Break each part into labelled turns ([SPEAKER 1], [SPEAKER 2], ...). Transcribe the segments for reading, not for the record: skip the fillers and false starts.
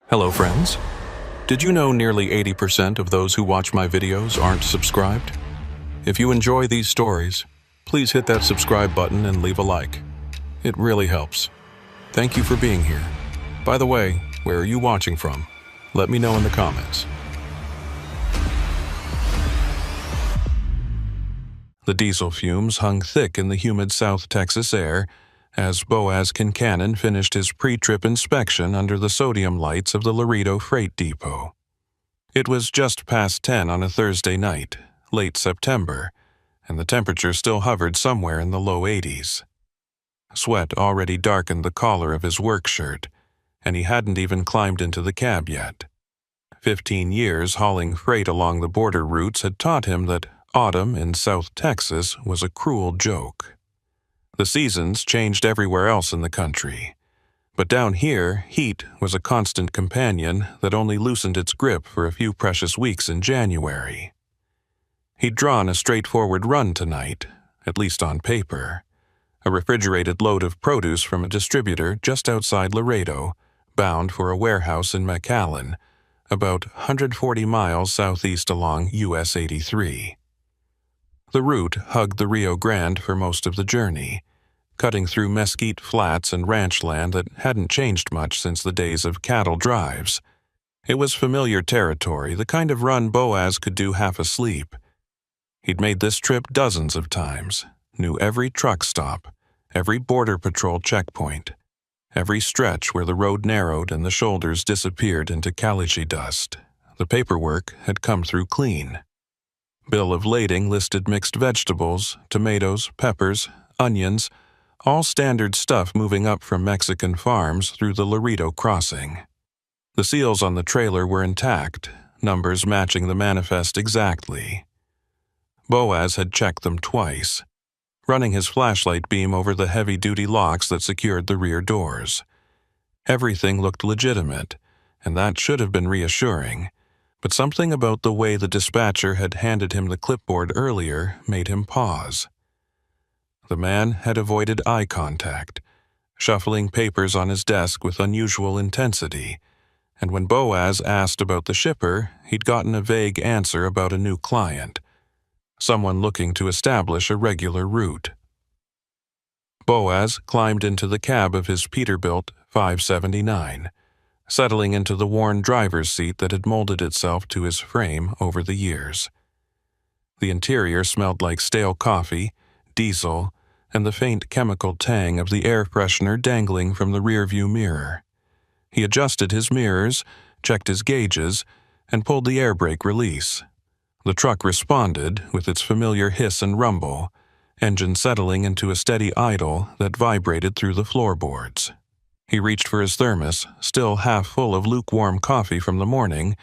[SPEAKER 1] Hello friends. Did you know nearly 80% of those who watch my videos aren't subscribed? If you enjoy these stories, please hit that subscribe button and leave a like. It really helps. Thank you for being here. By the way, where are you watching from? Let me know in the comments. The diesel fumes hung thick in the humid South Texas air as Boaz Kincannon finished his pre-trip inspection under the sodium lights of the Laredo Freight Depot. It was just past 10 on a Thursday night, late September, and the temperature still hovered somewhere in the low 80s. Sweat already darkened the collar of his work shirt, and he hadn't even climbed into the cab yet. 15 years hauling freight along the border routes had taught him that autumn in South Texas was a cruel joke. The seasons changed everywhere else in the country, but down here, heat was a constant companion that only loosened its grip for a few precious weeks in January. He'd drawn a straightforward run tonight, at least on paper. A refrigerated load of produce from a distributor just outside Laredo, bound for a warehouse in McAllen, about 140 miles southeast along US 83. The route hugged the Rio Grande for most of the journey, cutting through mesquite flats and ranch land that hadn't changed much since the days of cattle drives. It was familiar territory, the kind of run Boaz could do half asleep. He'd made this trip dozens of times, knew every truck stop, every border patrol checkpoint, every stretch where the road narrowed and the shoulders disappeared into caliche dust. The paperwork had come through clean. Bill of lading listed mixed vegetables, tomatoes, peppers, onions, all standard stuff moving up from Mexican farms through the Laredo crossing. The seals on the trailer were intact, numbers matching the manifest exactly. Boaz had checked them twice, running his flashlight beam over the heavy-duty locks that secured the rear doors. Everything looked legitimate, and that should have been reassuring, but something about the way the dispatcher had handed him the clipboard earlier made him pause. The man had avoided eye contact, shuffling papers on his desk with unusual intensity, and when Boaz asked about the shipper, he'd gotten a vague answer about a new client, someone looking to establish a regular route. Boaz climbed into the cab of his Peterbilt 579, settling into the worn driver's seat that had molded itself to his frame over the years. The interior smelled like stale coffee, diesel, and the faint chemical tang of the air freshener dangling from the rearview mirror. He adjusted his mirrors, checked his gauges, and pulled the air brake release. The truck responded with its familiar hiss and rumble, engine settling into a steady idle that vibrated through the floorboards. He reached for his thermos, still half full of lukewarm coffee from the morning,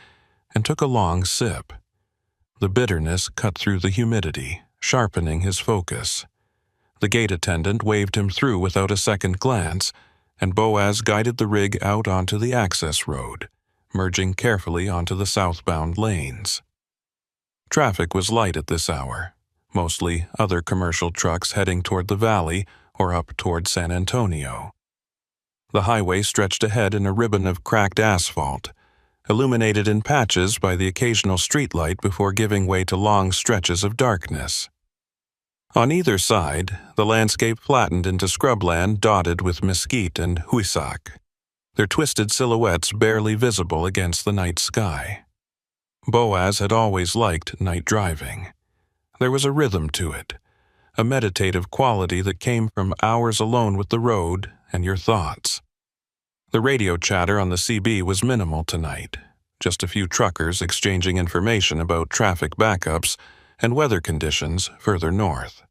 [SPEAKER 1] and took a long sip. The bitterness cut through the humidity, sharpening his focus. The gate attendant waved him through without a second glance, and Boaz guided the rig out onto the access road, merging carefully onto the southbound lanes. Traffic was light at this hour, mostly other commercial trucks heading toward the valley or up toward San Antonio. The highway stretched ahead in a ribbon of cracked asphalt, illuminated in patches by the occasional streetlight before giving way to long stretches of darkness. On either side, the landscape flattened into scrubland dotted with mesquite and huisac, their twisted silhouettes barely visible against the night sky. Boaz had always liked night driving. There was a rhythm to it, a meditative quality that came from hours alone with the road and your thoughts. The radio chatter on the CB was minimal tonight, just a few truckers exchanging information about traffic backups and weather conditions further north.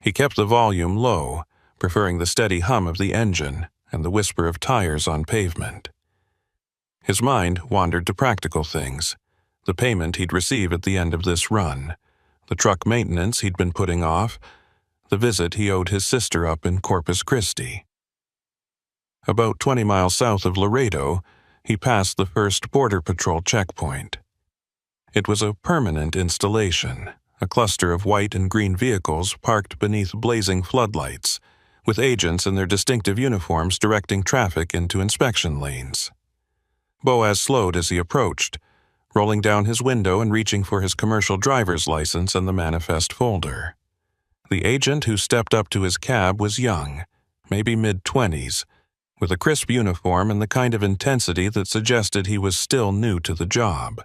[SPEAKER 1] He kept the volume low, preferring the steady hum of the engine and the whisper of tires on pavement. His mind wandered to practical things, the payment he'd receive at the end of this run, the truck maintenance he'd been putting off, the visit he owed his sister up in Corpus Christi. About 20 miles south of Laredo, he passed the first Border Patrol checkpoint. It was a permanent installation, a cluster of white and green vehicles parked beneath blazing floodlights, with agents in their distinctive uniforms directing traffic into inspection lanes. Boaz slowed as he approached, rolling down his window and reaching for his commercial driver's license and the manifest folder. The agent who stepped up to his cab was young, maybe mid-20s, with a crisp uniform and the kind of intensity that suggested he was still new to the job.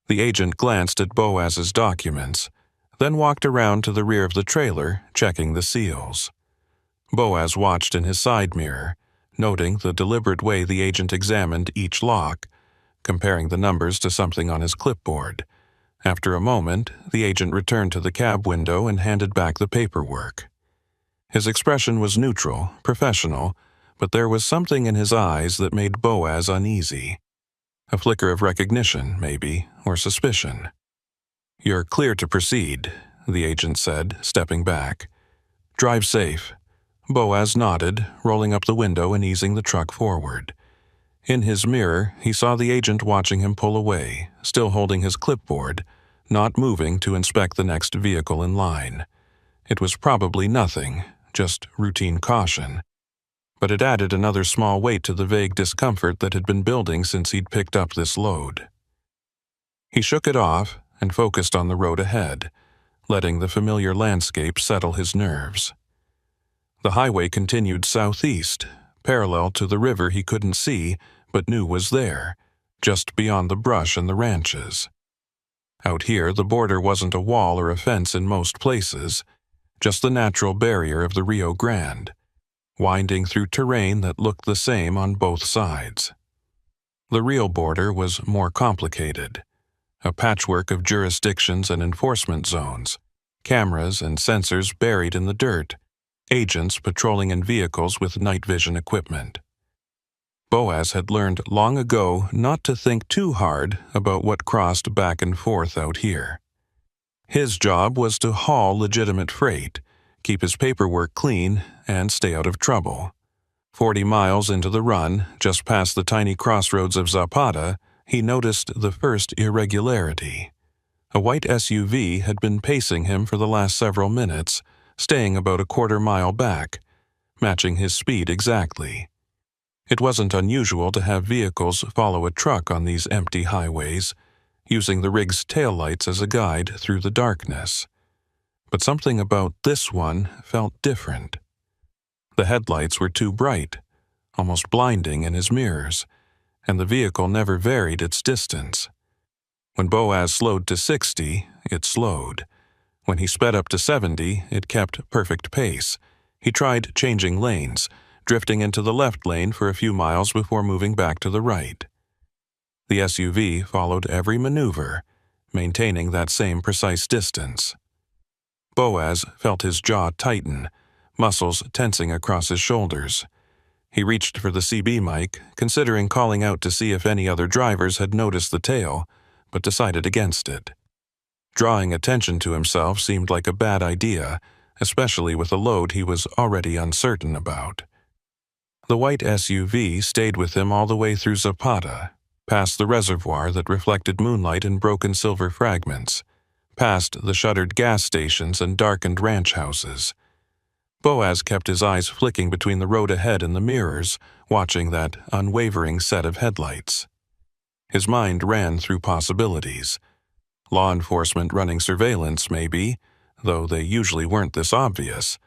[SPEAKER 1] The agent glanced at Boaz's documents, then walked around to the rear of the trailer, checking the seals. Boaz watched in his side mirror, noting the deliberate way the agent examined each lock, comparing the numbers to something on his clipboard. After a moment, the agent returned to the cab window and handed back the paperwork. His expression was neutral, professional, but there was something in his eyes that made Boaz uneasy. A flicker of recognition, maybe, or suspicion. "You're clear to proceed," the agent said, stepping back. "Drive safe." Boaz nodded, rolling up the window and easing the truck forward. In his mirror, he saw the agent watching him pull away, still holding his clipboard, not moving to inspect the next vehicle in line. It was probably nothing, just routine caution. But it added another small weight to the vague discomfort that had been building since he'd picked up this load. He shook it off and focused on the road ahead, letting the familiar landscape settle his nerves. The highway continued southeast, parallel to the river he couldn't see but knew was there, just beyond the brush and the ranches. Out here, the border wasn't a wall or a fence in most places, just the natural barrier of the Rio Grande, winding through terrain that looked the same on both sides. The real border was more complicated, a patchwork of jurisdictions and enforcement zones, cameras and sensors buried in the dirt, agents patrolling in vehicles with night vision equipment. Boaz had learned long ago not to think too hard about what crossed back and forth out here. His job was to haul legitimate freight, keep his paperwork clean, and stay out of trouble. 40 miles into the run, just past the tiny crossroads of Zapata, he noticed the first irregularity. A white SUV had been pacing him for the last several minutes, staying about a quarter-mile back, matching his speed exactly. It wasn't unusual to have vehicles follow a truck on these empty highways, using the rig's taillights as a guide through the darkness. But something about this one felt different. The headlights were too bright, almost blinding in his mirrors, and the vehicle never varied its distance. When Boaz slowed to 60, it slowed. When he sped up to 70, it kept perfect pace. He tried changing lanes, drifting into the left lane for a few miles before moving back to the right. The SUV followed every maneuver, maintaining that same precise distance. Boaz felt his jaw tighten, muscles tensing across his shoulders. He reached for the CB mic, considering calling out to see if any other drivers had noticed the tail, but decided against it. Drawing attention to himself seemed like a bad idea, especially with a load he was already uncertain about. The white SUV stayed with him all the way through Zapata, past the reservoir that reflected moonlight in broken silver fragments, past the shuttered gas stations and darkened ranch houses. Boaz kept his eyes flicking between the road ahead and the mirrors, watching that unwavering set of headlights. His mind ran through possibilities. Law enforcement running surveillance, maybe, though they usually weren't this obvious.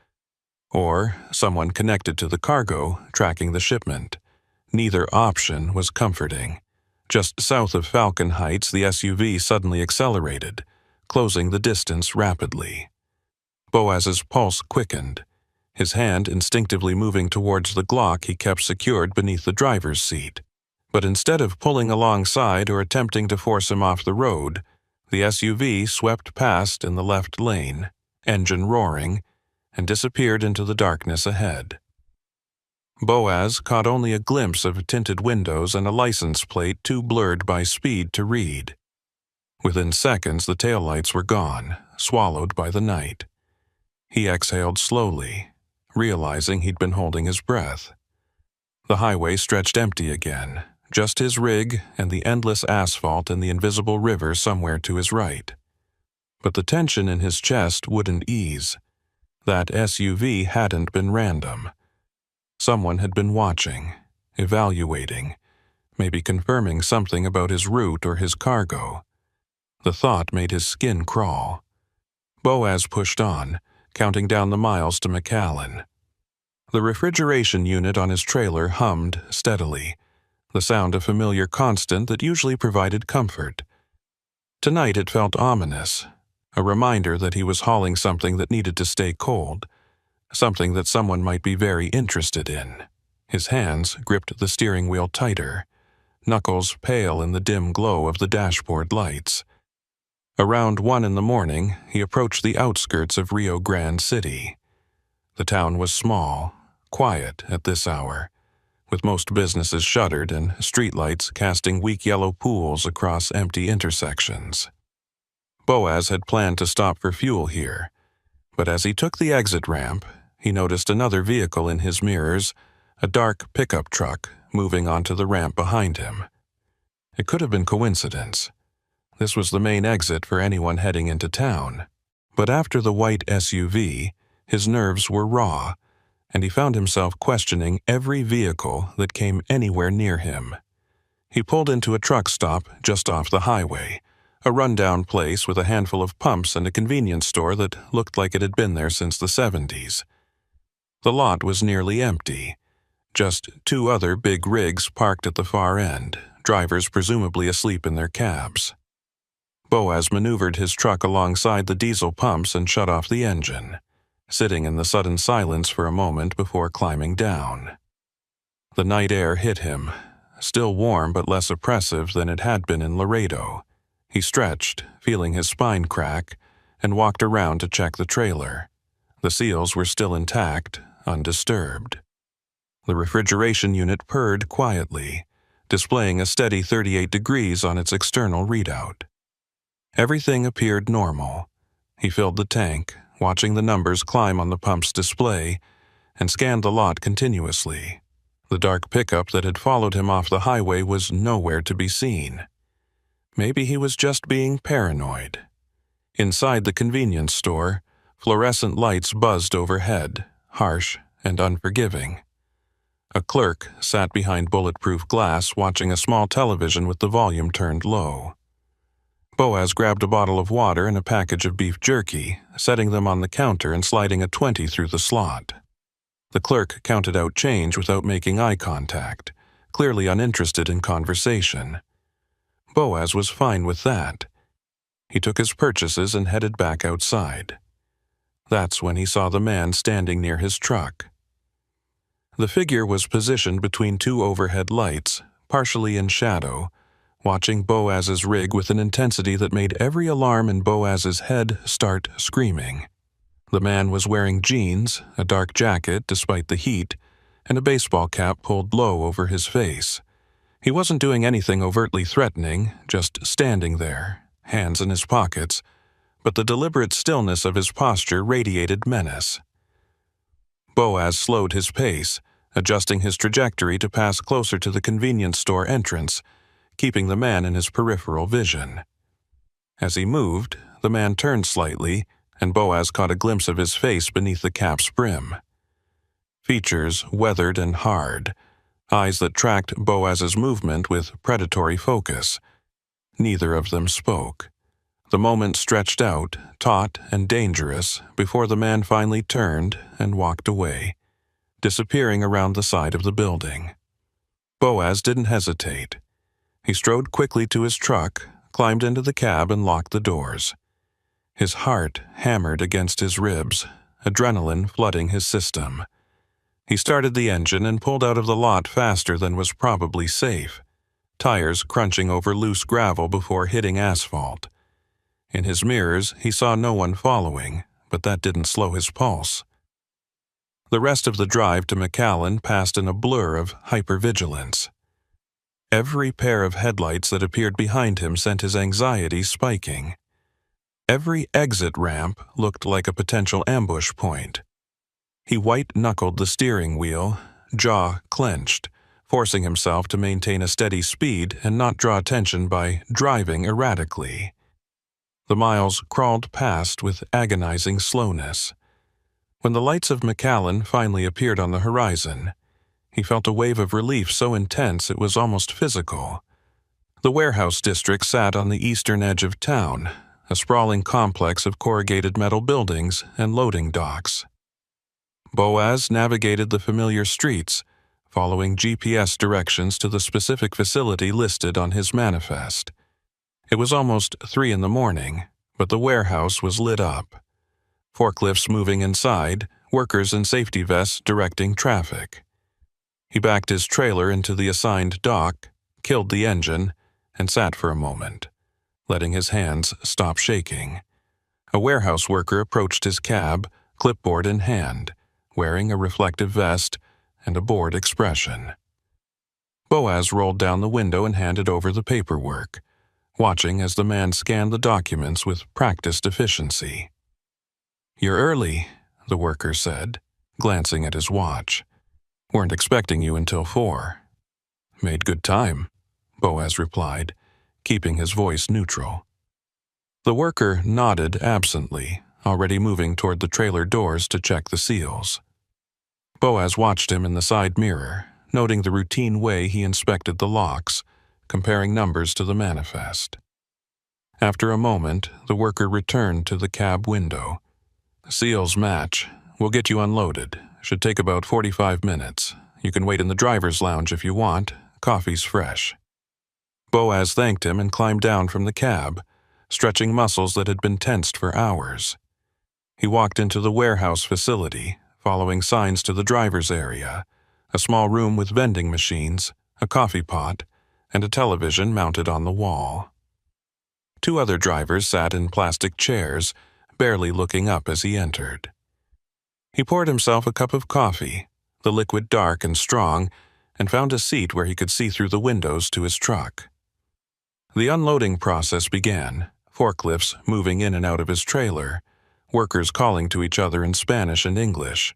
[SPEAKER 1] Or someone connected to the cargo, tracking the shipment. Neither option was comforting. Just south of Falcon Heights, the SUV suddenly accelerated, closing the distance rapidly. Boaz's pulse quickened, his hand instinctively moving towards the Glock he kept secured beneath the driver's seat. But instead of pulling alongside or attempting to force him off the road, the SUV swept past in the left lane, engine roaring, and disappeared into the darkness ahead. Boaz caught only a glimpse of tinted windows and a license plate too blurred by speed to read. Within seconds, the taillights were gone, swallowed by the night. He exhaled slowly, realizing he'd been holding his breath. The highway stretched empty again, just his rig and the endless asphalt and the invisible river somewhere to his right. But the tension in his chest wouldn't ease. That SUV hadn't been random. Someone had been watching, evaluating, maybe confirming something about his route or his cargo. The thought made his skin crawl. Boaz pushed on, counting down the miles to McAllen. The refrigeration unit on his trailer hummed steadily, the sound a familiar constant that usually provided comfort. Tonight it felt ominous, a reminder that he was hauling something that needed to stay cold, something that someone might be very interested in. His hands gripped the steering wheel tighter, knuckles pale in the dim glow of the dashboard lights. Around 1 in the morning, he approached the outskirts of Rio Grande City. The town was small, quiet at this hour, with most businesses shuttered and streetlights casting weak yellow pools across empty intersections. Boaz had planned to stop for fuel here, but as he took the exit ramp, he noticed another vehicle in his mirrors, a dark pickup truck moving onto the ramp behind him. It could have been coincidence. This was the main exit for anyone heading into town. But after the white SUV, his nerves were raw, and he found himself questioning every vehicle that came anywhere near him. He pulled into a truck stop just off the highway, a rundown place with a handful of pumps and a convenience store that looked like it had been there since the 70s. The lot was nearly empty. Just 2 other big rigs parked at the far end, drivers presumably asleep in their cabs. Boaz maneuvered his truck alongside the diesel pumps and shut off the engine, sitting in the sudden silence for a moment before climbing down. The night air hit him, still warm but less oppressive than it had been in Laredo. He stretched, feeling his spine crack, and walked around to check the trailer. The seals were still intact, undisturbed. The refrigeration unit purred quietly, displaying a steady 38 degrees on its external readout. Everything appeared normal. He filled the tank, watching the numbers climb on the pump's display, and scanned the lot continuously. The dark pickup that had followed him off the highway was nowhere to be seen. Maybe he was just being paranoid. Inside the convenience store, fluorescent lights buzzed overhead, harsh and unforgiving. A clerk sat behind bulletproof glass watching a small television with the volume turned low. Boaz grabbed a bottle of water and a package of beef jerky, setting them on the counter and sliding a 20 through the slot. The clerk counted out change without making eye contact, clearly uninterested in conversation. Boaz was fine with that. He took his purchases and headed back outside. That's when he saw the man standing near his truck. The figure was positioned between 2 overhead lights, partially in shadow, watching Boaz's rig with an intensity that made every alarm in Boaz's head start screaming. The man was wearing jeans, a dark jacket despite the heat, and a baseball cap pulled low over his face. He wasn't doing anything overtly threatening, just standing there, hands in his pockets, but the deliberate stillness of his posture radiated menace. Boaz slowed his pace, adjusting his trajectory to pass closer to the convenience store entrance, keeping the man in his peripheral vision. As he moved, the man turned slightly, and Boaz caught a glimpse of his face beneath the cap's brim. Features weathered and hard, eyes that tracked Boaz's movement with predatory focus. Neither of them spoke. The moment stretched out, taut and dangerous, before the man finally turned and walked away, disappearing around the side of the building. Boaz didn't hesitate. He strode quickly to his truck, climbed into the cab and locked the doors. His heart hammered against his ribs, adrenaline flooding his system. He started the engine and pulled out of the lot faster than was probably safe, tires crunching over loose gravel before hitting asphalt. In his mirrors, he saw no one following, but that didn't slow his pulse. The rest of the drive to McAllen passed in a blur of hypervigilance. Every pair of headlights that appeared behind him sent his anxiety spiking. Every exit ramp looked like a potential ambush point. He white-knuckled the steering wheel, jaw clenched, forcing himself to maintain a steady speed and not draw attention by driving erratically. The miles crawled past with agonizing slowness. When the lights of McAllen finally appeared on the horizon, He felt a wave of relief so intense it was almost physical. The warehouse district sat on the eastern edge of town, a sprawling complex of corrugated metal buildings and loading docks. Boaz navigated the familiar streets, following GPS directions to the specific facility listed on his manifest. It was almost 3 a.m, but the warehouse was lit up. Forklifts moving inside, workers in safety vests directing traffic. He backed his trailer into the assigned dock, killed the engine, and sat for a moment, letting his hands stop shaking. A warehouse worker approached his cab, clipboard in hand, wearing a reflective vest and a bored expression. Boaz rolled down the window and handed over the paperwork, watching as the man scanned the documents with practiced efficiency. "You're early," the worker said, glancing at his watch. "Weren't expecting you until 4. "Made good time," Boaz replied, keeping his voice neutral. The worker nodded absently, already moving toward the trailer doors to check the seals. Boaz watched him in the side mirror, noting the routine way he inspected the locks, comparing numbers to the manifest. After a moment, the worker returned to the cab window. "Seals match. We'll get you unloaded. Should take about 45 minutes. You can wait in the driver's lounge if you want. Coffee's fresh." Boaz thanked him and climbed down from the cab, stretching muscles that had been tensed for hours. He walked into the warehouse facility, following signs to the driver's area, a small room with vending machines, a coffee pot, and a television mounted on the wall. 2 other drivers sat in plastic chairs, barely looking up as he entered. He poured himself a cup of coffee, the liquid dark and strong, and found a seat where he could see through the windows to his truck. The unloading process began, forklifts moving in and out of his trailer, workers calling to each other in Spanish and English.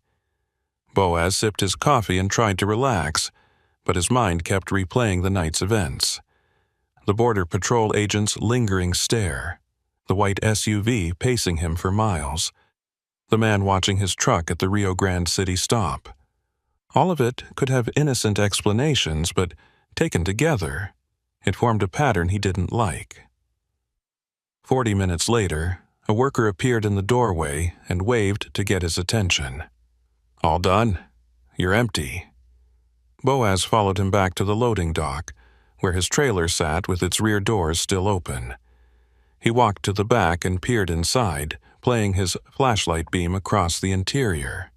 [SPEAKER 1] Boaz sipped his coffee and tried to relax, but his mind kept replaying the night's events. The Border Patrol agent's lingering stare, the white SUV pacing him for miles, the man watching his truck at the Rio Grande City stop. All of it could have innocent explanations, but taken together, it formed a pattern he didn't like. 40 minutes later, a worker appeared in the doorway and waved to get his attention. "All done? You're empty." Boaz followed him back to the loading dock, where his trailer sat with its rear doors still open. He walked to the back and peered inside, playing his flashlight beam across the interior.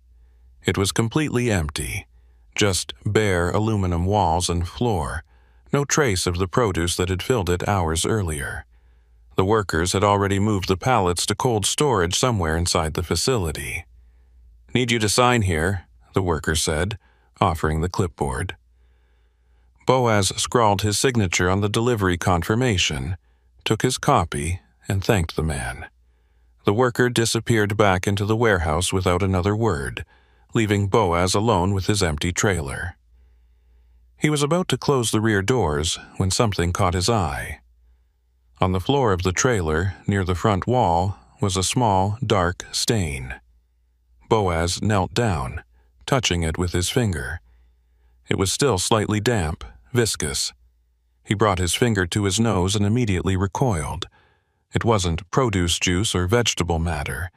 [SPEAKER 1] It was completely empty, just bare aluminum walls and floor, no trace of the produce that had filled it hours earlier. The workers had already moved the pallets to cold storage somewhere inside the facility. "Need you to sign here," the worker said, offering the clipboard. Boaz scrawled his signature on the delivery confirmation, took his copy, and thanked the man. The worker disappeared back into the warehouse without another word, leaving Boaz alone with his empty trailer. He was about to close the rear doors when something caught his eye. On the floor of the trailer, near the front wall, was a small, dark stain. Boaz knelt down, touching it with his finger. It was still slightly damp, viscous. He brought his finger to his nose and immediately recoiled. It wasn't produce juice or vegetable matter.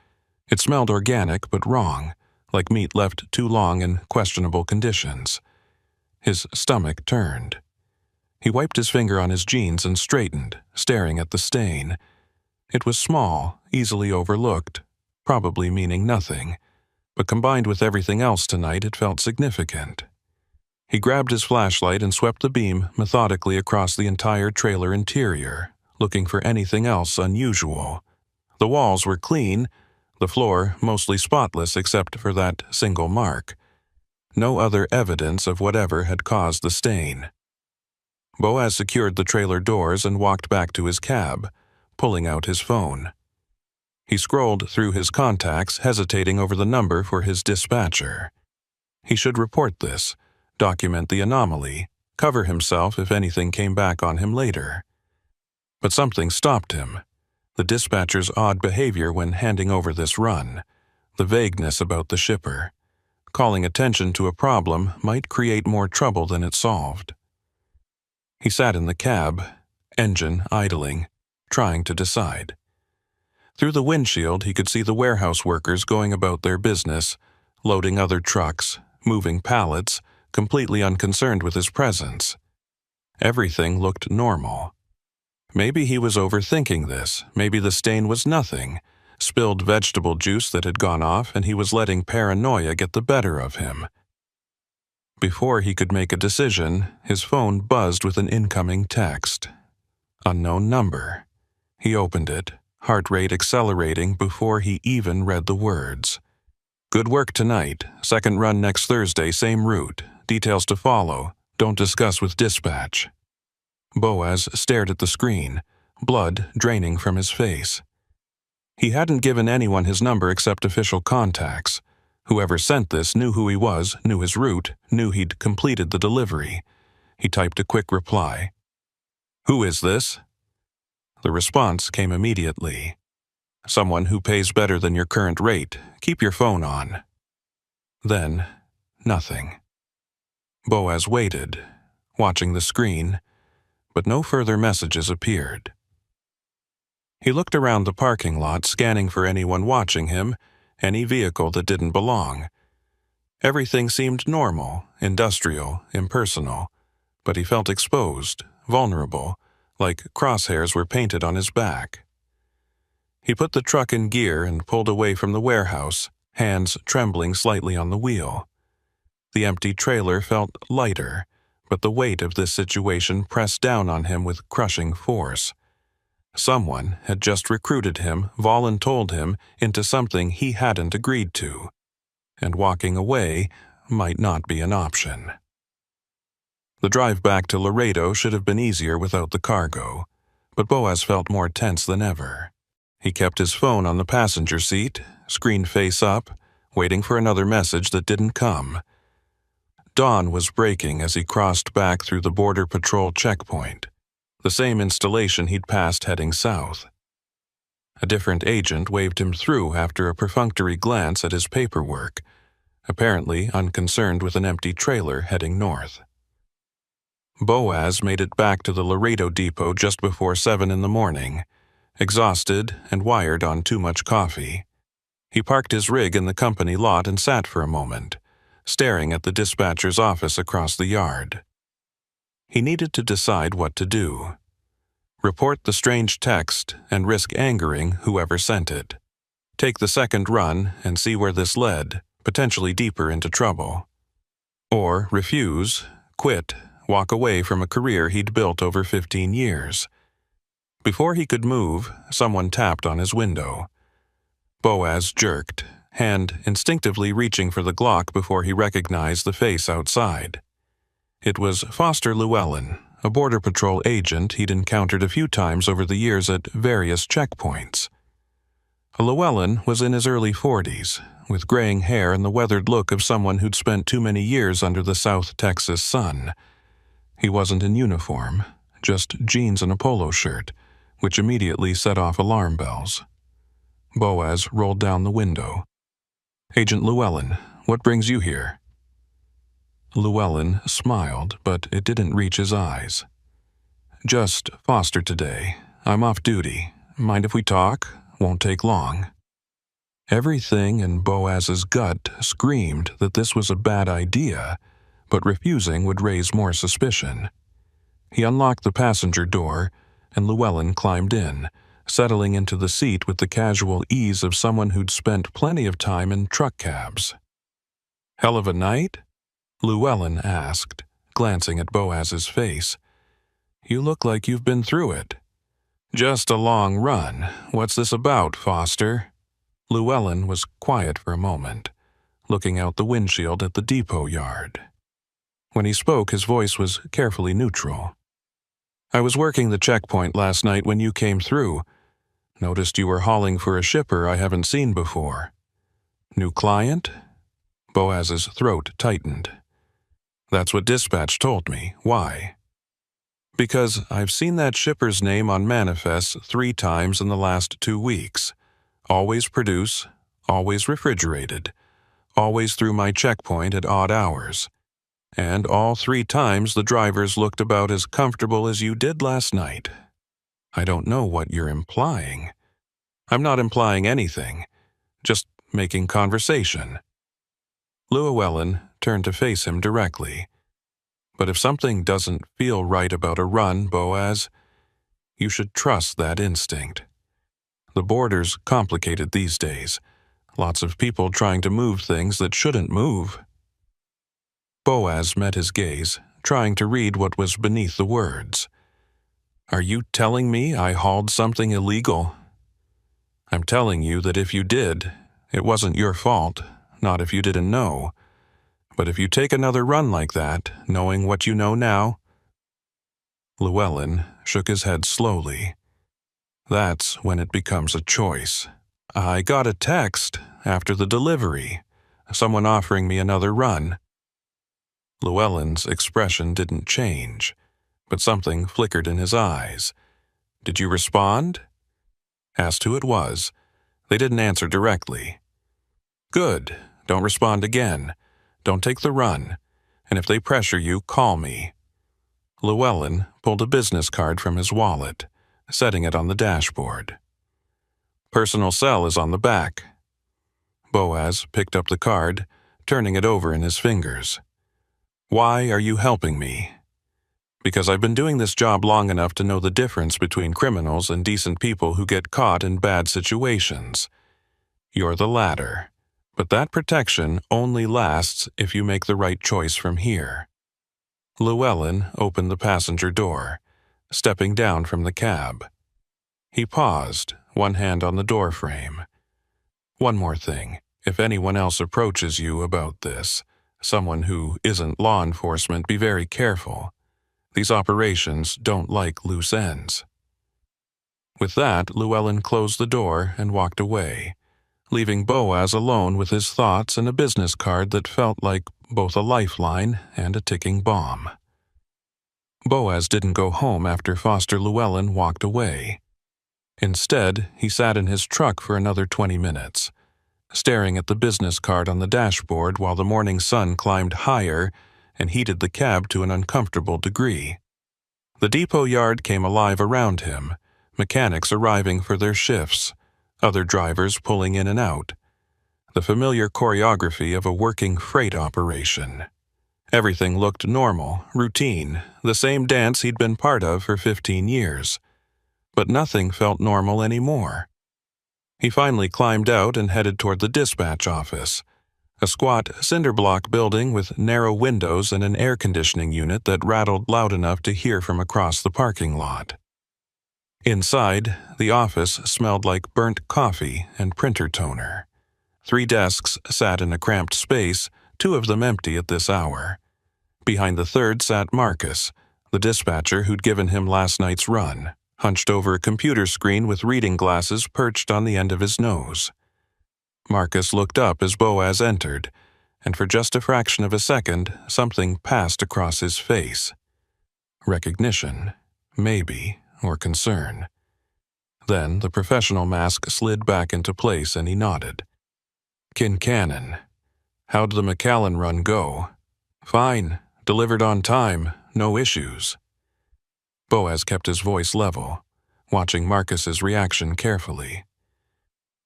[SPEAKER 1] It smelled organic but wrong, like meat left too long in questionable conditions. His stomach turned. He wiped his finger on his jeans and straightened, staring at the stain. It was small, easily overlooked, probably meaning nothing, but combined with everything else tonight it felt significant. He grabbed his flashlight and swept the beam methodically across the entire trailer interior, looking for anything else unusual. The walls were clean, the floor mostly spotless except for that single mark. No other evidence of whatever had caused the stain. Boaz secured the trailer doors and walked back to his cab, pulling out his phone. He scrolled through his contacts, hesitating over the number for his dispatcher. He should report this, document the anomaly, cover himself if anything came back on him later. But something stopped him. The dispatcher's odd behavior when handing over this run, the vagueness about the shipper, calling attention to a problem might create more trouble than it solved. He sat in the cab, engine idling, trying to decide. Through the windshield, he could see the warehouse workers going about their business, loading other trucks, moving pallets, completely unconcerned with his presence. Everything looked normal. Maybe he was overthinking this. Maybe the stain was nothing. Spilled vegetable juice that had gone off, and he was letting paranoia get the better of him. Before he could make a decision, his phone buzzed with an incoming text. Unknown number. He opened it, heart rate accelerating before he even read the words. Good work tonight. Second run next Thursday, same route. Details to follow. Don't discuss with dispatch. Boaz stared at the screen, blood draining from his face. He hadn't given anyone his number except official contacts. Whoever sent this knew who he was, knew his route, knew he'd completed the delivery. He typed a quick reply. Who is this? The response came immediately. Someone who pays better than your current rate. Keep your phone on. Then, nothing. Boaz waited, watching the screen, but no further messages appeared. He looked around the parking lot, scanning for anyone watching him, any vehicle that didn't belong. Everything seemed normal, industrial, impersonal, but he felt exposed, vulnerable, like crosshairs were painted on his back. He put the truck in gear and pulled away from the warehouse, hands trembling slightly on the wheel. The empty trailer felt lighter, but the weight of this situation pressed down on him with crushing force. Someone had just recruited him, voluntold him, into something he hadn't agreed to, and walking away might not be an option. The drive back to Laredo should have been easier without the cargo, but Boaz felt more tense than ever. He kept his phone on the passenger seat, screen face up, waiting for another message that didn't come. Dawn was breaking as he crossed back through the Border Patrol checkpoint, the same installation he'd passed heading south. A different agent waved him through after a perfunctory glance at his paperwork, apparently unconcerned with an empty trailer heading north. Boaz made it back to the Laredo depot just before 7 in the morning, exhausted and wired on too much coffee. He parked his rig in the company lot and sat for a moment, staring at the dispatcher's office across the yard. He needed to decide what to do. Report the strange text and risk angering whoever sent it. Take the second run and see where this led, potentially deeper into trouble. Or refuse, quit, walk away from a career he'd built over 15 years. Before he could move, someone tapped on his window. Boaz jerked, hand instinctively reaching for the Glock before he recognized the face outside. It was Foster Llewellyn, a Border Patrol agent he'd encountered a few times over the years at various checkpoints. Llewellyn was in his early 40s, with graying hair and the weathered look of someone who'd spent too many years under the South Texas sun. He wasn't in uniform, just jeans and a polo shirt, which immediately set off alarm bells. Boaz rolled down the window. "Agent Llewellyn, what brings you here?" Llewellyn smiled, but it didn't reach his eyes. "Just Foster today. I'm off duty. Mind if we talk? Won't take long." Everything in Boaz's gut screamed that this was a bad idea, but refusing would raise more suspicion. He unlocked the passenger door, and Llewellyn climbed in, settling into the seat with the casual ease of someone who'd spent plenty of time in truck cabs. "Hell of a night?" Llewellyn asked, glancing at Boaz's face. "You look like you've been through it." "Just a long run. What's this about, Foster?" Llewellyn was quiet for a moment, looking out the windshield at the depot yard. When he spoke, his voice was carefully neutral. "I was working the checkpoint last night when you came through. Noticed you were hauling for a shipper I haven't seen before." "New client?" Boaz's throat tightened. "That's what dispatch told me. Why?" "Because I've seen that shipper's name on manifests 3 times in the last 2 weeks. Always produce, always refrigerated, always through my checkpoint at odd hours. And all 3 times the drivers looked about as comfortable as you did last night. I don't know what you're implying. I'm not implying anything, just making conversation. Llewellyn turned to face him directly. But if something doesn't feel right about a run, Boaz, you should trust that instinct. The border's complicated these days. Lots of people trying to move things that shouldn't move. Boaz met his gaze, trying to read what was beneath the words. Are you telling me I hauled something illegal? I'm telling you that if you did, it wasn't your fault, not if you didn't know. But if you take another run like that, knowing what you know now... Llewellyn shook his head slowly. That's when it becomes a choice. I got a text after the delivery, someone offering me another run. Llewellyn's expression didn't change, but something flickered in his eyes. Did you respond? Asked who it was. They didn't answer directly. Good. Don't respond again. Don't take the run. And if they pressure you, call me. Llewellyn pulled a business card from his wallet, setting it on the dashboard. Personal cell is on the back. Boaz picked up the card, turning it over in his fingers. Why are you helping me? Because I've been doing this job long enough to know the difference between criminals and decent people who get caught in bad situations. You're the latter, but that protection only lasts if you make the right choice from here. Llewellyn opened the passenger door, stepping down from the cab. He paused, one hand on the door frame. One more thing, if anyone else approaches you about this, someone who isn't law enforcement, be very careful. These operations don't like loose ends. With that, Llewellyn closed the door and walked away, leaving Boaz alone with his thoughts and a business card that felt like both a lifeline and a ticking bomb. Boaz didn't go home after Foster Llewellyn walked away. Instead, he sat in his truck for another 20 minutes, staring at the business card on the dashboard while the morning sun climbed higher and heated the cab to an uncomfortable degree. The depot yard came alive around him, mechanics arriving for their shifts, other drivers pulling in and out. The familiar choreography of a working freight operation. Everything looked normal, routine, the same dance he'd been part of for 15 years. But nothing felt normal anymore. He finally climbed out and headed toward the dispatch office, a squat cinder-block building with narrow windows and an air conditioning unit that rattled loud enough to hear from across the parking lot. Inside, the office smelled like burnt coffee and printer toner. 3 desks sat in a cramped space, 2 of them empty at this hour. Behind the third sat Marcus, the dispatcher who'd given him last night's run, hunched over a computer screen with reading glasses perched on the end of his nose. Marcus looked up as Boaz entered, and for just a fraction of a second, something passed across his face. Recognition, maybe, or concern. Then the professional mask slid back into place and he nodded. Kincannon. How'd the McAllen run go? Fine. Delivered on time. No issues. Boaz kept his voice level, watching Marcus's reaction carefully.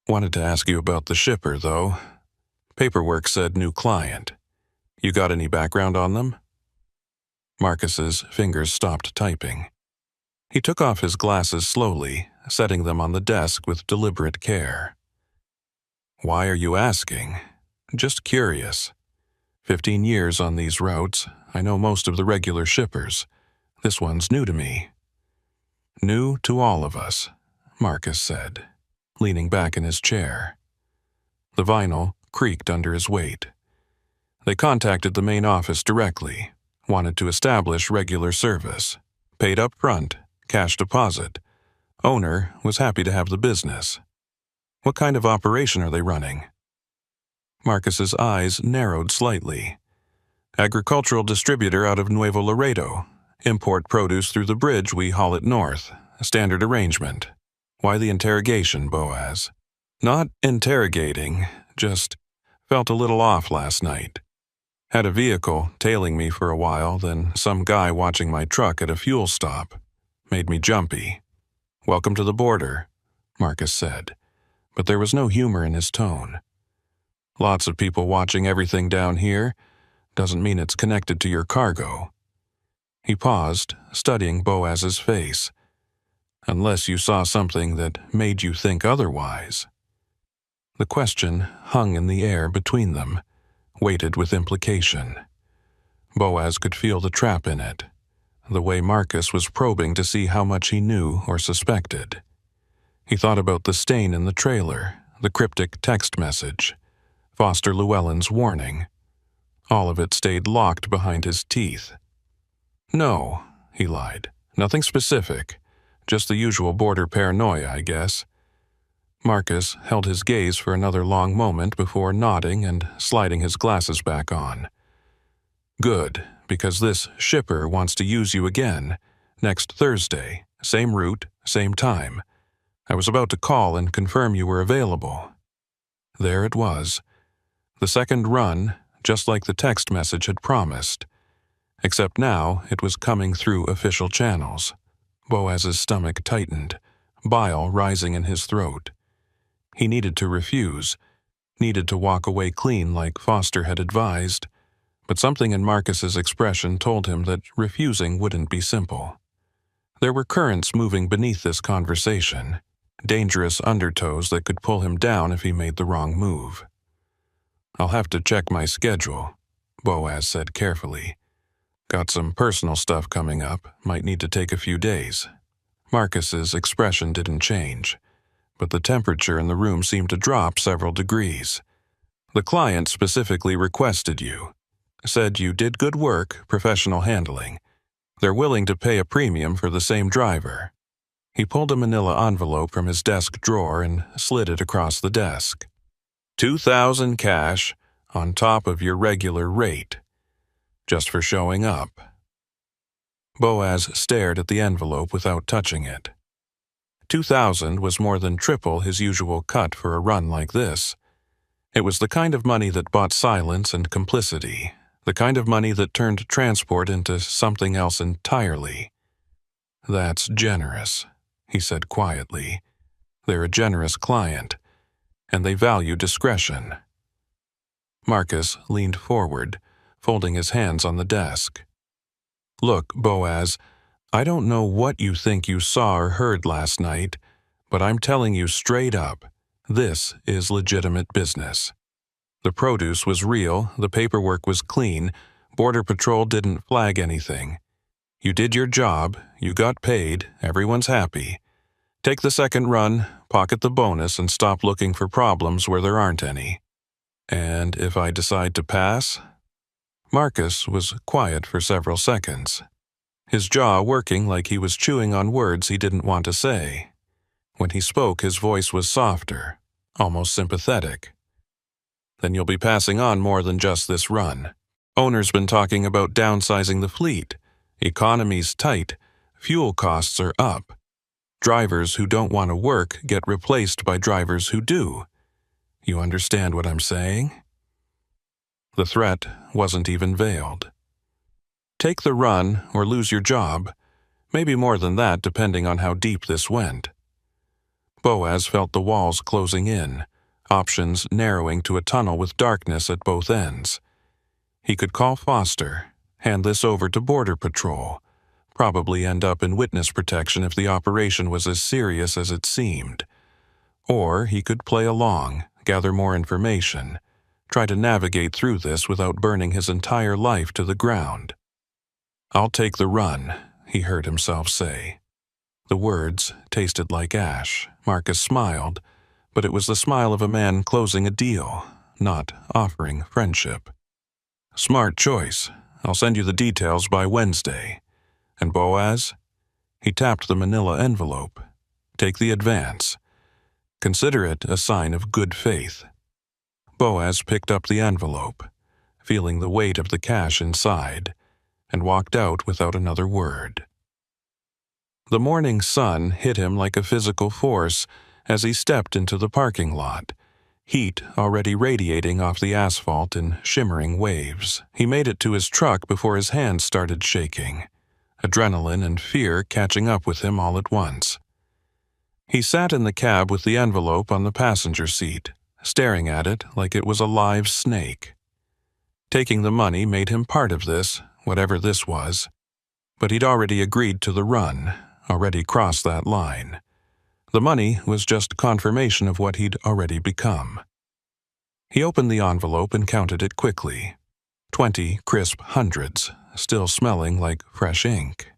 [SPEAKER 1] Wanted to ask you about the shipper, though. Paperwork said new client. You got any background on them? Marcus's fingers stopped typing. He took off his glasses slowly, setting them on the desk with deliberate care. Why are you asking? Just curious. 15 years on these routes, I know most of the regular shippers. This one's new to me. New to all of us, Marcus said, leaning back in his chair. The vinyl creaked under his weight. They contacted the main office directly, wanted to establish regular service, paid up front, cash deposit. Owner was happy to have the business. What kind of operation are they running? Marcus's eyes narrowed slightly. Agricultural distributor out of Nuevo Laredo. Import produce through the bridge, we haul it north. A standard arrangement. Why the interrogation, Boaz? Not interrogating, just Felt a little off last night. Had a vehicle tailing me for a while, then some guy watching my truck at a fuel stop. Made me jumpy. Welcome to the border, Marcus said, but there was no humor in his tone. Lots of people watching everything down here. Doesn't mean it's connected to your cargo. He paused, studying Boaz's face. Unless you saw something that made you think otherwise. The question hung in the air between them, weighted with implication. Boaz could feel the trap in it, the way Marcus was probing to see how much he knew or suspected. He thought about the stain in the trailer, the cryptic text message, Foster Llewellyn's warning. All of it stayed locked behind his teeth. No, he lied. Nothing specific. Just the usual border paranoia, I guess. Marcus held his gaze for another long moment before nodding and sliding his glasses back on. Good, because this shipper wants to use you again, next Thursday, same route, same time. I was about to call and confirm you were available. There it was. The second run, just like the text message had promised. Except now it was coming through official channels. Boaz's stomach tightened, bile rising in his throat. He needed to refuse, needed to walk away clean like Foster had advised, but something in Marcus's expression told him that refusing wouldn't be simple. There were currents moving beneath this conversation, dangerous undertows that could pull him down if he made the wrong move. I'll have to check my schedule, Boaz said carefully. Got some personal stuff coming up, might need to take a few days. Marcus's expression didn't change, but the temperature in the room seemed to drop several degrees. The client specifically requested you. Said you did good work, professional handling. They're willing to pay a premium for the same driver. He pulled a manila envelope from his desk drawer and slid it across the desk. $2,000 cash on top of your regular rate. Just for showing up. Boaz stared at the envelope without touching it. $2,000 was more than triple his usual cut for a run like this. It was the kind of money that bought silence and complicity, the kind of money that turned transport into something else entirely. That's generous, he said quietly. They're a generous client, and they value discretion. Marcus leaned forward, folding his hands on the desk. Look, Boaz, I don't know what you think you saw or heard last night, but I'm telling you straight up, this is legitimate business. The produce was real, the paperwork was clean, Border Patrol didn't flag anything. You did your job, you got paid, everyone's happy. Take the second run, pocket the bonus, and stop looking for problems where there aren't any. And if I decide to pass? Marcus was quiet for several seconds, his jaw working like he was chewing on words he didn't want to say. When he spoke, his voice was softer, almost sympathetic. Then you'll be passing on more than just this run. Owner's been talking about downsizing the fleet. Economy's tight. Fuel costs are up. Drivers who don't want to work get replaced by drivers who do. You understand what I'm saying? The threat wasn't even veiled. Take the run or lose your job, maybe more than that depending on how deep this went. Boaz felt the walls closing in, options narrowing to a tunnel with darkness at both ends. He could call Foster, hand this over to Border Patrol, probably end up in witness protection if the operation was as serious as it seemed. Or he could play along, gather more information, try to navigate through this without burning his entire life to the ground. I'll take the run, he heard himself say. The words tasted like ash. Marcus smiled, but it was the smile of a man closing a deal, not offering friendship. Smart choice. I'll send you the details by Wednesday. And Boaz? He tapped the manila envelope. Take the advance. Consider it a sign of good faith. Boaz picked up the envelope, feeling the weight of the cash inside, and walked out without another word. The morning sun hit him like a physical force as he stepped into the parking lot, heat already radiating off the asphalt in shimmering waves. He made it to his truck before his hands started shaking, adrenaline and fear catching up with him all at once. He sat in the cab with the envelope on the passenger seat, staring at it like it was a live snake. Taking the money made him part of this, whatever this was, but he'd already agreed to the run, already crossed that line. The money was just confirmation of what he'd already become. He opened the envelope and counted it quickly. 20 crisp hundreds, still smelling like fresh ink.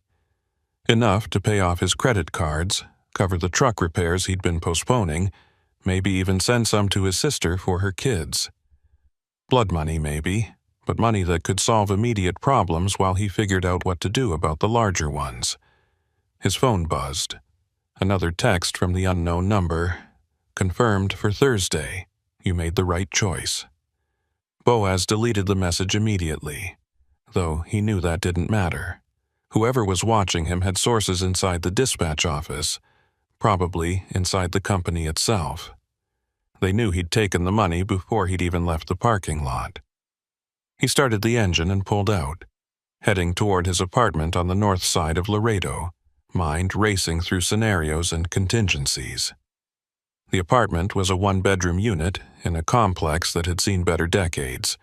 [SPEAKER 1] Enough to pay off his credit cards, cover the truck repairs he'd been postponing, maybe even send some to his sister for her kids. Blood money, maybe, but money that could solve immediate problems while he figured out what to do about the larger ones. His phone buzzed. Another text from the unknown number. Confirmed for Thursday. You made the right choice. Boaz deleted the message immediately, though he knew that didn't matter. Whoever was watching him had sources inside the dispatch office, probably inside the company itself. They knew he'd taken the money before he'd even left the parking lot. He started the engine and pulled out, heading toward his apartment on the north side of Laredo, mind racing through scenarios and contingencies. The apartment was a one-bedroom unit in a complex that had seen better decades,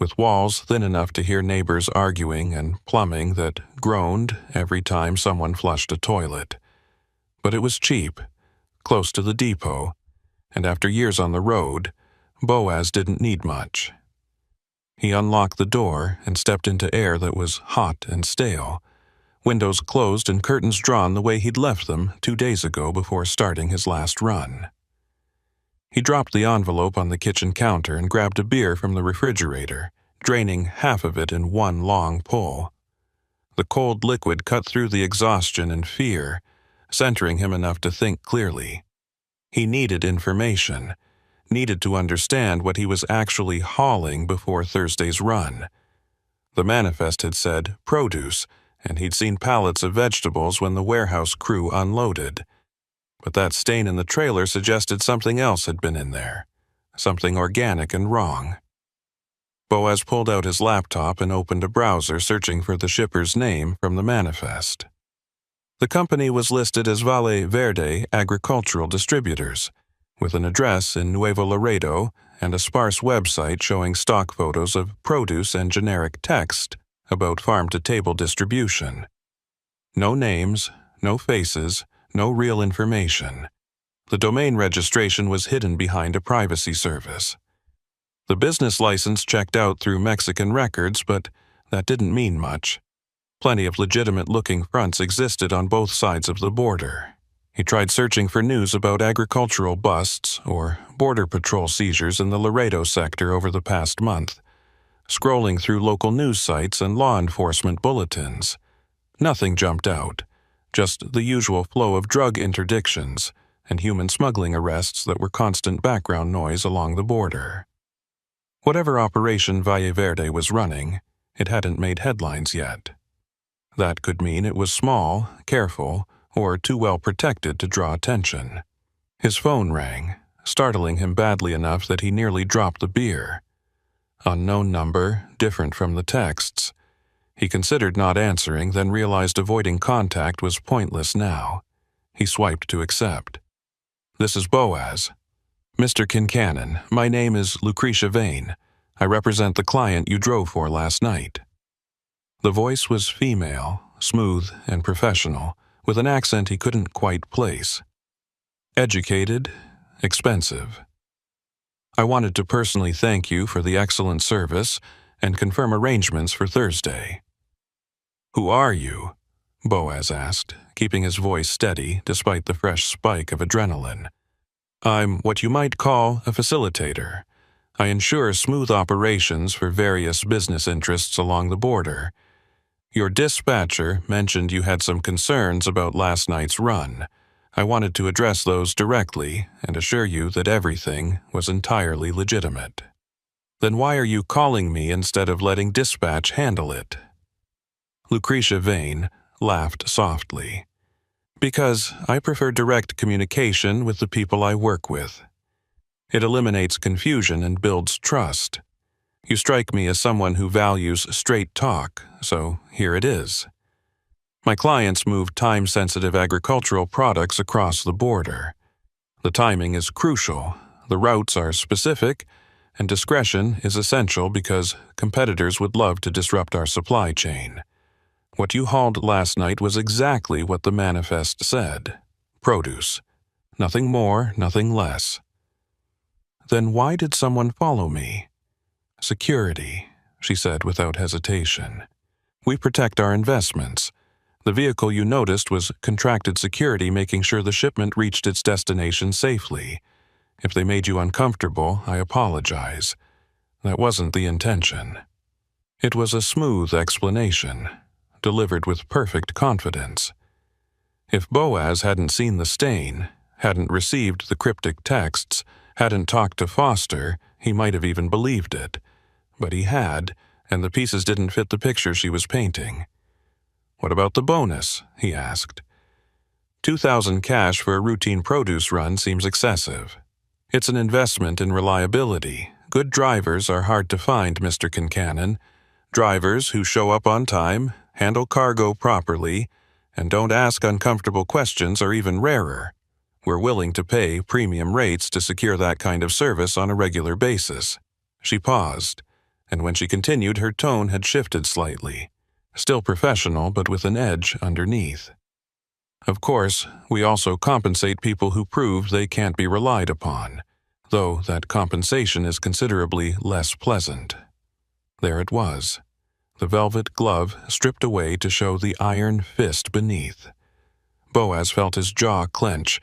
[SPEAKER 1] with walls thin enough to hear neighbors arguing and plumbing that groaned every time someone flushed a toilet. But it was cheap, close to the depot, and after years on the road, Boaz didn't need much. He unlocked the door and stepped into air that was hot and stale, windows closed and curtains drawn the way he'd left them 2 days ago before starting his last run. He dropped the envelope on the kitchen counter and grabbed a beer from the refrigerator, draining half of it in one long pull. The cold liquid cut through the exhaustion and fear, centering him enough to think clearly. He needed information, needed to understand what he was actually hauling before Thursday's run. The manifest had said produce, and he'd seen pallets of vegetables when the warehouse crew unloaded. But that stain in the trailer suggested something else had been in there, something organic and wrong. Boaz pulled out his laptop and opened a browser searching for the shipper's name from the manifest. The company was listed as Valle Verde Agricultural Distributors, with an address in Nuevo Laredo and a sparse website showing stock photos of produce and generic text about farm-to-table distribution. No names, no faces, no real information. The domain registration was hidden behind a privacy service. The business license checked out through Mexican records, but that didn't mean much. Plenty of legitimate-looking fronts existed on both sides of the border. He tried searching for news about agricultural busts or border patrol seizures in the Laredo sector over the past month, scrolling through local news sites and law enforcement bulletins. Nothing jumped out, just the usual flow of drug interdictions and human smuggling arrests that were constant background noise along the border. Whatever operation Valle Verde was running, it hadn't made headlines yet. That could mean it was small, careful, or too well protected to draw attention. His phone rang, startling him badly enough that he nearly dropped the beer. Unknown number, different from the texts. He considered not answering, then realized avoiding contact was pointless now. He swiped to accept. "This is Boaz. Mr. Kincannon, my name is Lucretia Vane. I represent the client you drove for last night." The voice was female, smooth and professional, with an accent he couldn't quite place. Educated, expensive. "I wanted to personally thank you for the excellent service and confirm arrangements for Thursday." "Who are you?" Boaz asked, keeping his voice steady despite the fresh spike of adrenaline. "I'm what you might call a facilitator. I ensure smooth operations for various business interests along the border. Your dispatcher mentioned you had some concerns about last night's run. I wanted to address those directly and assure you that everything was entirely legitimate." "Then why are you calling me instead of letting dispatch handle it?" Lucretia Vane laughed softly. "Because I prefer direct communication with the people I work with." It eliminates confusion and builds trust. You strike me as someone who values straight talk, so here it is. My clients move time-sensitive agricultural products across the border. The timing is crucial, the routes are specific, and discretion is essential because competitors would love to disrupt our supply chain. What you hauled last night was exactly what the manifest said. Produce. Nothing more, nothing less. Then why did someone follow me? Security, she said without hesitation. We protect our investments. The vehicle you noticed was contracted security making sure the shipment reached its destination safely. If they made you uncomfortable, I apologize. That wasn't the intention. It was a smooth explanation, delivered with perfect confidence. If Boaz hadn't seen the stain, hadn't received the cryptic texts, hadn't talked to Foster, he might have even believed it. But he had, and the pieces didn't fit the picture she was painting. What about the bonus? He asked. $2,000 cash for a routine produce run seems excessive. It's an investment in reliability. Good drivers are hard to find, Mr. Kincannon. Drivers who show up on time, handle cargo properly, and don't ask uncomfortable questions are even rarer. We're willing to pay premium rates to secure that kind of service on a regular basis. She paused, and when she continued, her tone had shifted slightly. Still professional, but with an edge underneath. Of course, we also compensate people who prove they can't be relied upon, though that compensation is considerably less pleasant. There it was, the velvet glove stripped away to show the iron fist beneath. Boaz felt his jaw clench,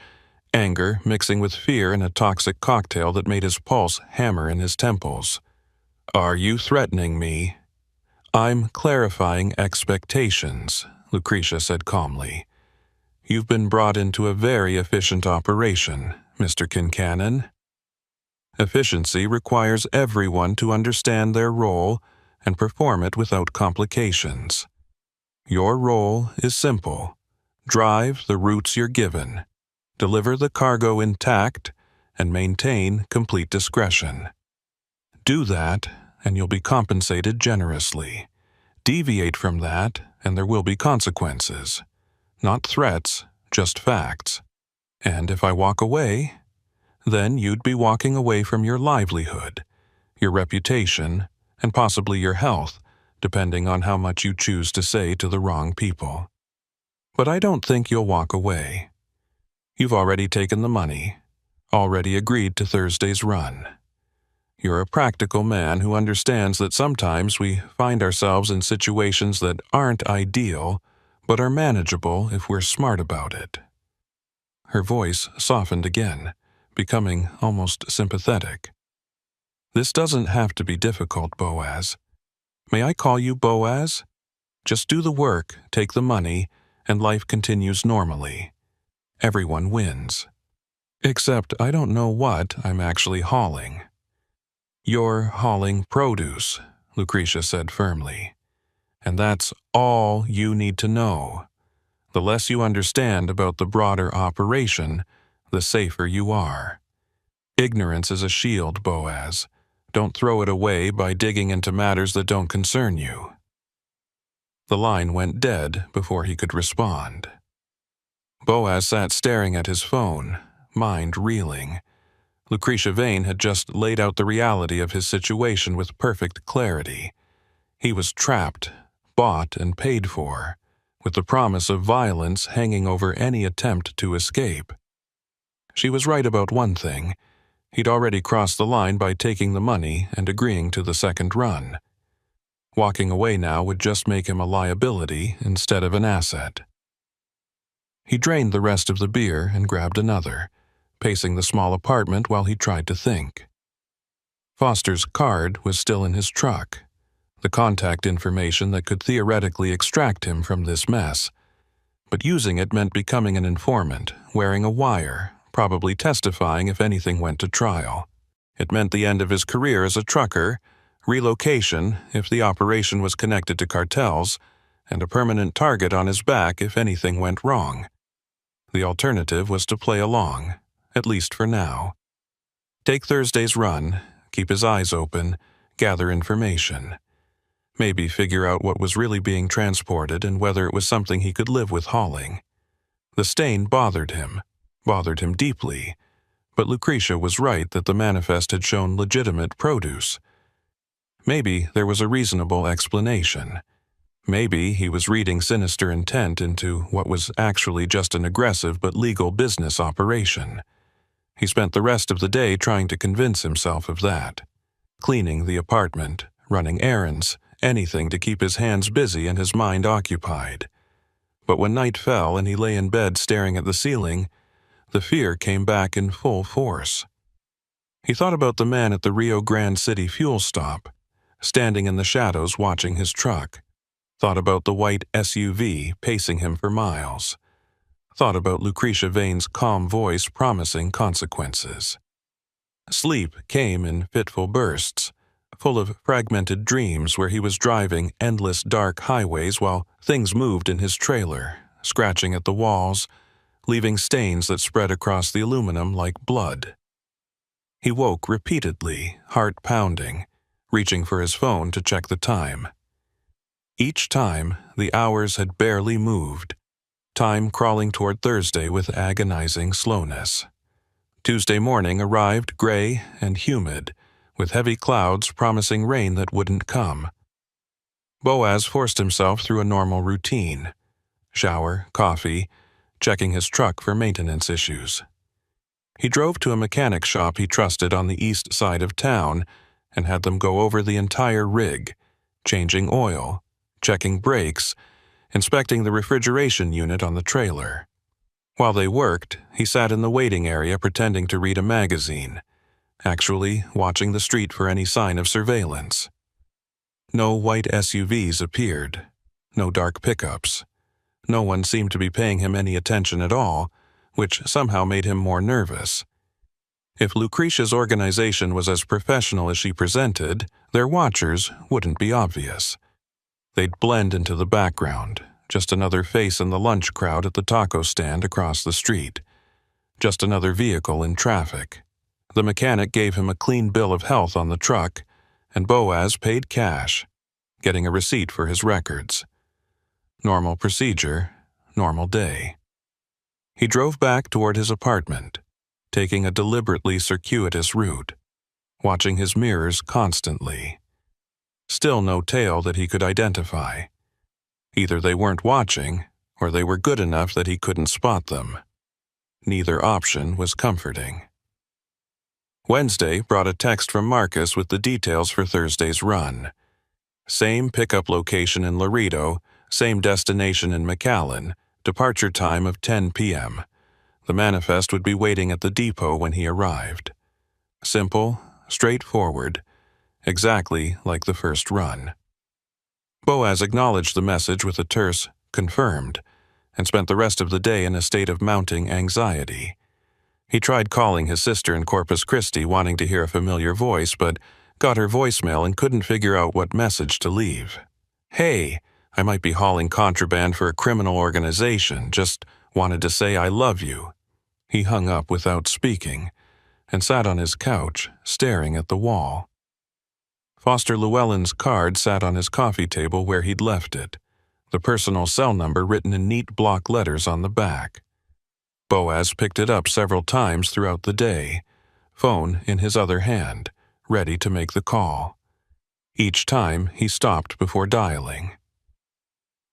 [SPEAKER 1] anger mixing with fear in a toxic cocktail that made his pulse hammer in his temples. Are you threatening me? I'm clarifying expectations, Lucretia said calmly. You've been brought into a very efficient operation, Mr. Kincannon. Efficiency requires everyone to understand their role and perform it without complications. Your role is simple. Drive the routes you're given, deliver the cargo intact, and maintain complete discretion. Do that, and you'll be compensated generously. Deviate from that, and there will be consequences. Not threats, just facts. And if I walk away, then you'd be walking away from your livelihood, your reputation, and possibly your health, depending on how much you choose to say to the wrong people. But I don't think you'll walk away. You've already taken the money, already agreed to Thursday's run. You're a practical man who understands that sometimes we find ourselves in situations that aren't ideal, but are manageable if we're smart about it. Her voice softened again, becoming almost sympathetic. This doesn't have to be difficult, Boaz. May I call you Boaz? Just do the work, take the money, and life continues normally. Everyone wins. Except I don't know what I'm actually hauling. You're hauling produce, Lucretia said firmly. And that's all you need to know. The less you understand about the broader operation, the safer you are. Ignorance is a shield, Boaz. Don't throw it away by digging into matters that don't concern you. The line went dead before he could respond. Boaz sat staring at his phone, mind reeling. Lucretia Vane had just laid out the reality of his situation with perfect clarity. He was trapped, bought and paid for, with the promise of violence hanging over any attempt to escape. She was right about one thing. He'd already crossed the line by taking the money and agreeing to the second run. Walking away now would just make him a liability instead of an asset. He drained the rest of the beer and grabbed another, pacing the small apartment while he tried to think. Foster's card was still in his truck, the contact information that could theoretically extract him from this mess. But using it meant becoming an informant, wearing a wire, probably testifying if anything went to trial. It meant the end of his career as a trucker, relocation if the operation was connected to cartels, and a permanent target on his back if anything went wrong. The alternative was to play along, at least for now. Take Thursday's run, keep his eyes open, gather information. Maybe figure out what was really being transported and whether it was something he could live with hauling. The stain bothered him deeply, but Lucretia was right that the manifest had shown legitimate produce. Maybe there was a reasonable explanation. Maybe he was reading sinister intent into what was actually just an aggressive but legal business operation. He spent the rest of the day trying to convince himself of that. Cleaning the apartment, running errands, anything to keep his hands busy and his mind occupied. But when night fell and he lay in bed staring at the ceiling, the fear came back in full force. He thought about the man at the Rio Grande City fuel stop, standing in the shadows watching his truck. Thought about the white SUV pacing him for miles. Thought about Lucretia Vane's calm voice promising consequences. Sleep came in fitful bursts, full of fragmented dreams where he was driving endless dark highways while things moved in his trailer, scratching at the walls, leaving stains that spread across the aluminum like blood. He woke repeatedly, heart pounding, reaching for his phone to check the time. Each time, the hours had barely moved, time crawling toward Thursday with agonizing slowness. Tuesday morning arrived gray and humid, with heavy clouds promising rain that wouldn't come. Boaz forced himself through a normal routine: shower, coffee, checking his truck for maintenance issues. He drove to a mechanic shop he trusted on the east side of town and had them go over the entire rig, changing oil, checking brakes, inspecting the refrigeration unit on the trailer. While they worked, he sat in the waiting area pretending to read a magazine, actually watching the street for any sign of surveillance. No white SUVs appeared, no dark pickups. No one seemed to be paying him any attention at all, which somehow made him more nervous. If Lucretia's organization was as professional as she presented, their watchers wouldn't be obvious. They'd blend into the background, just another face in the lunch crowd at the taco stand across the street. Just another vehicle in traffic. The mechanic gave him a clean bill of health on the truck, and Boaz paid cash, getting a receipt for his records. Normal procedure, normal day. He drove back toward his apartment, taking a deliberately circuitous route, watching his mirrors constantly. Still no tail that he could identify. Either they weren't watching, or they were good enough that he couldn't spot them. Neither option was comforting. Wednesday brought a text from Marcus with the details for Thursday's run. Same pickup location in Laredo, same destination in McAllen, departure time of 10 p.m. The manifest would be waiting at the depot when he arrived. Simple, straightforward, exactly like the first run. Boaz acknowledged the message with a terse "confirmed" and spent the rest of the day in a state of mounting anxiety. He tried calling his sister in Corpus Christi wanting to hear a familiar voice, but got her voicemail and couldn't figure out what message to leave. "Hey, I might be hauling contraband for a criminal organization, just wanted to say I love you." He hung up without speaking and sat on his couch, staring at the wall. Foster Llewellyn's card sat on his coffee table where he'd left it, the personal cell number written in neat block letters on the back. Boaz picked it up several times throughout the day, phone in his other hand, ready to make the call. Each time he stopped before dialing.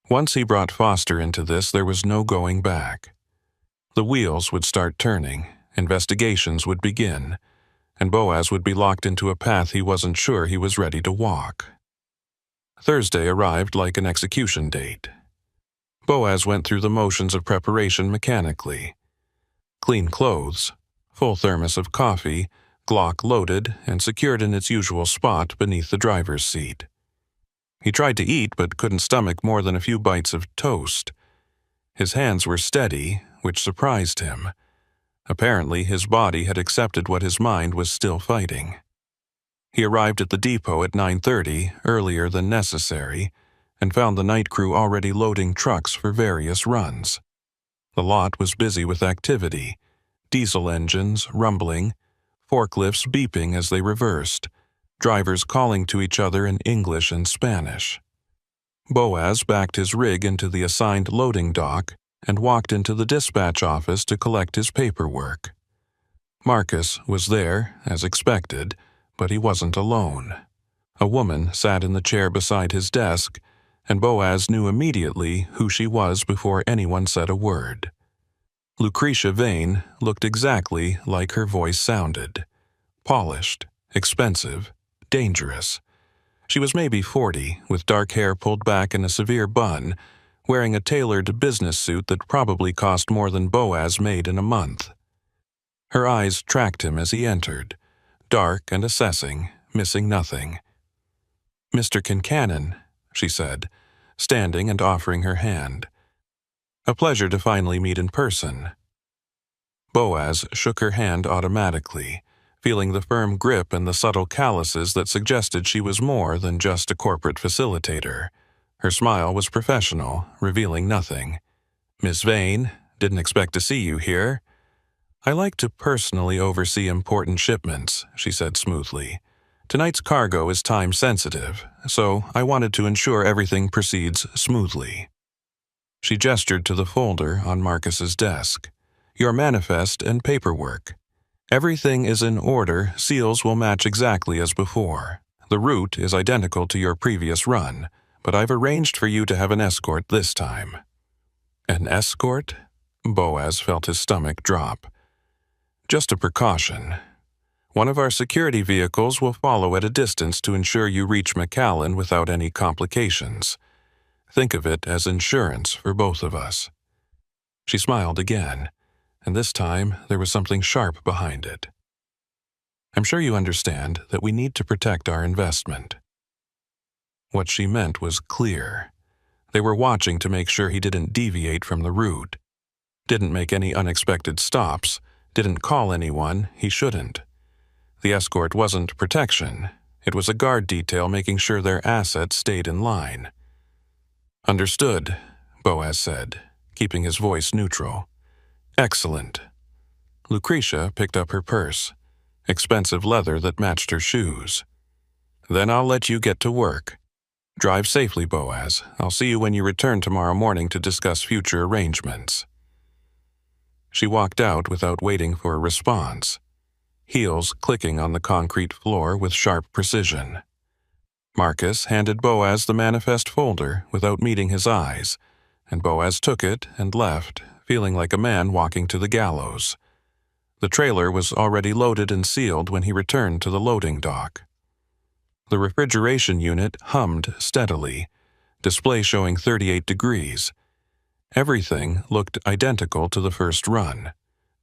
[SPEAKER 1] Once he brought Foster into this, there was no going back. The wheels would start turning, investigations would begin, and Boaz would be locked into a path he wasn't sure he was ready to walk. Thursday arrived like an execution date. Boaz went through the motions of preparation mechanically. Clean clothes, full thermos of coffee, Glock loaded and secured in its usual spot beneath the driver's seat. He tried to eat but couldn't stomach more than a few bites of toast. His hands were steady, which surprised him. Apparently, his body had accepted what his mind was still fighting. He arrived at the depot at 9:30, earlier than necessary, and found the night crew already loading trucks for various runs. The lot was busy with activity, diesel engines rumbling, forklifts beeping as they reversed, drivers calling to each other in English and Spanish. Boaz backed his rig into the assigned loading dock and walked into the dispatch office to collect his paperwork. Marcus was there, as expected, but he wasn't alone. A woman sat in the chair beside his desk, and Boaz knew immediately who she was before anyone said a word. Lucretia Vane looked exactly like her voice sounded. Polished, expensive, dangerous. She was maybe 40, with dark hair pulled back in a severe bun, wearing a tailored business suit that probably cost more than Boaz made in a month. Her eyes tracked him as he entered, dark and assessing, missing nothing. "Mr. Kincannon," she said, standing and offering her hand. "A pleasure to finally meet in person." Boaz shook her hand automatically, feeling the firm grip and the subtle calluses that suggested she was more than just a corporate facilitator. Her smile was professional, revealing nothing. "Miss Vane, didn't expect to see you here." "I like to personally oversee important shipments," she said smoothly. "Tonight's cargo is time-sensitive, so I wanted to ensure everything proceeds smoothly." She gestured to the folder on Marcus's desk. "Your manifest and paperwork. Everything is in order, seals will match exactly as before. The route is identical to your previous run, but I've arranged for you to have an escort this time." "An escort?" Boaz felt his stomach drop. "Just a precaution. One of our security vehicles will follow at a distance to ensure you reach McAllen without any complications. Think of it as insurance for both of us." She smiled again, and this time there was something sharp behind it. "I'm sure you understand that we need to protect our investment." What she meant was clear. They were watching to make sure he didn't deviate from the route, didn't make any unexpected stops, didn't call anyone he shouldn't. The escort wasn't protection. It was a guard detail making sure their assets stayed in line. "Understood," Boaz said, keeping his voice neutral. "Excellent." Lucretia picked up her purse, expensive leather that matched her shoes. "Then I'll let you get to work. Drive safely, Boaz. I'll see you when you return tomorrow morning to discuss future arrangements." She walked out without waiting for a response, heels clicking on the concrete floor with sharp precision. Marcus handed Boaz the manifest folder without meeting his eyes, and Boaz took it and left, feeling like a man walking to the gallows. The trailer was already loaded and sealed when he returned to the loading dock. The refrigeration unit hummed steadily, display showing 38 degrees. Everything looked identical to the first run.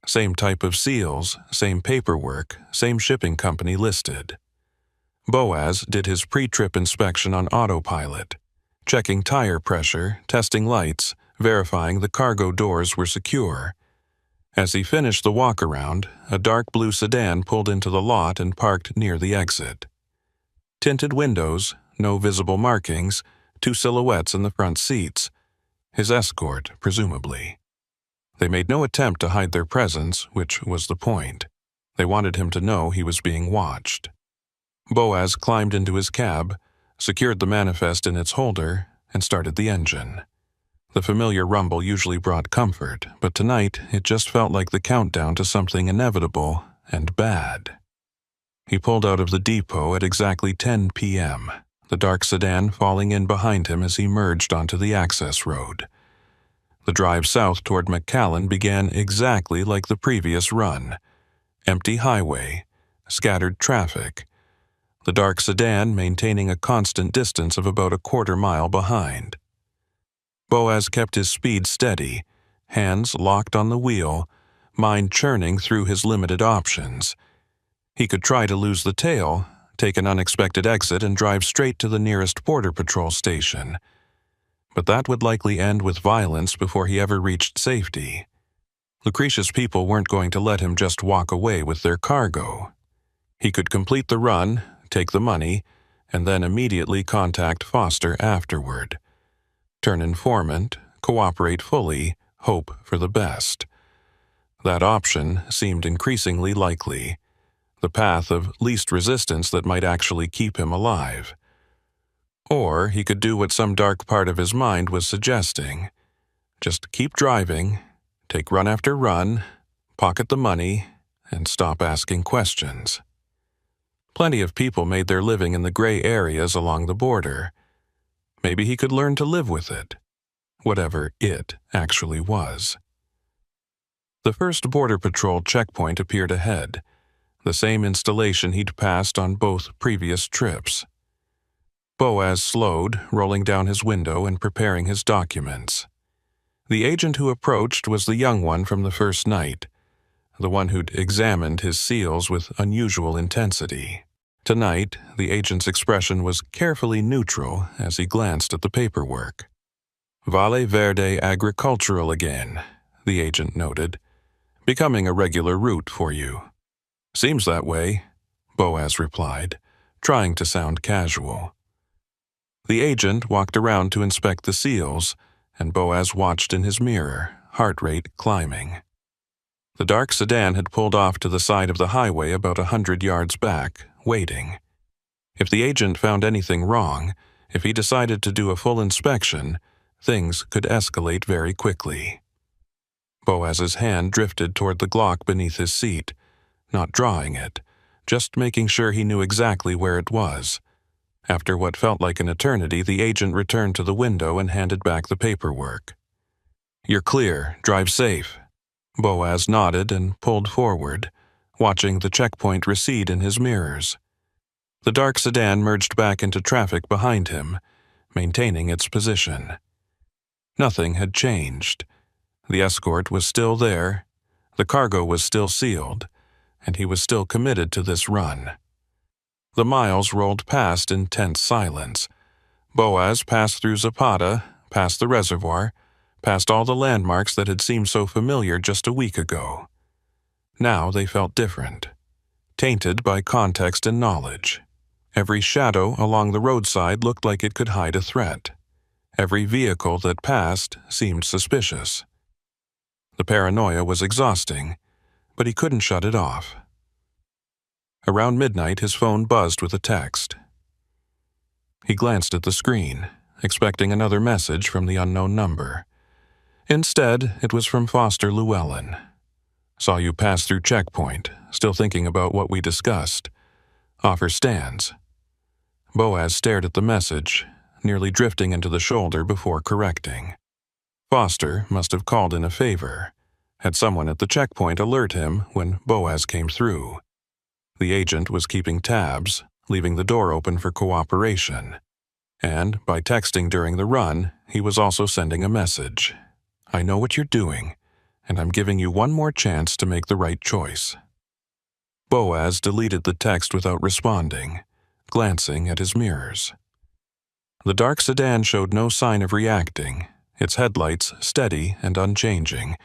[SPEAKER 1] Same type of seals, same paperwork, same shipping company listed. Boaz did his pre-trip inspection on autopilot, checking tire pressure, testing lights, verifying the cargo doors were secure. As he finished the walk-around, a dark blue sedan pulled into the lot and parked near the exit. Tinted windows, no visible markings, 2 silhouettes in the front seats. His escort, presumably. They made no attempt to hide their presence, which was the point. They wanted him to know he was being watched. Boaz climbed into his cab, secured the manifest in its holder, and started the engine. The familiar rumble usually brought comfort, but tonight it just felt like the countdown to something inevitable and bad. He pulled out of the depot at exactly 10 p.m., the dark sedan falling in behind him as he merged onto the access road. The drive south toward McAllen began exactly like the previous run. Empty highway, scattered traffic. The dark sedan maintaining a constant distance of about a quarter mile behind. Boaz kept his speed steady, hands locked on the wheel, mind churning through his limited options. He could try to lose the tail, take an unexpected exit and drive straight to the nearest border patrol station. But that would likely end with violence before he ever reached safety. Lucretia's people weren't going to let him just walk away with their cargo. He could complete the run, take the money, and then immediately contact Foster afterward. Turn informant, cooperate fully, hope for the best. That option seemed increasingly likely. the path of least resistance that might actually keep him alive. Or he could do what some dark part of his mind was suggesting. Just keep driving, take run after run, pocket the money, and stop asking questions. Plenty of people made their living in the gray areas along the border. Maybe he could learn to live with it, whatever it actually was. The first Border Patrol checkpoint appeared ahead, the same installation he'd passed on both previous trips. Boaz slowed, rolling down his window and preparing his documents. The agent who approached was the young one from the first night, the one who'd examined his seals with unusual intensity. Tonight, the agent's expression was carefully neutral as he glanced at the paperwork. Valle Verde Agricultural again, the agent noted. Becoming a regular route for you. Seems that way, Boaz replied, trying to sound casual. The agent walked around to inspect the seals, and Boaz watched in his mirror, heart rate climbing. The dark sedan had pulled off to the side of the highway about 100 yards back, waiting. If the agent found anything wrong, if he decided to do a full inspection, things could escalate very quickly. Boaz's hand drifted toward the Glock beneath his seat, not drawing it, just making sure he knew exactly where it was. After what felt like an eternity, the agent returned to the window and handed back the paperwork. "You're clear. Drive safe." Boaz nodded and pulled forward, watching the checkpoint recede in his mirrors. The dark sedan merged back into traffic behind him, maintaining its position. Nothing had changed. The escort was still there, the cargo was still sealed, and he was still committed to this run. The miles rolled past in tense silence. Boaz passed through Zapata, past the reservoir, past all the landmarks that had seemed so familiar just a week ago. Now they felt different, tainted by context and knowledge. Every shadow along the roadside looked like it could hide a threat. Every vehicle that passed seemed suspicious. The paranoia was exhausting, but he couldn't shut it off. Around midnight, his phone buzzed with a text. He glanced at the screen, expecting another message from the unknown number. Instead, it was from Foster Llewellyn. "Saw you pass through checkpoint, still thinking about what we discussed. Offer stands." Boaz stared at the message, nearly drifting into the shoulder before correcting. Foster must have called in a favor, had someone at the checkpoint alert him when Boaz came through. The agent was keeping tabs, leaving the door open for cooperation. And by texting during the run, he was also sending a message. "I know what you're doing, and I'm giving you one more chance to make the right choice." Boaz deleted the text without responding, glancing at his mirrors. The dark sedan showed no sign of reacting, its headlights steady and unchanging.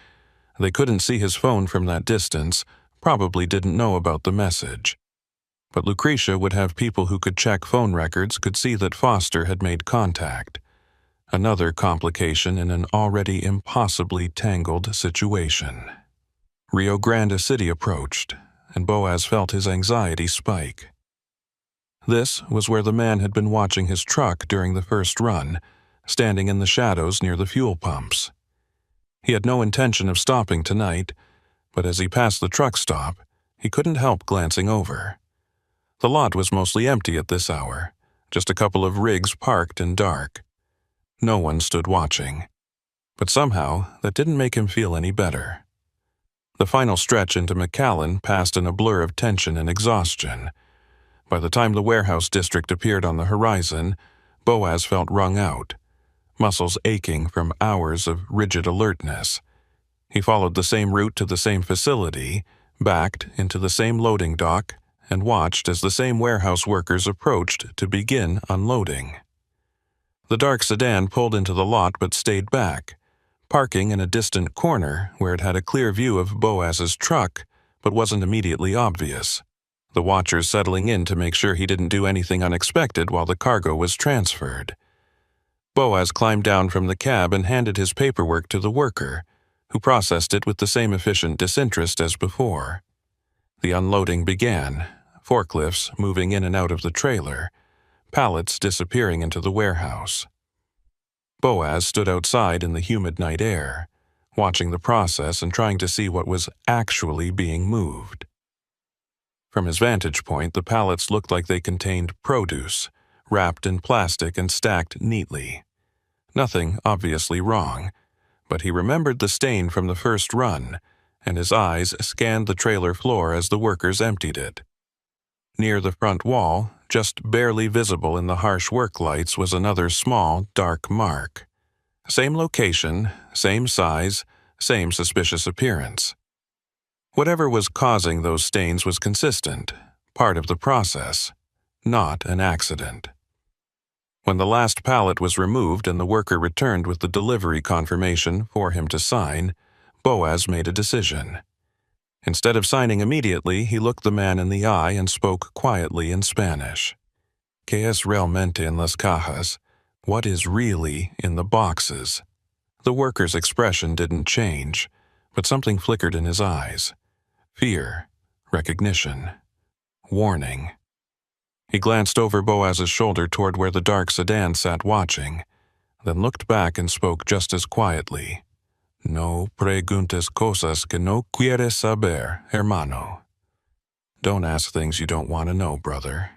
[SPEAKER 1] They couldn't see his phone from that distance, probably didn't know about the message. But Lucretia would have people who could check phone records could see that Foster had made contact. Another complication in an already impossibly tangled situation. Rio Grande City approached, and Boaz felt his anxiety spike. This was where the man had been watching his truck during the first run, standing in the shadows near the fuel pumps. He had no intention of stopping tonight, but as he passed the truck stop, he couldn't help glancing over. The lot was mostly empty at this hour, just a couple of rigs parked and dark. No one stood watching, but somehow that didn't make him feel any better. The final stretch into McAllen passed in a blur of tension and exhaustion. By the time the warehouse district appeared on the horizon, Boaz felt wrung out, muscles aching from hours of rigid alertness. He followed the same route to the same facility, backed into the same loading dock, and watched as the same warehouse workers approached to begin unloading. The dark sedan pulled into the lot but stayed back, parking in a distant corner where it had a clear view of Boaz's truck but wasn't immediately obvious, the watchers settling in to make sure he didn't do anything unexpected while the cargo was transferred. Boaz climbed down from the cab and handed his paperwork to the worker, who processed it with the same efficient disinterest as before. The unloading began, forklifts moving in and out of the trailer, pallets disappearing into the warehouse. Boaz stood outside in the humid night air, watching the process and trying to see what was actually being moved. From his vantage point, the pallets looked like they contained produce, wrapped in plastic and stacked neatly. Nothing obviously wrong, but he remembered the stain from the first run, and his eyes scanned the trailer floor as the workers emptied it. Near the front wall, just barely visible in the harsh work lights, was another small, dark mark. Same location, same size, same suspicious appearance. Whatever was causing those stains was consistent, part of the process, not an accident. When the last pallet was removed and the worker returned with the delivery confirmation for him to sign, Boaz made a decision. Instead of signing immediately, he looked the man in the eye and spoke quietly in Spanish. ¿Qué es realmente en las cajas? What is really in the boxes? The worker's expression didn't change, but something flickered in his eyes. Fear, recognition, warning. He glanced over Boaz's shoulder toward where the dark sedan sat watching, then looked back and spoke just as quietly. No preguntes cosas que no quieres saber, hermano. Don't ask things you don't want to know, brother.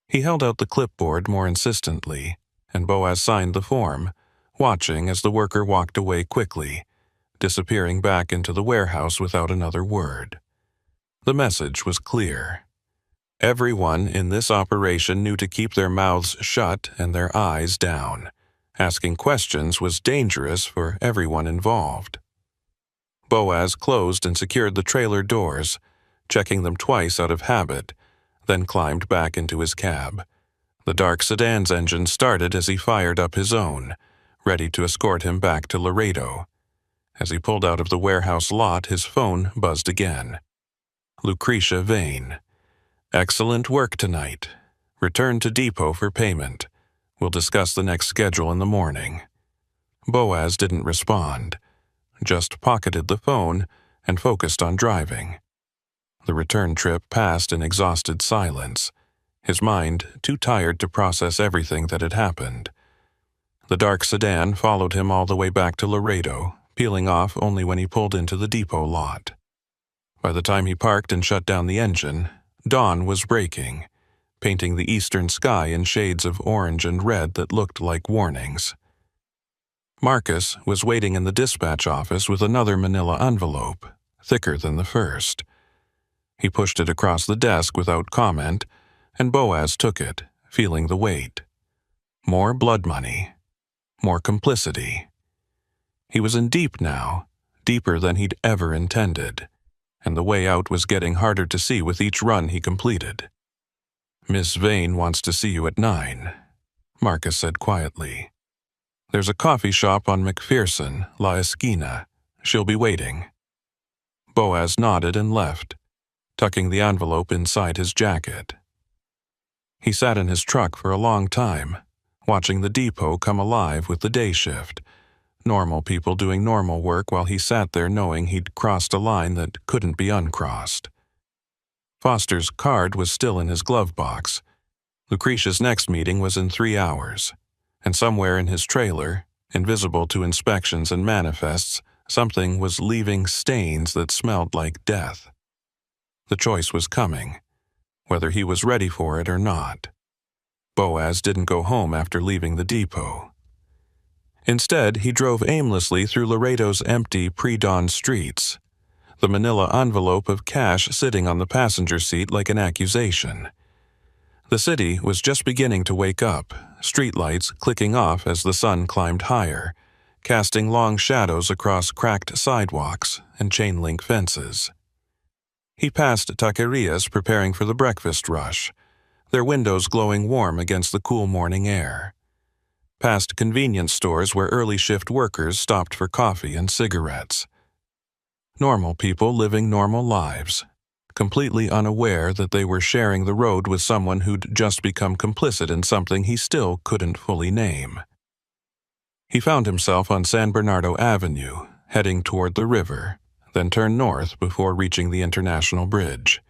[SPEAKER 1] He held out the clipboard more insistently, and Boaz signed the form, watching as the worker walked away quickly, disappearing back into the warehouse without another word. The message was clear. Everyone in this operation knew to keep their mouths shut and their eyes down. Asking questions was dangerous for everyone involved. Boaz closed and secured the trailer doors, checking them twice out of habit, then climbed back into his cab. The dark sedan's engine started as he fired up his own, ready to escort him back to Laredo. As he pulled out of the warehouse lot, his phone buzzed again. Lucretia Vane. Excellent work tonight. Return to depot for payment. We'll discuss the next schedule in the morning. Boaz didn't respond, just pocketed the phone and focused on driving. The return trip passed in exhausted silence, his mind too tired to process everything that had happened. The dark sedan followed him all the way back to Laredo, peeling off only when he pulled into the depot lot. By the time he parked and shut down the engine, dawn was breaking, painting the eastern sky in shades of orange and red that looked like warnings. Marcus was waiting in the dispatch office with another manila envelope, thicker than the first. He pushed it across the desk without comment, and Boaz took it, feeling the weight. More blood money. More complicity. He was in deep now, deeper than he'd ever intended, and the way out was getting harder to see with each run he completed. Miss Vane wants to see you at 9, Marcus said quietly. There's a coffee shop on McPherson, La Esquina. She'll be waiting. Boaz nodded and left, tucking the envelope inside his jacket. He sat in his truck for a long time, watching the depot come alive with the day shift, normal people doing normal work while he sat there knowing he'd crossed a line that couldn't be uncrossed. Foster's card was still in his glove box. Lucretia's next meeting was in 3 hours, and somewhere in his trailer, invisible to inspections and manifests, something was leaving stains that smelled like death. The choice was coming, whether he was ready for it or not. Boaz didn't go home after leaving the depot. Instead, he drove aimlessly through Laredo's empty pre-dawn streets, the manila envelope of cash sitting on the passenger seat like an accusation. The city was just beginning to wake up, streetlights clicking off as the sun climbed higher, casting long shadows across cracked sidewalks and chain-link fences. He passed taquerias preparing for the breakfast rush, their windows glowing warm against the cool morning air. Past convenience stores where early shift workers stopped for coffee and cigarettes. Normal people living normal lives, completely unaware that they were sharing the road with someone who'd just become complicit in something he still couldn't fully name. He found himself on San Bernardo Avenue, heading toward the river, then turned north before reaching the International Bridge.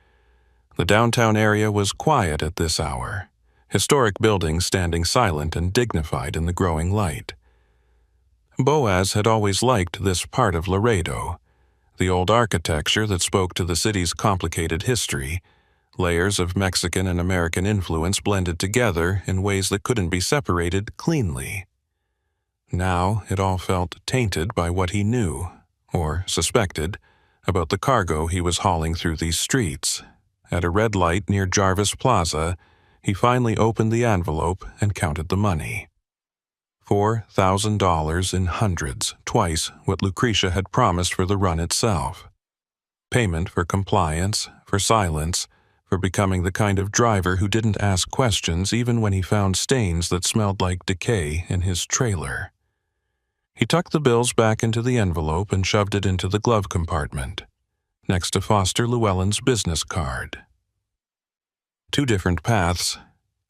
[SPEAKER 1] The downtown area was quiet at this hour, historic buildings standing silent and dignified in the growing light. Boaz had always liked this part of Laredo, the old architecture that spoke to the city's complicated history, layers of Mexican and American influence blended together in ways that couldn't be separated cleanly. Now it all felt tainted by what he knew, or suspected, about the cargo he was hauling through these streets. At a red light near Jarvis Plaza, he finally opened the envelope and counted the money. $4,000 in hundreds, twice what Lucretia had promised for the run itself. Payment for compliance, for silence, for becoming the kind of driver who didn't ask questions even when he found stains that smelled like decay in his trailer. He tucked the bills back into the envelope and shoved it into the glove compartment, next to Foster Llewellyn's business card. Two different paths,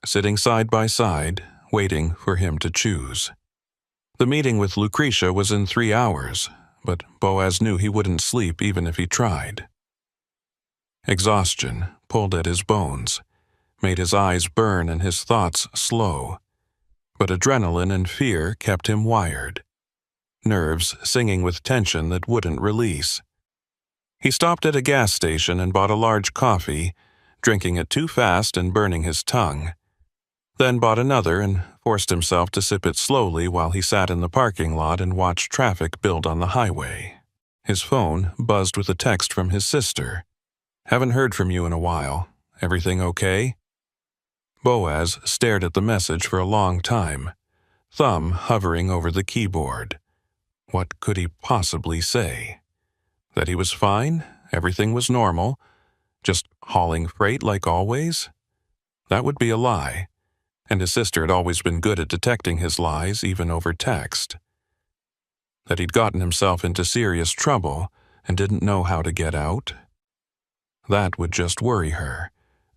[SPEAKER 1] sitting side by side, waiting for him to choose. The meeting with Lucretia was in 3 hours, but Boaz knew he wouldn't sleep even if he tried. Exhaustion pulled at his bones, made his eyes burn and his thoughts slow, but adrenaline and fear kept him wired, nerves singing with tension that wouldn't release. He stopped at a gas station and bought a large coffee, drinking it too fast and burning his tongue. Then bought another and forced himself to sip it slowly while he sat in the parking lot and watched traffic build on the highway. His phone buzzed with a text from his sister. "Haven't heard from you in a while. Everything okay?" Boaz stared at the message for a long time, thumb hovering over the keyboard. What could he possibly say? That he was fine, everything was normal, just hauling freight like always? That would be a lie, and his sister had always been good at detecting his lies even over text. That he'd gotten himself into serious trouble and didn't know how to get out? That would just worry her,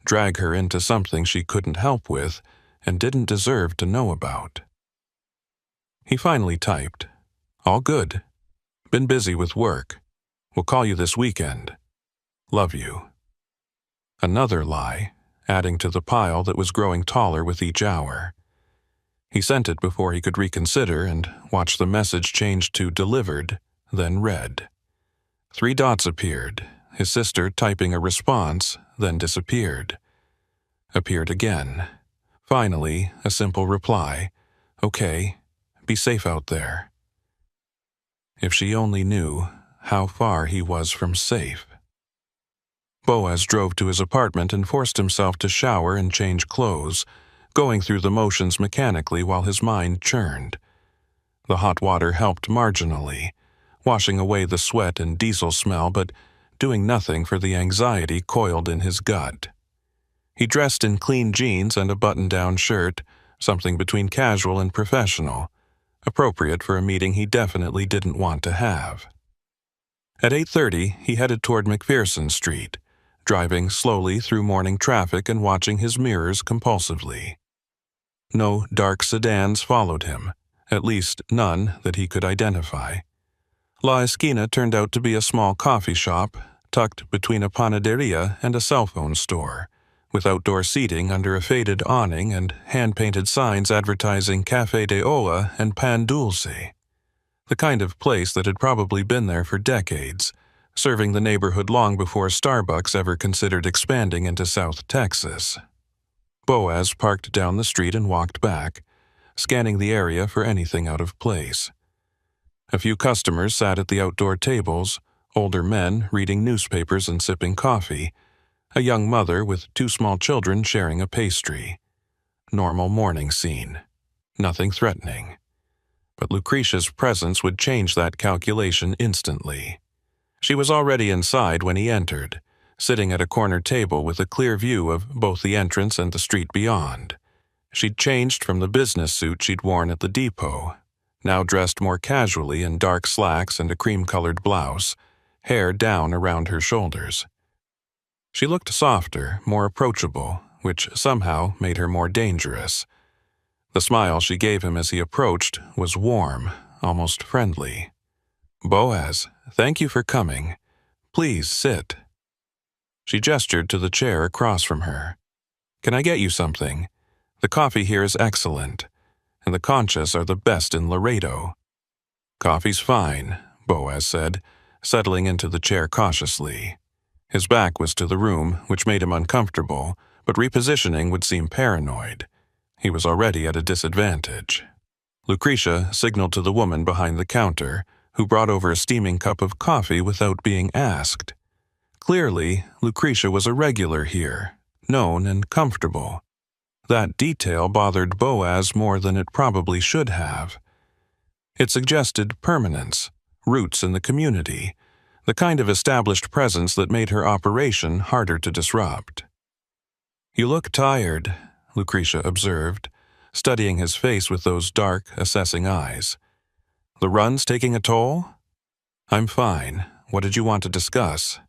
[SPEAKER 1] drag her into something she couldn't help with and didn't deserve to know about. He finally typed, "All good. Been busy with work. We'll call you this weekend. Love you." Another lie, adding to the pile that was growing taller with each hour. He sent it before he could reconsider and watched the message change to delivered, then read. 3 dots appeared, his sister typing a response, then disappeared. Appeared again. Finally, a simple reply, "Okay, be safe out there." If she only knew how far he was from safe. Boaz drove to his apartment and forced himself to shower and change clothes, going through the motions mechanically while his mind churned. The hot water helped marginally, washing away the sweat and diesel smell, but doing nothing for the anxiety coiled in his gut. He dressed in clean jeans and a button-down shirt, something between casual and professional, appropriate for a meeting he definitely didn't want to have. At 8:30, he headed toward McPherson Street, driving slowly through morning traffic and watching his mirrors compulsively. No dark sedans followed him, at least none that he could identify. La Esquina turned out to be a small coffee shop, tucked between a panaderia and a cell phone store, with outdoor seating under a faded awning and hand-painted signs advertising Café de Oa and Pan Dulce. The kind of place that had probably been there for decades, serving the neighborhood long before Starbucks ever considered expanding into South Texas. Boaz parked down the street and walked back, scanning the area for anything out of place. A few customers sat at the outdoor tables, older men reading newspapers and sipping coffee, a young mother with 2 small children sharing a pastry. Normal morning scene. Nothing threatening. But Lucretia's presence would change that calculation instantly. She was already inside when he entered, sitting at a corner table with a clear view of both the entrance and the street beyond. She'd changed from the business suit she'd worn at the depot, now dressed more casually in dark slacks and a cream-colored blouse, hair down around her shoulders. She looked softer, more approachable, which somehow made her more dangerous. The smile she gave him as he approached was warm, almost friendly. "Boaz, thank you for coming. Please, sit. She gestured to the chair across from her. Can I get you something? The coffee here is excellent, and the conchas are the best in Laredo. Coffee's fine, Boaz said, settling into the chair cautiously. His back was to the room, which made him uncomfortable, but repositioning would seem paranoid. He was already at a disadvantage. Lucretia signaled to the woman behind the counter, who brought over a steaming cup of coffee without being asked. Clearly, Lucretia was a regular here, known and comfortable. That detail bothered Boaz more than it probably should have. It suggested permanence, roots in the community, the kind of established presence that made her operation harder to disrupt. You look tired, Lucretia observed, studying his face with those dark, assessing eyes. The run's taking a toll? I'm fine. What did you want to discuss?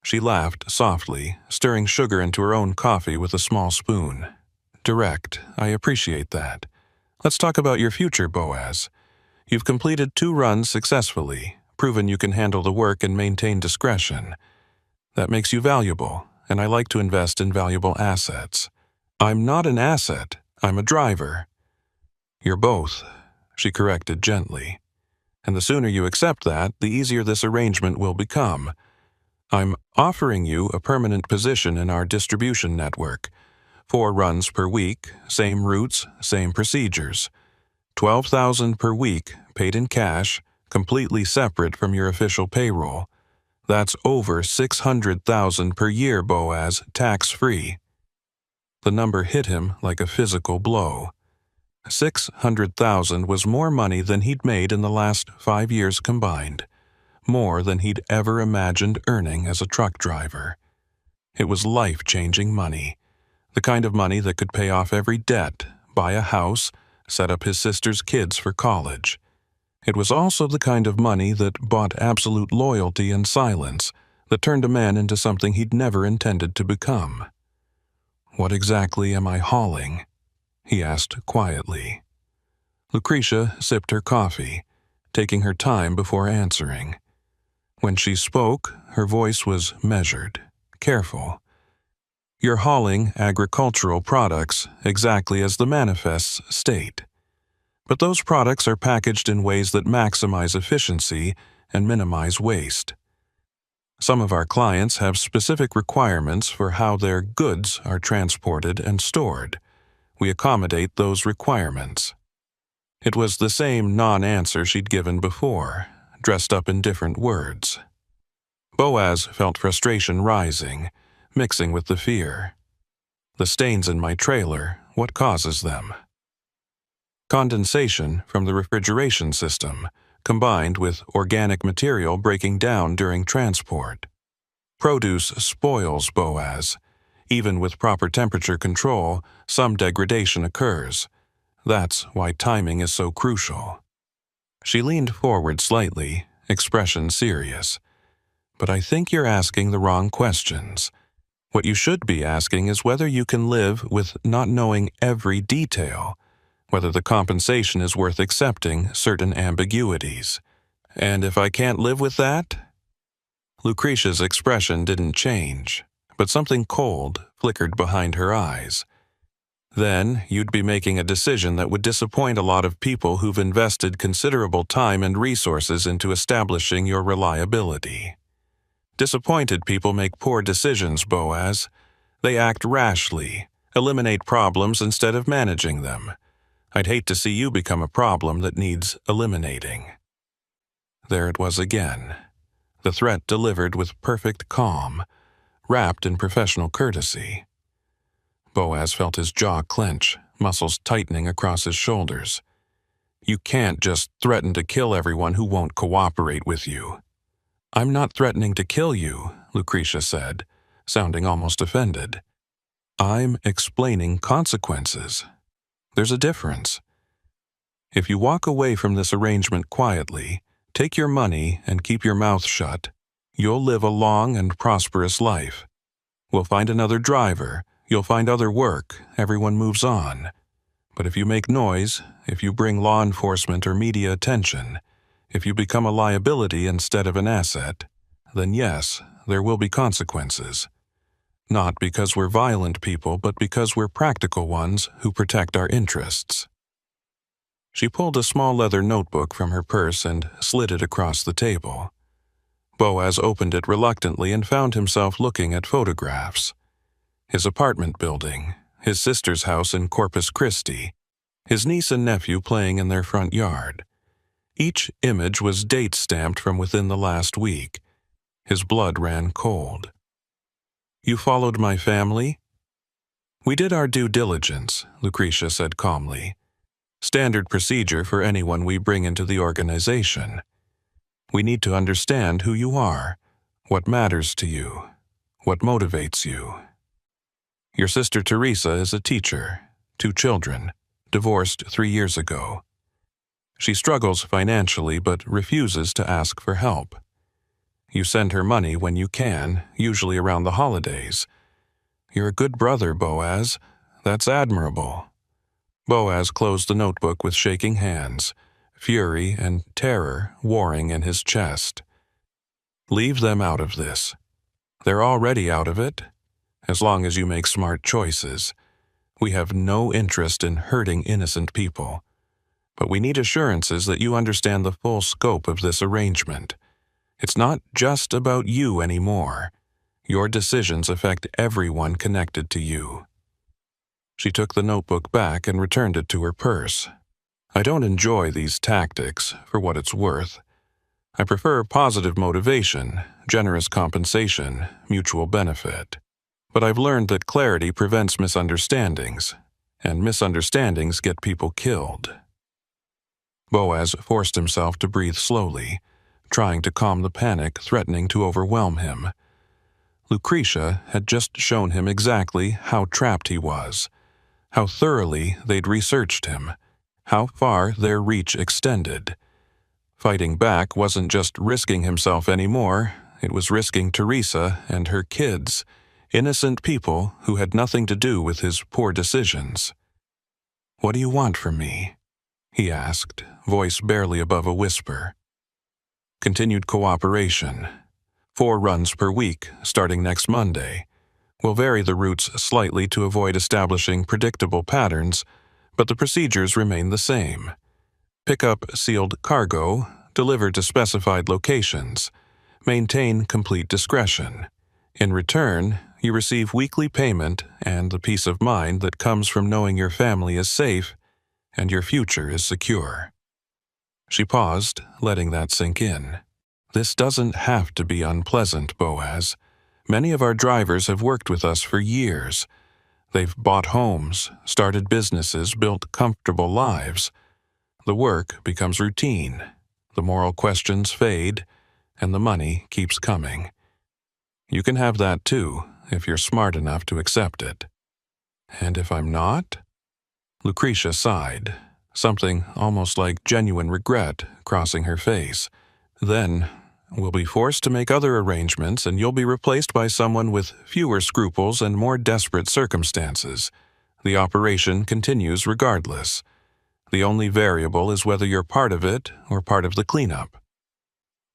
[SPEAKER 1] She laughed softly, stirring sugar into her own coffee with a small spoon. Direct, I appreciate that. Let's talk about your future, Boaz. You've completed 2 runs successfully, proven you can handle the work and maintain discretion. That makes you valuable, and I like to invest in valuable assets. I'm not an asset, I'm a driver. You're both, she corrected gently. And the sooner you accept that, the easier this arrangement will become. I'm offering you a permanent position in our distribution network. 4 runs per week, same routes, same procedures. $12,000 per week, paid in cash, completely separate from your official payroll. That's over $600,000 per year, Boaz, tax-free. The number hit him like a physical blow. $600,000 was more money than he'd made in the last 5 years combined, more than he'd ever imagined earning as a truck driver. It was life-changing money, the kind of money that could pay off every debt, buy a house, set up his sister's kids for college. It was also the kind of money that bought absolute loyalty and silence, that turned a man into something he'd never intended to become. What exactly am I hauling? He asked quietly. Lucretia sipped her coffee, taking her time before answering. When she spoke, her voice was measured, careful. You're hauling agricultural products exactly as the manifests state. But those products are packaged in ways that maximize efficiency and minimize waste. Some of our clients have specific requirements for how their goods are transported and stored. We accommodate those requirements. It was the same non-answer she'd given before, dressed up in different words. Boaz felt frustration rising, mixing with the fear. The stains in my trailer, what causes them? Condensation from the refrigeration system, combined with organic material breaking down during transport. Produce spoils, Boaz. Even with proper temperature control, some degradation occurs. That's why timing is so crucial. She leaned forward slightly, expression serious. But I think you're asking the wrong questions. What you should be asking is whether you can live with not knowing every detail, whether the compensation is worth accepting certain ambiguities. And if I can't live with that? Lucretia's expression didn't change, but something cold flickered behind her eyes. Then you'd be making a decision that would disappoint a lot of people who've invested considerable time and resources into establishing your reliability. Disappointed people make poor decisions, Boaz. They act rashly, eliminate problems instead of managing them. I'd hate to see you become a problem that needs eliminating. There it was again. The threat delivered with perfect calm, wrapped in professional courtesy. Boaz felt his jaw clench, muscles tightening across his shoulders. You can't just threaten to kill everyone who won't cooperate with you. I'm not threatening to kill you, Lucretia said, sounding almost offended. I'm explaining consequences. There's a difference. If you walk away from this arrangement quietly, take your money and keep your mouth shut, you'll live a long and prosperous life. We'll find another driver, you'll find other work, everyone moves on. But if you make noise, if you bring law enforcement or media attention, if you become a liability instead of an asset, then yes, there will be consequences. Not because we're violent people, but because we're practical ones who protect our interests. She pulled a small leather notebook from her purse and slid it across the table. Boaz opened it reluctantly and found himself looking at photographs. His apartment building, his sister's house in Corpus Christi, his niece and nephew playing in their front yard. Each image was date-stamped from within the last week. His blood ran cold. "You followed my family?" "We did our due diligence," Lucretia said calmly. "Standard procedure for anyone we bring into the organization. We need to understand who you are, what matters to you, what motivates you. Your sister Teresa is a teacher, 2 children, divorced 3 years ago. She struggles financially but refuses to ask for help. You send her money when you can, usually around the holidays. You're a good brother, Boaz. That's admirable." Boaz closed the notebook with shaking hands, fury and terror warring in his chest. "Leave them out of this. They're already out of it, as long as you make smart choices. We have no interest in hurting innocent people. But we need assurances that you understand the full scope of this arrangement. It's not just about you anymore. Your decisions affect everyone connected to you." She took the notebook back and returned it to her purse. "I don't enjoy these tactics, for what it's worth. I prefer positive motivation, generous compensation, mutual benefit. But I've learned that clarity prevents misunderstandings, and misunderstandings get people killed." Boaz forced himself to breathe slowly, trying to calm the panic threatening to overwhelm him. Lucretia had just shown him exactly how trapped he was, how thoroughly they'd researched him, how far their reach extended. Fighting back wasn't just risking himself anymore, it was risking Teresa and her kids, innocent people who had nothing to do with his poor decisions. "What do you want from me?" he asked, voice barely above a whisper. "Continued cooperation. 4 runs per week, starting next Monday. We'll vary the routes slightly to avoid establishing predictable patterns, but the procedures remain the same. Pick up sealed cargo, deliver to specified locations. Maintain complete discretion. In return, you receive weekly payment and the peace of mind that comes from knowing your family is safe and your future is secure." She paused, letting that sink in. "This doesn't have to be unpleasant, Boaz. Many of our drivers have worked with us for years. They've bought homes, started businesses, built comfortable lives. The work becomes routine, the moral questions fade, and the money keeps coming. You can have that too, if you're smart enough to accept it." "And if I'm not?" Lucretia sighed, something almost like genuine regret crossing her face. "Then, we'll be forced to make other arrangements and you'll be replaced by someone with fewer scruples and more desperate circumstances. The operation continues regardless. The only variable is whether you're part of it or part of the cleanup."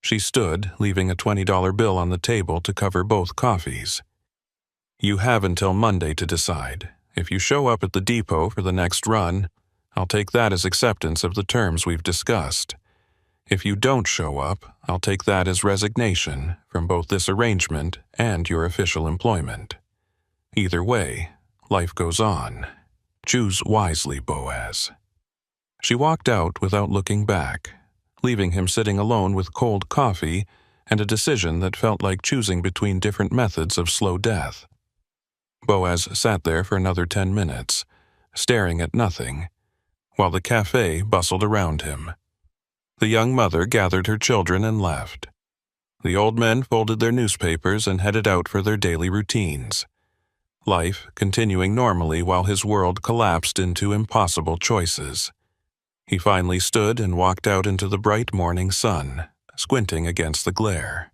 [SPEAKER 1] She stood, leaving a $20 bill on the table to cover both coffees. "You have until Monday to decide. If you show up at the depot for the next run, I'll take that as acceptance of the terms we've discussed. If you don't show up, I'll take that as resignation from both this arrangement and your official employment. Either way, life goes on. Choose wisely, Boaz." She walked out without looking back, leaving him sitting alone with cold coffee and a decision that felt like choosing between different methods of slow death. Boaz sat there for another 10 minutes, staring at nothing, while the cafe bustled around him. The young mother gathered her children and left. The old men folded their newspapers and headed out for their daily routines. Life continuing normally while his world collapsed into impossible choices. He finally stood and walked out into the bright morning sun, squinting against the glare.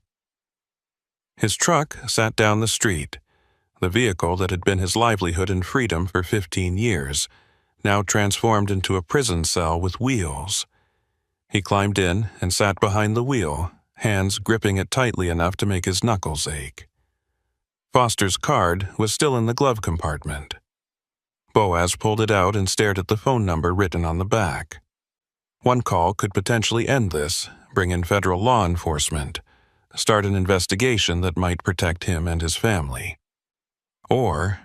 [SPEAKER 1] His truck sat down the street, the vehicle that had been his livelihood and freedom for 15 years, now transformed into a prison cell with wheels. He climbed in and sat behind the wheel, hands gripping it tightly enough to make his knuckles ache. Foster's card was still in the glove compartment. Boaz pulled it out and stared at the phone number written on the back. One call could potentially end this, bring in federal law enforcement, start an investigation that might protect him and his family. Or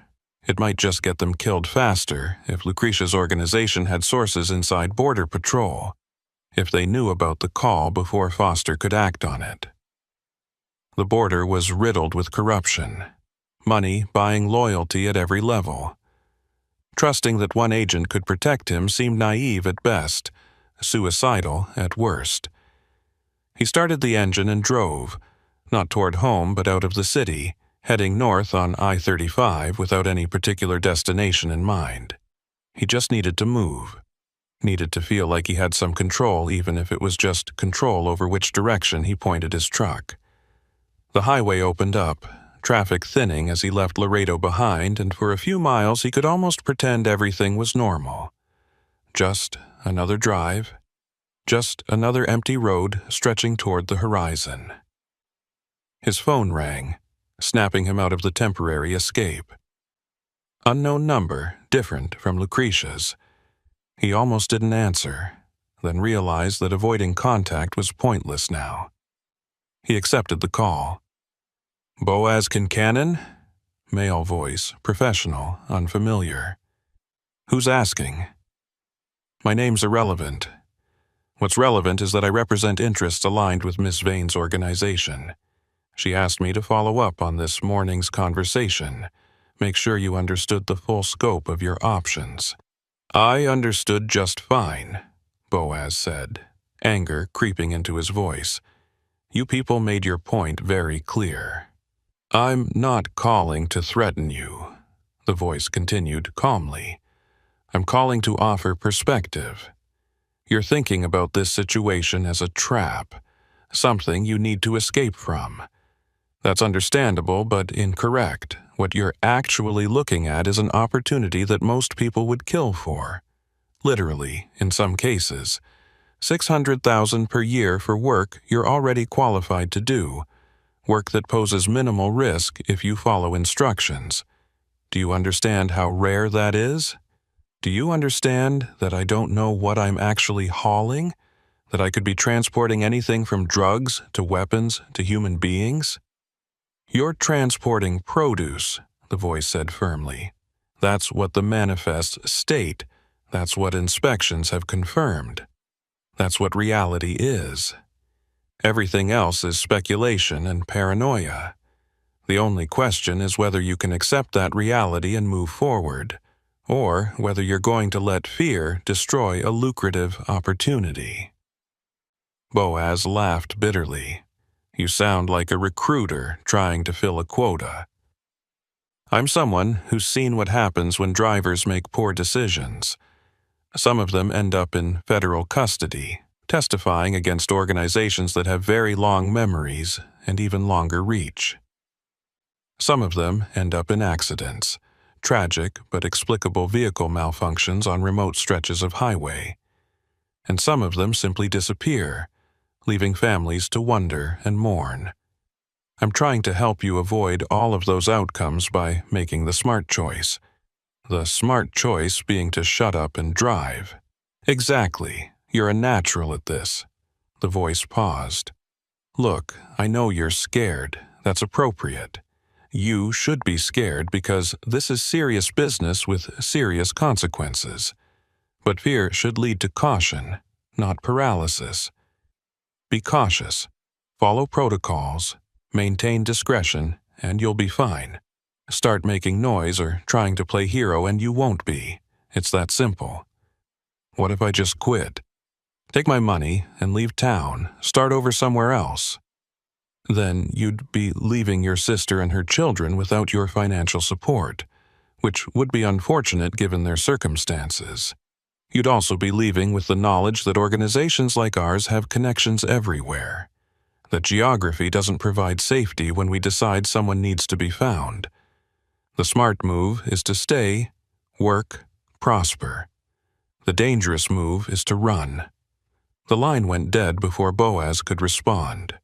[SPEAKER 1] it might just get them killed faster if Lucretia's organization had sources inside Border Patrol, if they knew about the call before Foster could act on it. The border was riddled with corruption, money buying loyalty at every level. Trusting that one agent could protect him seemed naive at best, suicidal at worst. He started the engine and drove, not toward home but out of the city, heading north on I-35 without any particular destination in mind. He just needed to move, needed to feel like he had some control, even if it was just control over which direction he pointed his truck. The highway opened up, traffic thinning as he left Laredo behind, and for a few miles he could almost pretend everything was normal. Just another drive, just another empty road stretching toward the horizon. His phone rang, snapping him out of the temporary escape. Unknown number, different from Lucretia's. He almost didn't answer, then realized that avoiding contact was pointless now. He accepted the call. Boaz Kincannon? Male voice, professional, unfamiliar. Who's asking? My name's irrelevant. What's relevant is that I represent interests aligned with Miss Vane's organization. She asked me to follow up on this morning's conversation, make sure you understood the full scope of your options. I understood just fine, Boaz said, anger creeping into his voice. You people made your point very clear. I'm not calling to threaten you, the voice continued calmly. I'm calling to offer perspective. You're thinking about this situation as a trap, something you need to escape from. That's understandable but incorrect. What you're actually looking at is an opportunity that most people would kill for. Literally, in some cases. $600,000 per year for work you're already qualified to do, work that poses minimal risk if you follow instructions. Do you understand how rare that is? Do you understand that I don't know what I'm actually hauling? That I could be transporting anything from drugs to weapons to human beings? You're transporting produce, the voice said firmly. That's what the manifests state. That's what inspections have confirmed. That's what reality is. Everything else is speculation and paranoia. The only question is whether you can accept that reality and move forward, or whether you're going to let fear destroy a lucrative opportunity. Boaz laughed bitterly. You sound like a recruiter trying to fill a quota. I'm someone who's seen what happens when drivers make poor decisions. Some of them end up in federal custody, testifying against organizations that have very long memories and even longer reach. Some of them end up in accidents, tragic but explicable vehicle malfunctions on remote stretches of highway. And some of them simply disappear, leaving families to wonder and mourn. I'm trying to help you avoid all of those outcomes by making the smart choice. The smart choice being to shut up and drive. Exactly. You're a natural at this. The voice paused. Look, I know you're scared. That's appropriate. You should be scared because this is serious business with serious consequences. But fear should lead to caution, not paralysis. Be cautious. Follow protocols. Maintain discretion, and you'll be fine. Start making noise or trying to play hero and you won't be. It's that simple. What if I just quit? Take my money and leave town, start over somewhere else. Then you'd be leaving your sister and her children without your financial support, which would be unfortunate given their circumstances. You'd also be leaving with the knowledge that organizations like ours have connections everywhere, that geography doesn't provide safety when we decide someone needs to be found. The smart move is to stay, work, prosper. The dangerous move is to run. The line went dead before Boaz could respond.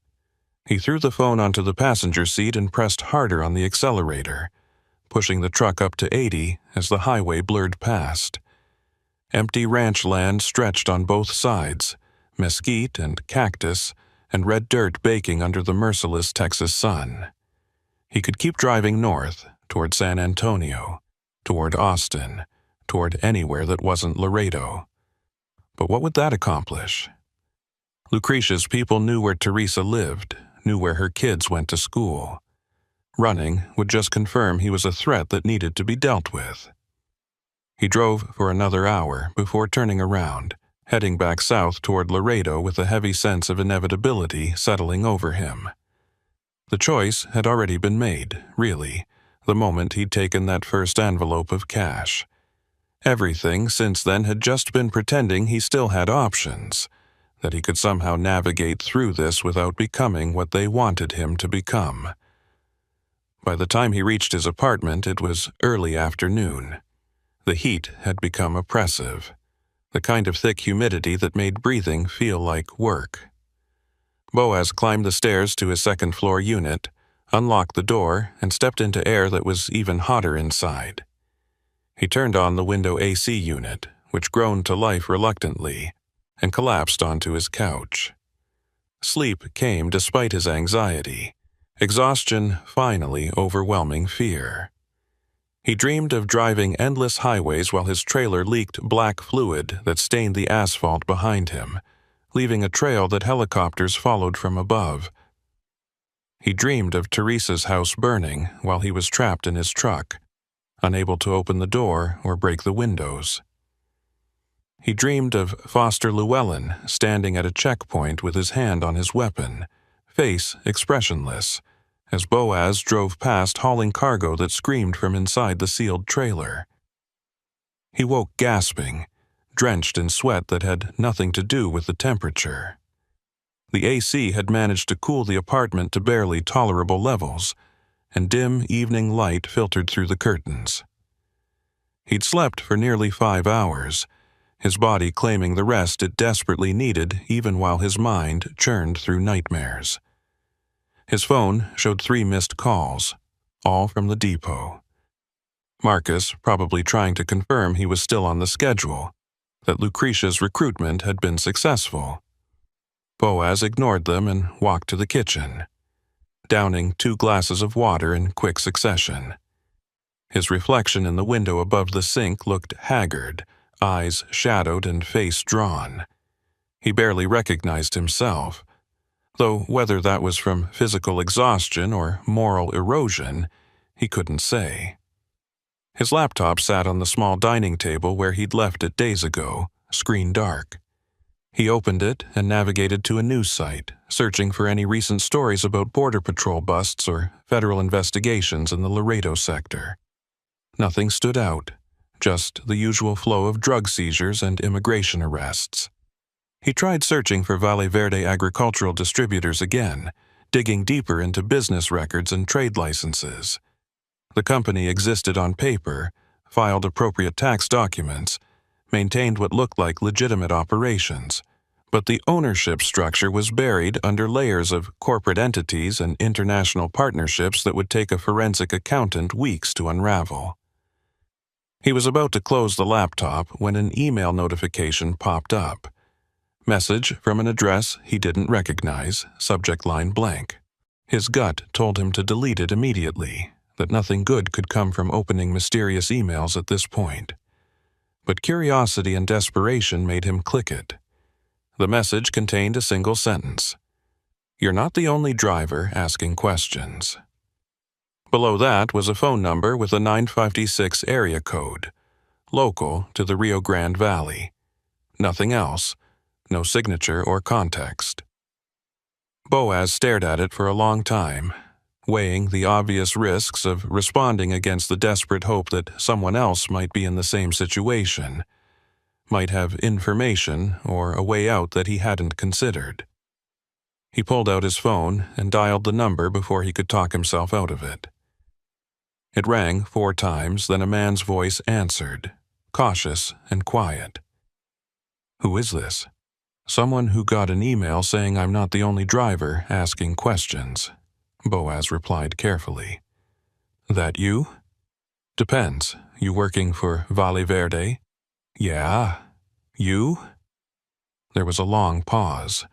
[SPEAKER 1] He threw the phone onto the passenger seat and pressed harder on the accelerator, pushing the truck up to 80 as the highway blurred past. Empty ranch land stretched on both sides, mesquite and cactus, and red dirt baking under the merciless Texas sun. He could keep driving north, toward San Antonio, toward Austin, toward anywhere that wasn't Laredo. But what would that accomplish? Lucretia's people knew where Teresa lived, knew where her kids went to school. Running would just confirm he was a threat that needed to be dealt with. He drove for another hour before turning around, heading back south toward Laredo with a heavy sense of inevitability settling over him. The choice had already been made, really, the moment he'd taken that first envelope of cash. Everything since then had just been pretending he still had options, that he could somehow navigate through this without becoming what they wanted him to become. By the time he reached his apartment, it was early afternoon. The heat had become oppressive, the kind of thick humidity that made breathing feel like work. Boaz climbed the stairs to his second-floor unit, unlocked the door, and stepped into air that was even hotter inside. He turned on the window AC unit, which groaned to life reluctantly, and collapsed onto his couch. Sleep came despite his anxiety, exhaustion finally overwhelming fear. He dreamed of driving endless highways while his trailer leaked black fluid that stained the asphalt behind him, leaving a trail that helicopters followed from above. He dreamed of Teresa's house burning while he was trapped in his truck, unable to open the door or break the windows. He dreamed of Foster Llewellyn standing at a checkpoint with his hand on his weapon, face expressionless, as Boaz drove past hauling cargo that screamed from inside the sealed trailer. He woke gasping, drenched in sweat that had nothing to do with the temperature. The AC had managed to cool the apartment to barely tolerable levels, and dim evening light filtered through the curtains. He'd slept for nearly 5 hours, his body claiming the rest it desperately needed even while his mind churned through nightmares. His phone showed 3 missed calls, all from the depot. Marcus probably trying to confirm he was still on the schedule, that Lucretia's recruitment had been successful. Boaz ignored them and walked to the kitchen, downing 2 glasses of water in quick succession. His reflection in the window above the sink looked haggard, eyes shadowed and face drawn. He barely recognized himself, though whether that was from physical exhaustion or moral erosion, he couldn't say. His laptop sat on the small dining table where he'd left it days ago, screen dark. He opened it and navigated to a news site, searching for any recent stories about Border Patrol busts or federal investigations in the Laredo sector. Nothing stood out, just the usual flow of drug seizures and immigration arrests. He tried searching for Valle Verde agricultural distributors again, digging deeper into business records and trade licenses. The company existed on paper, filed appropriate tax documents, maintained what looked like legitimate operations, but the ownership structure was buried under layers of corporate entities and international partnerships that would take a forensic accountant weeks to unravel. He was about to close the laptop when an email notification popped up. Message from an address he didn't recognize, subject line blank. His gut told him to delete it immediately, that nothing good could come from opening mysterious emails at this point. But curiosity and desperation made him click it. The message contained a single sentence. "You're not the only driver asking questions." Below that was a phone number with a 956 area code, local to the Rio Grande Valley. Nothing else, no signature or context. Boaz stared at it for a long time, weighing the obvious risks of responding against the desperate hope that someone else might be in the same situation, might have information or a way out that he hadn't considered. He pulled out his phone and dialed the number before he could talk himself out of it. It rang 4 times, then a man's voice answered, cautious and quiet. "Who is this?" Someone who got an email saying I'm not the only driver asking questions, Boaz replied carefully. That you? Depends. You working for Valle Verde? Yeah. You? There was a long pause.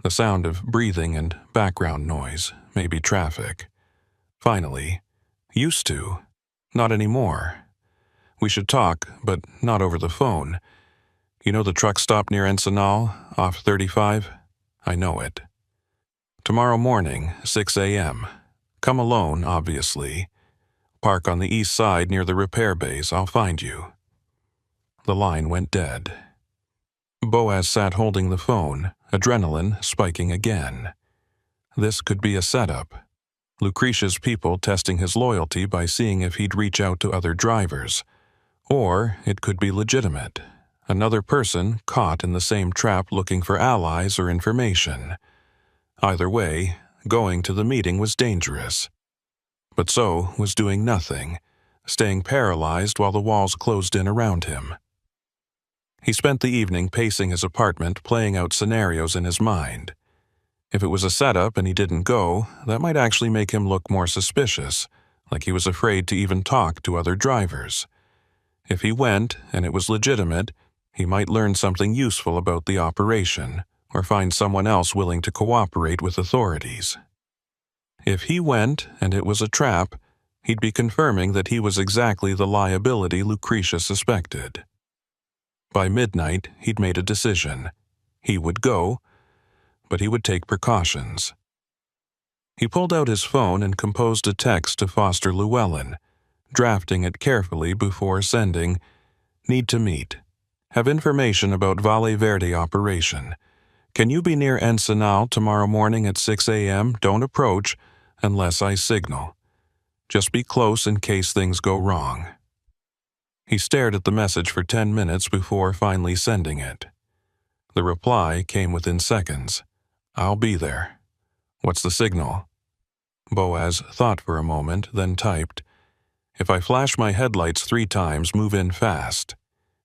[SPEAKER 1] The sound of breathing and background noise, maybe traffic. Finally, used to. Not anymore. We should talk, but not over the phone. You know the truck stop near Ensenal, off 35? I know it. Tomorrow morning, 6 a.m. Come alone, obviously. Park on the east side near the repair base. I'll find you. The line went dead. Boaz sat holding the phone, adrenaline spiking again. This could be a setup. Lucretia's people testing his loyalty by seeing if he'd reach out to other drivers. Or it could be legitimate. Another person caught in the same trap looking for allies or information. Either way, going to the meeting was dangerous. But so was doing nothing, staying paralyzed while the walls closed in around him. He spent the evening pacing his apartment, playing out scenarios in his mind. If it was a setup and he didn't go, that might actually make him look more suspicious, like he was afraid to even talk to other drivers. If he went, and it was legitimate, he might learn something useful about the operation, or find someone else willing to cooperate with authorities. If he went, and it was a trap, he'd be confirming that he was exactly the liability Lucretia suspected. By midnight, he'd made a decision. He would go, but he would take precautions. He pulled out his phone and composed a text to Foster Llewellyn, drafting it carefully before sending, "Need to meet. Have information about Valle Verde operation. Can you be near Ensenal tomorrow morning at 6 a.m.? Don't approach unless I signal. Just be close in case things go wrong." He stared at the message for 10 minutes before finally sending it. The reply came within seconds. "I'll be there. What's the signal?" Boaz thought for a moment, then typed, "If I flash my headlights 3 times, move in fast.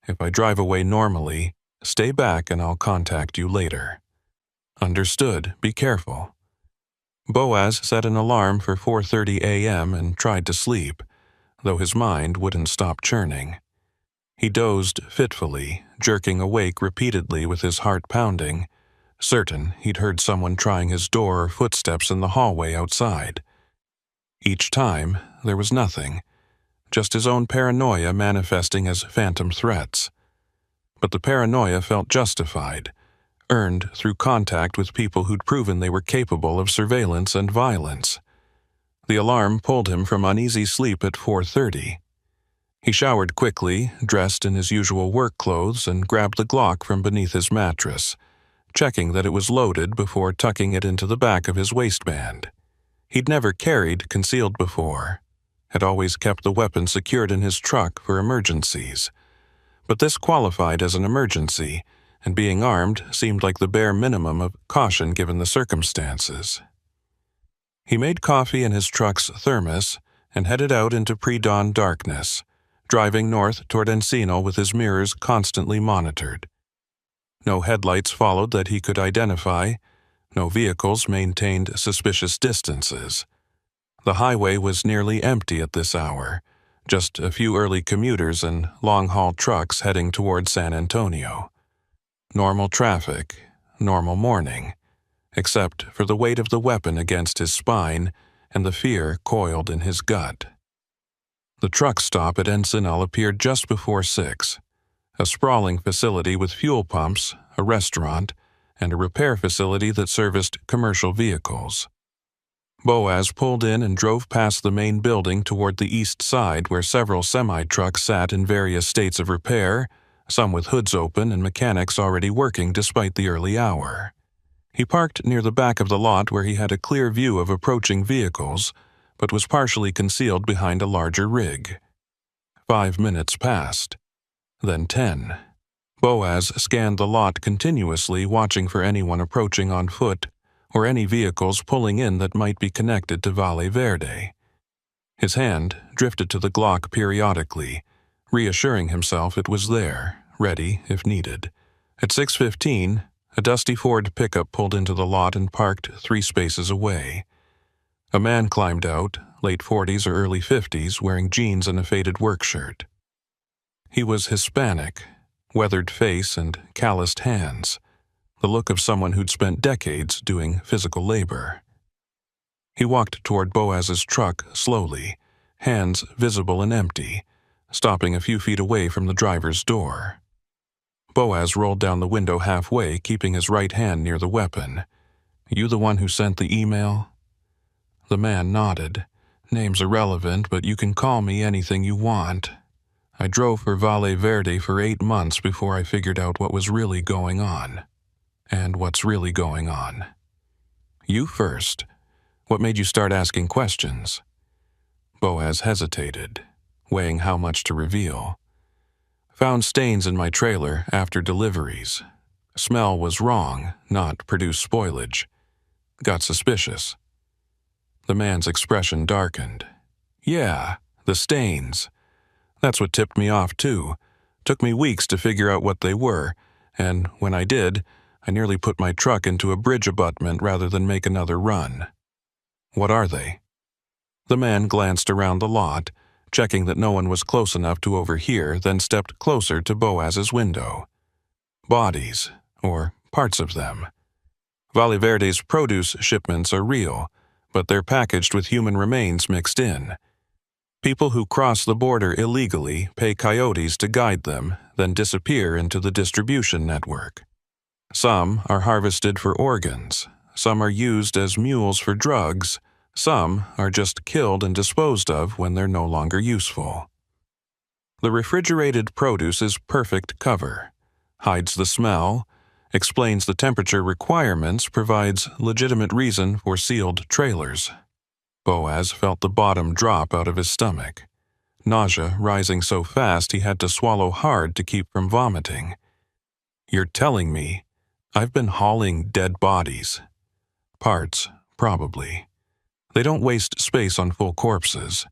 [SPEAKER 1] If I drive away normally, stay back and I'll contact you later." Understood. Be careful. Boaz set an alarm for 4:30 a.m. and tried to sleep, though his mind wouldn't stop churning. He dozed fitfully, jerking awake repeatedly with his heart pounding, certain he'd heard someone trying his door or footsteps in the hallway outside. Each time, there was nothing, just his own paranoia manifesting as phantom threats. But the paranoia felt justified, earned through contact with people who'd proven they were capable of surveillance and violence. The alarm pulled him from uneasy sleep at 4:30. He showered quickly, dressed in his usual work clothes, and grabbed the Glock from beneath his mattress, checking that it was loaded before tucking it into the back of his waistband. He'd never carried concealed before, had always kept the weapon secured in his truck for emergencies. But this qualified as an emergency, and being armed seemed like the bare minimum of caution given the circumstances. He made coffee in his truck's thermos and headed out into pre-dawn darkness, driving north toward Encino with his mirrors constantly monitored. No headlights followed that he could identify. No vehicles maintained suspicious distances. The highway was nearly empty at this hour, just a few early commuters and long-haul trucks heading toward San Antonio. Normal traffic, normal morning, except for the weight of the weapon against his spine and the fear coiled in his gut. The truck stop at Ensenal appeared just before 6, a sprawling facility with fuel pumps, a restaurant, and a repair facility that serviced commercial vehicles. Boaz pulled in and drove past the main building toward the east side where several semi-trucks sat in various states of repair, some with hoods open and mechanics already working despite the early hour. He parked near the back of the lot where he had a clear view of approaching vehicles, but was partially concealed behind a larger rig. 5 minutes passed, then 10. Boaz scanned the lot continuously, watching for anyone approaching on foot or any vehicles pulling in that might be connected to Valle Verde. His hand drifted to the Glock periodically, reassuring himself it was there, ready if needed. At 6:15, A dusty Ford pickup pulled into the lot and parked 3 spaces away. A man climbed out, late 40s or early 50s, wearing jeans and a faded work shirt. He was Hispanic, weathered face and calloused hands, the look of someone who'd spent decades doing physical labor. He walked toward Boaz's truck slowly, hands visible and empty, stopping a few feet away from the driver's door. Boaz rolled down the window halfway, keeping his right hand near the weapon. "You the one who sent the email?" The man nodded. "Name's irrelevant, but you can call me anything you want. I drove for Valle Verde for 8 months before I figured out what was really going on. And what's really going on. You first. What made you start asking questions?" Boaz hesitated, weighing how much to reveal. "Found stains in my trailer after deliveries. Smell was wrong, not produced spoilage. Got suspicious." The man's expression darkened. "Yeah, the stains. That's what tipped me off too. Took me weeks to figure out what they were, and when I did, I nearly put my truck into a bridge abutment rather than make another run." "What are they?" The man glanced around the lot, checking that no one was close enough to overhear, then stepped closer to Boaz's window. "Bodies, or parts of them. Valle Verde's produce shipments are real, but they're packaged with human remains mixed in. People who cross the border illegally pay coyotes to guide them, then disappear into the distribution network. Some are harvested for organs, some are used as mules for drugs, some are just killed and disposed of when they're no longer useful. The refrigerated produce is perfect cover, hides the smell, explains the temperature requirements, provides legitimate reason for sealed trailers." Boaz felt the bottom drop out of his stomach, nausea rising so fast he had to swallow hard to keep from vomiting. "You're telling me I've been hauling dead bodies? Parts, probably. They don't waste space on full corpses.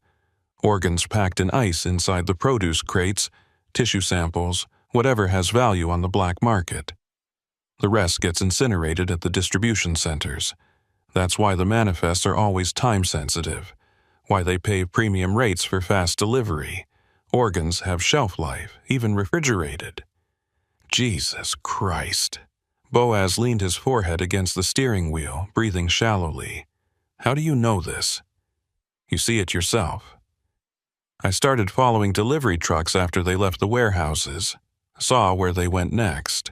[SPEAKER 1] Organs packed in ice inside the produce crates, tissue samples, whatever has value on the black market. The rest gets incinerated at the distribution centers. That's why the manifests are always time-sensitive, why they pay premium rates for fast delivery. Organs have shelf life, even refrigerated." Jesus Christ. Boaz leaned his forehead against the steering wheel, breathing shallowly. "How do you know this?" "You see it yourself." "I started following delivery trucks after they left the warehouses. Saw where they went next.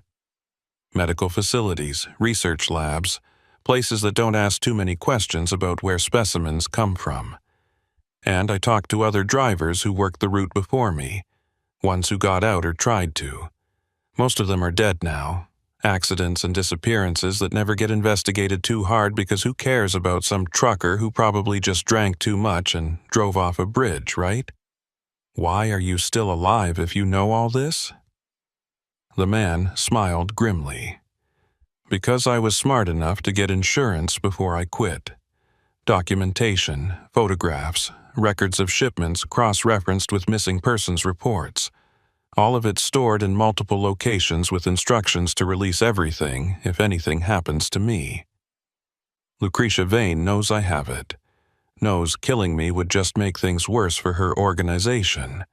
[SPEAKER 1] Medical facilities, research labs, places that don't ask too many questions about where specimens come from. And I talked to other drivers who worked the route before me, ones who got out or tried to. Most of them are dead now. Accidents and disappearances that never get investigated too hard because who cares about some trucker who probably just drank too much and drove off a bridge, right? Why are you still alive if you know all this?" The man smiled grimly. "Because I was smart enough to get insurance before I quit. Documentation, photographs, records of shipments cross-referenced with missing persons reports. All of it stored in multiple locations with instructions to release everything if anything happens to me. Lucretia Vane knows I have it. Knows killing me would just make things worse for her organization.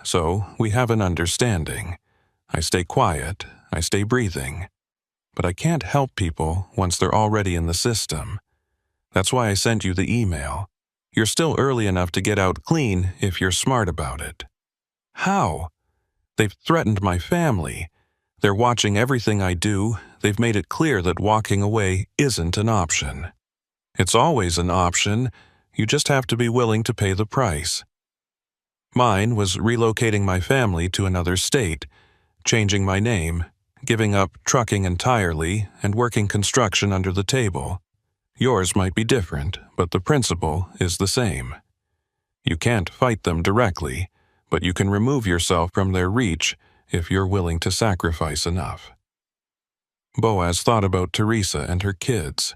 [SPEAKER 1] So we have an understanding. I stay quiet, I stay breathing. But I can't help people once they're already in the system. That's why I sent you the email. You're still early enough to get out clean if you're smart about it." "How?" "They've threatened my family. They're watching everything I do. They've made it clear that walking away isn't an option. It's always an option. You just have to be willing to pay the price. Mine was relocating my family to another state, changing my name, giving up trucking entirely, and working construction under the table. Yours might be different, but the principle is the same. You can't fight them directly, but you can remove yourself from their reach if you're willing to sacrifice enough." Boaz thought about Teresa and her kids,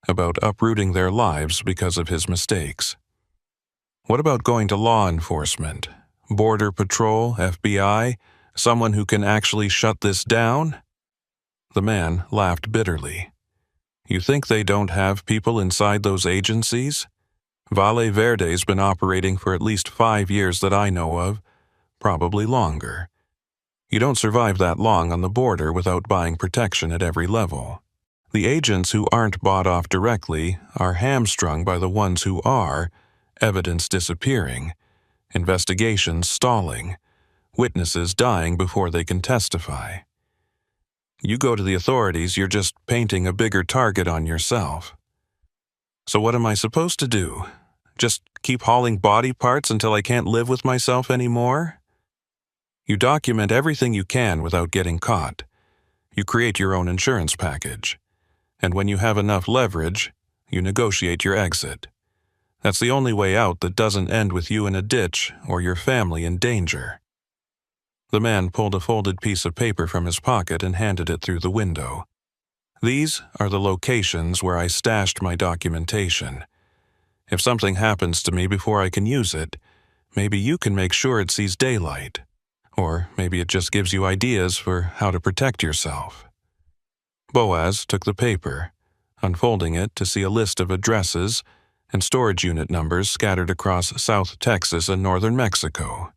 [SPEAKER 1] about uprooting their lives because of his mistakes. What about going to law enforcement? Border Patrol, FBI? Someone who can actually shut this down? The man laughed bitterly. You think they don't have people inside those agencies? Valle Verde's been operating for at least 5 years that I know of, probably longer. You don't survive that long on the border without buying protection at every level. The agents who aren't bought off directly are hamstrung by the ones who are, evidence disappearing, investigations stalling, witnesses dying before they can testify. You go to the authorities, you're just painting a bigger target on yourself. So what am I supposed to do? Just keep hauling body parts until I can't live with myself anymore? You document everything you can without getting caught. You create your own insurance package. And when you have enough leverage, you negotiate your exit. That's the only way out that doesn't end with you in a ditch or your family in danger. The man pulled a folded piece of paper from his pocket and handed it through the window. These are the locations where I stashed my documentation. If something happens to me before I can use it, maybe you can make sure it sees daylight. Or maybe it just gives you ideas for how to protect yourself. Boaz took the paper, unfolding it to see a list of addresses and storage unit numbers scattered across South Texas and northern Mexico.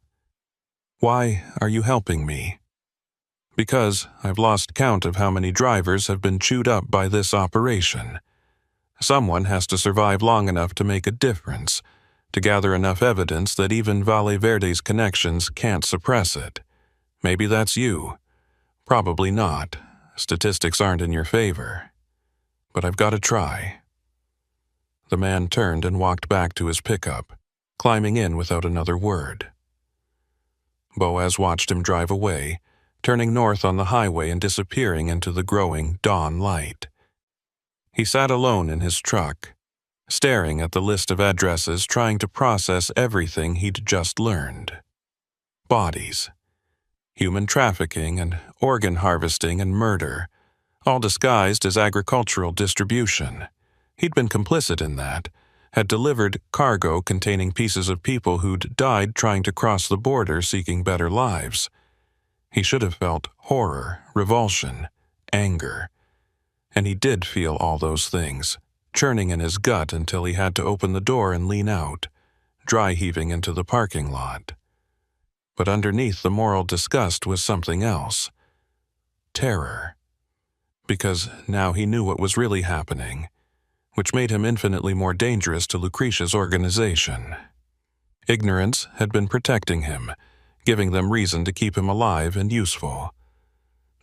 [SPEAKER 1] Why are you helping me? Because I've lost count of how many drivers have been chewed up by this operation. Someone has to survive long enough to make a difference, to gather enough evidence that even Valle Verde's connections can't suppress it. Maybe that's you. Probably not. Statistics aren't in your favor. But I've got to try. The man turned and walked back to his pickup, climbing in without another word. Boaz watched him drive away, turning north on the highway and disappearing into the growing dawn light. He sat alone in his truck, staring at the list of addresses, trying to process everything he'd just learned. Bodies, human trafficking and organ harvesting and murder, all disguised as agricultural distribution. He'd been complicit in that, had delivered cargo containing pieces of people who'd died trying to cross the border seeking better lives. He should have felt horror, revulsion, anger. And he did feel all those things, churning in his gut until he had to open the door and lean out, dry heaving into the parking lot. But underneath the moral disgust was something else. Terror. Because now he knew what was really happening, which made him infinitely more dangerous to Lucretia's organization. Ignorance had been protecting him, giving them reason to keep him alive and useful.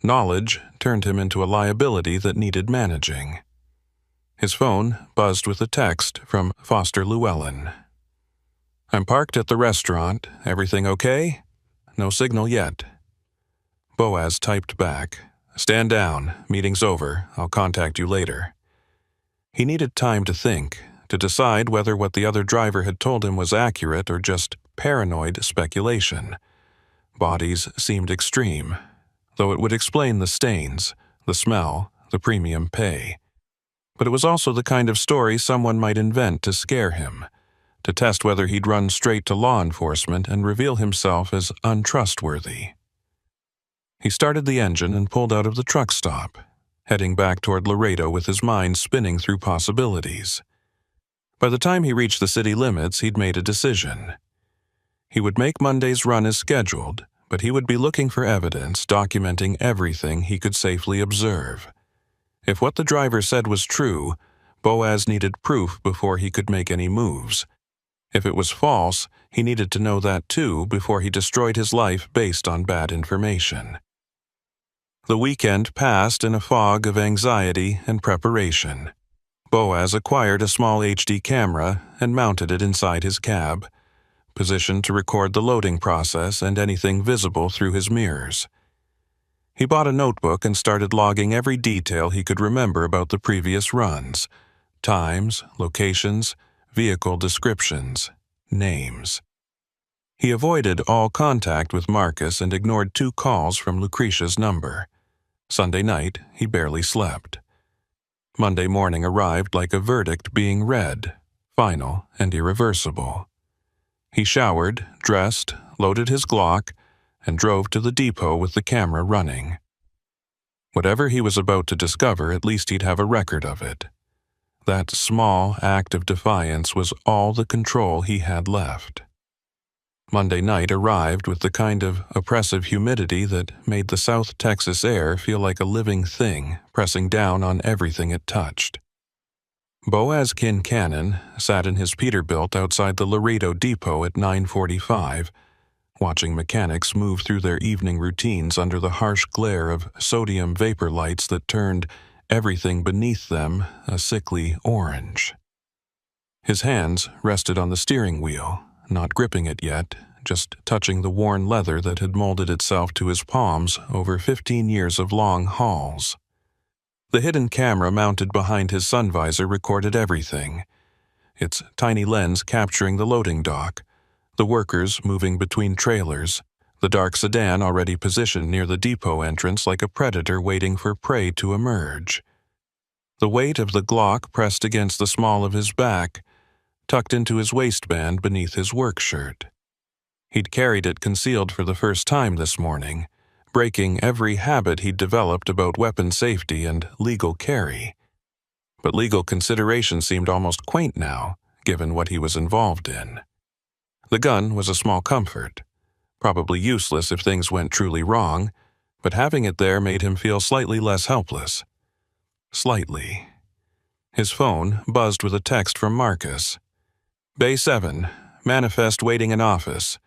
[SPEAKER 1] Knowledge turned him into a liability that needed managing. His phone buzzed with a text from Foster Llewellyn. I'm parked at the restaurant. Everything okay? No signal yet. Boaz typed back. Stand down. Meeting's over. I'll contact you later. He needed time to think, to decide whether what the other driver had told him was accurate or just paranoid speculation. Bodies seemed extreme, though it would explain the stains, the smell, the premium pay. But it was also the kind of story someone might invent to scare him, to test whether he'd run straight to law enforcement and reveal himself as untrustworthy. He started the engine and pulled out of the truck stop, heading back toward Laredo with his mind spinning through possibilities. By the time he reached the city limits, he'd made a decision. He would make Monday's run as scheduled, but he would be looking for evidence documenting everything he could safely observe. If what the driver said was true, Boaz needed proof before he could make any moves. If it was false, he needed to know that too before he destroyed his life based on bad information. The weekend passed in a fog of anxiety and preparation. Boaz acquired a small HD camera and mounted it inside his cab, positioned to record the loading process and anything visible through his mirrors. He bought a notebook and started logging every detail he could remember about the previous runs: times, locations, vehicle descriptions, names. He avoided all contact with Marcus and ignored 2 calls from Lucretia's number. Sunday night, he barely slept. Monday morning arrived like a verdict being read, final and irreversible. He showered, dressed, loaded his Glock, and drove to the depot with the camera running. Whatever he was about to discover, at least he'd have a record of it. That small act of defiance was all the control he had left. Monday night arrived with the kind of oppressive humidity that made the South Texas air feel like a living thing pressing down on everything it touched. Boaz Kincannon sat in his Peterbilt outside the Laredo depot at 9:45, watching mechanics move through their evening routines under the harsh glare of sodium vapor lights that turned everything beneath them a sickly orange. His hands rested on the steering wheel, not gripping it yet, just touching the worn leather that had molded itself to his palms over 15 years of long hauls. The hidden camera mounted behind his sun visor recorded everything, its tiny lens capturing the loading dock, the workers moving between trailers, the dark sedan already positioned near the depot entrance like a predator waiting for prey to emerge. The weight of the Glock pressed against the small of his back, tucked into his waistband beneath his work shirt. He'd carried it concealed for the first time this morning, breaking every habit he'd developed about weapon safety and legal carry. But legal consideration seemed almost quaint now, given what he was involved in. The gun was a small comfort, probably useless if things went truly wrong, but having it there made him feel slightly less helpless. Slightly. His phone buzzed with a text from Marcus. Bay 7, manifest waiting in office.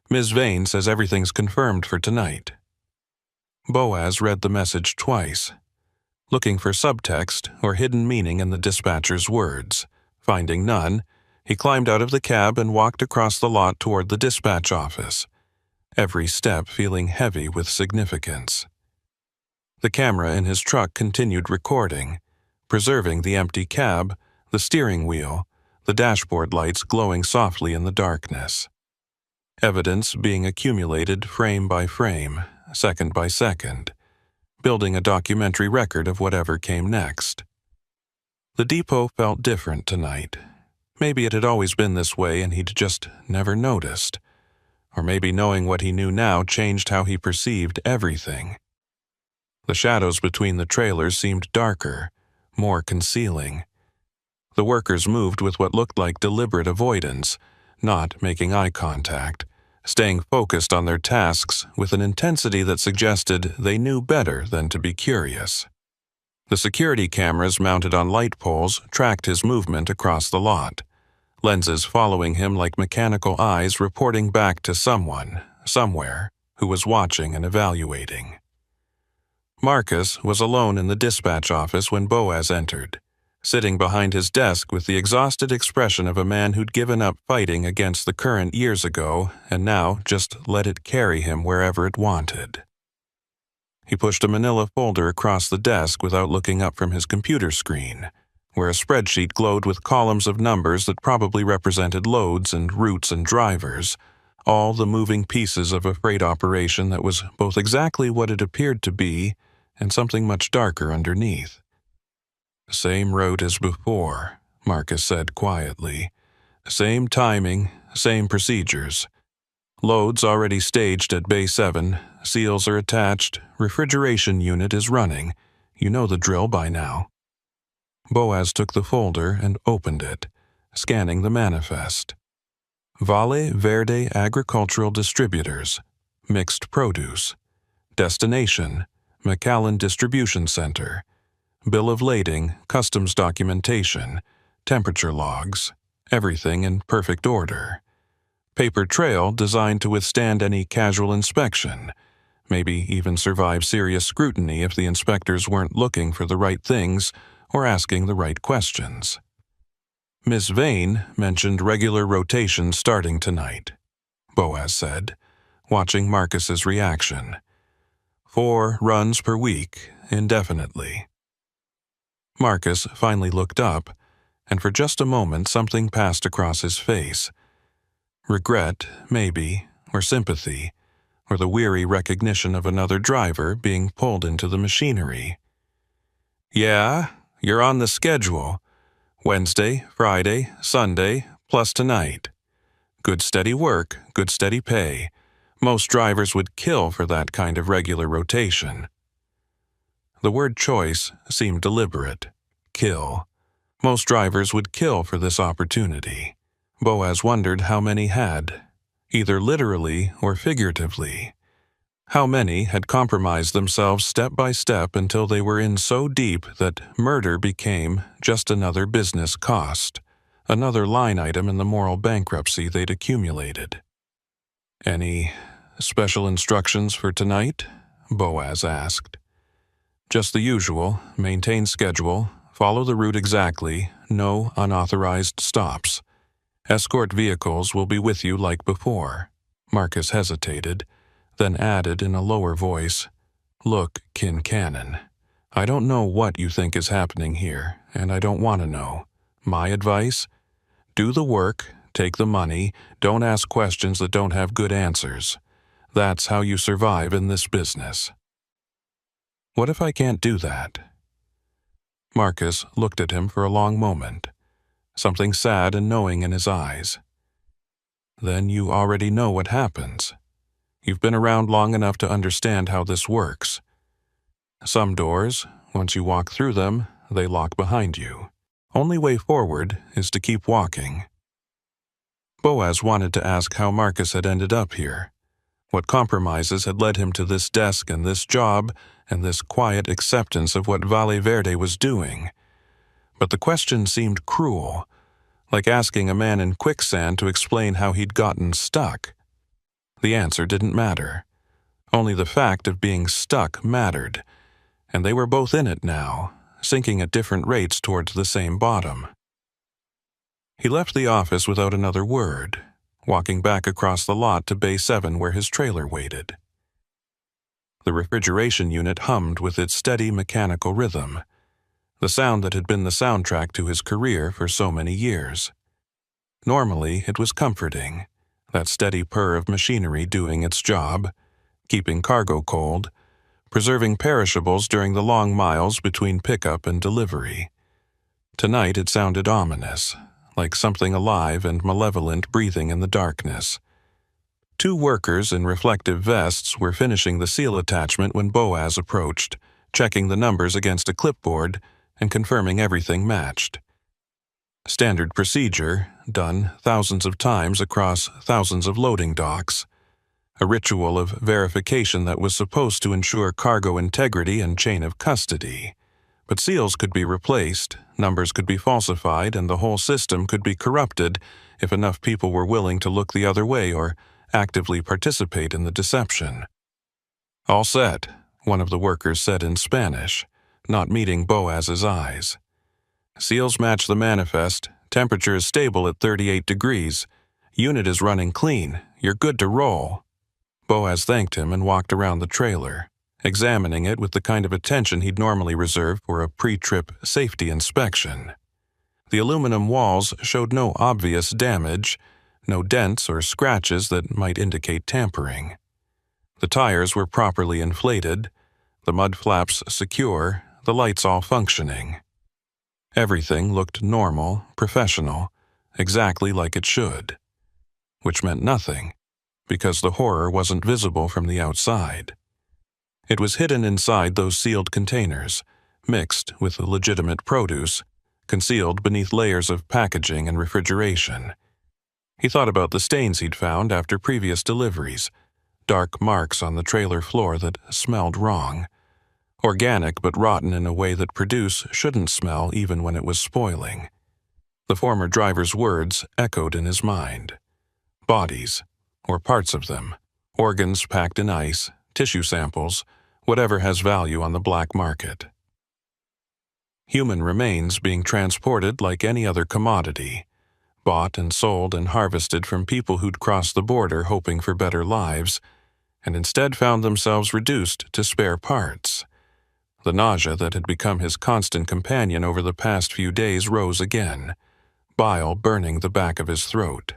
[SPEAKER 1] Ms. Vane says everything's confirmed for tonight. Boaz read the message twice, looking for subtext or hidden meaning in the dispatcher's words. Finding none, he climbed out of the cab and walked across the lot toward the dispatch office, every step feeling heavy with significance. The camera in his truck continued recording, preserving the empty cab, the steering wheel, the dashboard lights glowing softly in the darkness. Evidence being accumulated frame by frame, second by second, building a documentary record of whatever came next. The depot felt different tonight. Maybe it had always been this way and he'd just never noticed. Or maybe knowing what he knew now changed how he perceived everything. The shadows between the trailers seemed darker, more concealing. The workers moved with what looked like deliberate avoidance, not making eye contact, staying focused on their tasks with an intensity that suggested they knew better than to be curious. The security cameras mounted on light poles tracked his movement across the lot, lenses following him like mechanical eyes reporting back to someone, somewhere, who was watching and evaluating. Marcus was alone in the dispatch office when Boaz entered, sitting behind his desk with the exhausted expression of a man who'd given up fighting against the current years ago and now just let it carry him wherever it wanted. He pushed a manila folder across the desk without looking up from his computer screen, where a spreadsheet glowed with columns of numbers that probably represented loads and routes and drivers, all the moving pieces of a freight operation that was both exactly what it appeared to be and something much darker underneath. Same route as before, Marcus said quietly. Same timing, same procedures. Loads already staged at Bay 7, seals are attached, refrigeration unit is running. You know the drill by now. Boaz took the folder and opened it, scanning the manifest. Valle Verde Agricultural Distributors, Mixed Produce. Destination, McAllen Distribution Center. Bill of lading, customs documentation, temperature logs, everything in perfect order. Paper trail designed to withstand any casual inspection, maybe even survive serious scrutiny if the inspectors weren't looking for the right things or asking the right questions. Miss Vane mentioned regular rotation starting tonight, Boaz said, watching Marcus's reaction. 4 runs per week, indefinitely. Marcus finally looked up, and for just a moment something passed across his face. Regret, maybe, or sympathy, or the weary recognition of another driver being pulled into the machinery. Yeah, you're on the schedule. Wednesday, Friday, Sunday, plus tonight. Good steady work, good steady pay. Most drivers would kill for that kind of regular rotation. The word choice seemed deliberate. Kill. Most drivers would kill for this opportunity. Boaz wondered how many had, either literally or figuratively. How many had compromised themselves step by step until they were in so deep that murder became just another business cost, another line item in the moral bankruptcy they'd accumulated. "Any special instructions for tonight?" Boaz asked. "Just the usual. Maintain schedule. Follow the route exactly. No unauthorized stops. Escort vehicles will be with you like before." Marcus hesitated, then added in a lower voice, "Look, Kincannon, I don't know what you think is happening here, and I don't want to know. My advice? Do the work, take the money, don't ask questions that don't have good answers. That's how you survive in this business." "What if I can't do that?" Marcus looked at him for a long moment, something sad and knowing in his eyes. "Then you already know what happens. You've been around long enough to understand how this works. Some doors, once you walk through them, they lock behind you. Only way forward is to keep walking." Boaz wanted to ask how Marcus had ended up here, what compromises had led him to this desk and this job and this quiet acceptance of what Valle Verde was doing. But the question seemed cruel, like asking a man in quicksand to explain how he'd gotten stuck. The answer didn't matter. Only the fact of being stuck mattered, and they were both in it now, sinking at different rates towards the same bottom. He left the office without another word, walking back across the lot to Bay 7 where his trailer waited. The refrigeration unit hummed with its steady mechanical rhythm, the sound that had been the soundtrack to his career for so many years. Normally, it was comforting, that steady purr of machinery doing its job, keeping cargo cold, preserving perishables during the long miles between pickup and delivery. Tonight it sounded ominous, like something alive and malevolent breathing in the darkness. Two workers in reflective vests were finishing the seal attachment when Boaz approached, checking the numbers against a clipboard and confirming everything matched. Standard procedure, done thousands of times across thousands of loading docks. A ritual of verification that was supposed to ensure cargo integrity and chain of custody. But seals could be replaced, numbers could be falsified, and the whole system could be corrupted if enough people were willing to look the other way or actively participate in the deception. "All set," one of the workers said in Spanish, not meeting Boaz's eyes. "Seals match the manifest, temperature is stable at 38 degrees, unit is running clean, you're good to roll." Boaz thanked him and walked around the trailer, examining it with the kind of attention he'd normally reserve for a pre-trip safety inspection. The aluminum walls showed no obvious damage, no dents or scratches that might indicate tampering. The tires were properly inflated, the mud flaps secure, the lights all functioning. Everything looked normal, professional, exactly like it should. Which meant nothing, because the horror wasn't visible from the outside. It was hidden inside those sealed containers, mixed with the legitimate produce, concealed beneath layers of packaging and refrigeration. He thought about the stains he'd found after previous deliveries, dark marks on the trailer floor that smelled wrong. Organic but rotten in a way that produce shouldn't smell even when it was spoiling. The former driver's words echoed in his mind. Bodies, or parts of them, organs packed in ice, tissue samples, whatever has value on the black market. Human remains being transported like any other commodity, bought and sold and harvested from people who'd crossed the border hoping for better lives, and instead found themselves reduced to spare parts. The nausea that had become his constant companion over the past few days rose again, bile burning the back of his throat.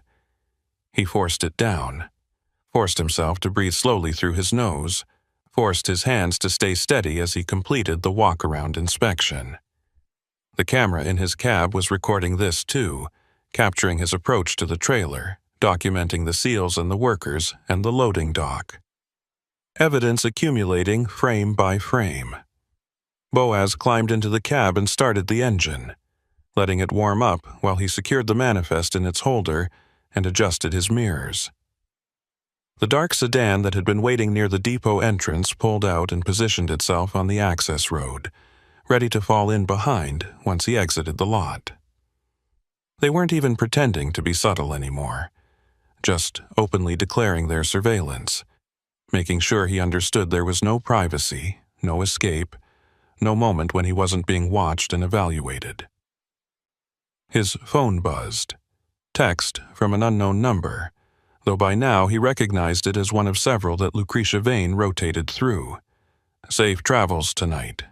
[SPEAKER 1] He forced it down, forced himself to breathe slowly through his nose, forced his hands to stay steady as he completed the walk-around inspection. The camera in his cab was recording this too, capturing his approach to the trailer, documenting the seals and the workers and the loading dock. Evidence accumulating frame by frame. Boaz climbed into the cab and started the engine, letting it warm up while he secured the manifest in its holder and adjusted his mirrors. The dark sedan that had been waiting near the depot entrance pulled out and positioned itself on the access road, ready to fall in behind once he exited the lot. They weren't even pretending to be subtle anymore, just openly declaring their surveillance, making sure he understood there was no privacy, no escape, no moment when he wasn't being watched and evaluated. His phone buzzed. Text from an unknown number, though by now he recognized it as one of several that Lucretia Vane rotated through. Safe travels tonight.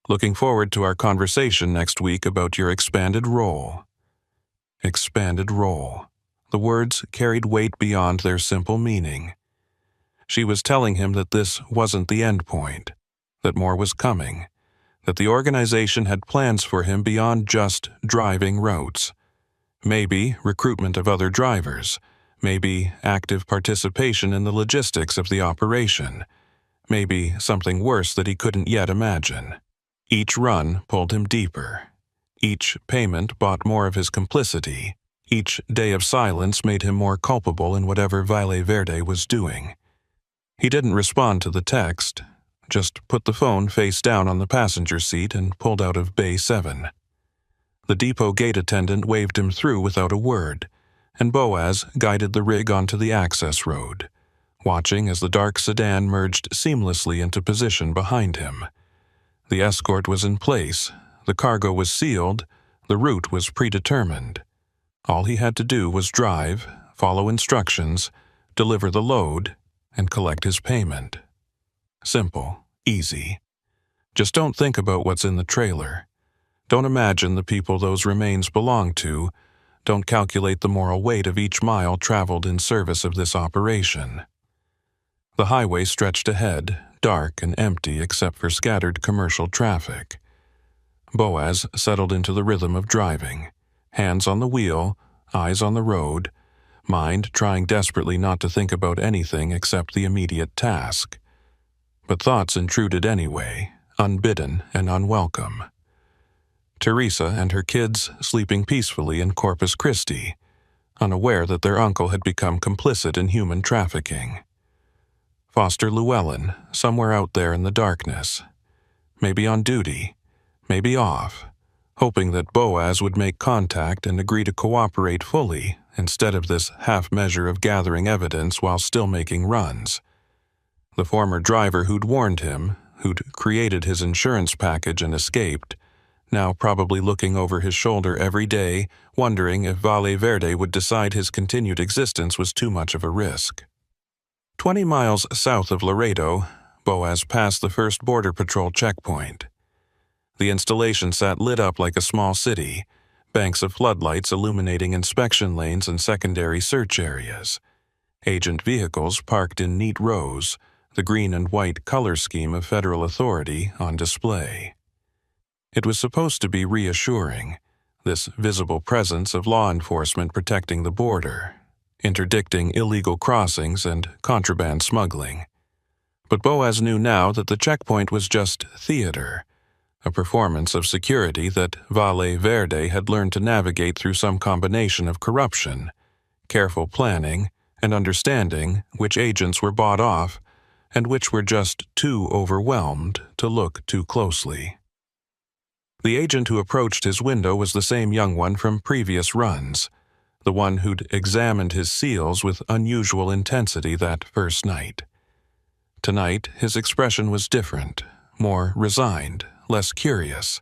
[SPEAKER 1] Looking forward to our conversation next week about your expanded role. Expanded role. The words carried weight beyond their simple meaning. She was telling him that this wasn't the end point, that more was coming, that the organization had plans for him beyond just driving routes. Maybe recruitment of other drivers, maybe active participation in the logistics of the operation, maybe something worse that he couldn't yet imagine. Each run pulled him deeper. Each payment bought more of his complicity. Each day of silence made him more culpable in whatever Valle Verde was doing. He didn't respond to the text, just put the phone face down on the passenger seat and pulled out of Bay 7. The depot gate attendant waved him through without a word, and Boaz guided the rig onto the access road, watching as the dark sedan merged seamlessly into position behind him. The escort was in place, the cargo was sealed, the route was predetermined. All he had to do was drive, follow instructions, deliver the load, and collect his payment. Simple, easy. Just don't think about what's in the trailer. Don't imagine the people those remains belong to. Don't calculate the moral weight of each mile traveled in service of this operation. The highway stretched ahead, dark and empty except for scattered commercial traffic. Boaz settled into the rhythm of driving, hands on the wheel, eyes on the road, mind trying desperately not to think about anything except the immediate task. But thoughts intruded anyway, unbidden and unwelcome. Teresa and her kids sleeping peacefully in Corpus Christi, unaware that their uncle had become complicit in human trafficking. Foster Llewellyn, somewhere out there in the darkness, maybe on duty, maybe off, hoping that Boaz would make contact and agree to cooperate fully instead of this half measure of gathering evidence while still making runs. The former driver who'd warned him, who'd created his insurance package and escaped, now probably looking over his shoulder every day, wondering if Valle Verde would decide his continued existence was too much of a risk. 20 miles south of Laredo, Boaz passed the first Border Patrol checkpoint. The installation sat lit up like a small city, banks of floodlights illuminating inspection lanes and secondary search areas. Agent vehicles parked in neat rows, the green and white color scheme of federal authority on display. It was supposed to be reassuring, this visible presence of law enforcement protecting the border, interdicting illegal crossings and contraband smuggling. But Boaz knew now that the checkpoint was just theater, a performance of security that Valle Verde had learned to navigate through some combination of corruption, careful planning, and understanding which agents were bought off and which were just too overwhelmed to look too closely. The agent who approached his window was the same young one from previous runs, the one who'd examined his seals with unusual intensity that first night. Tonight, his expression was different, more resigned, less curious.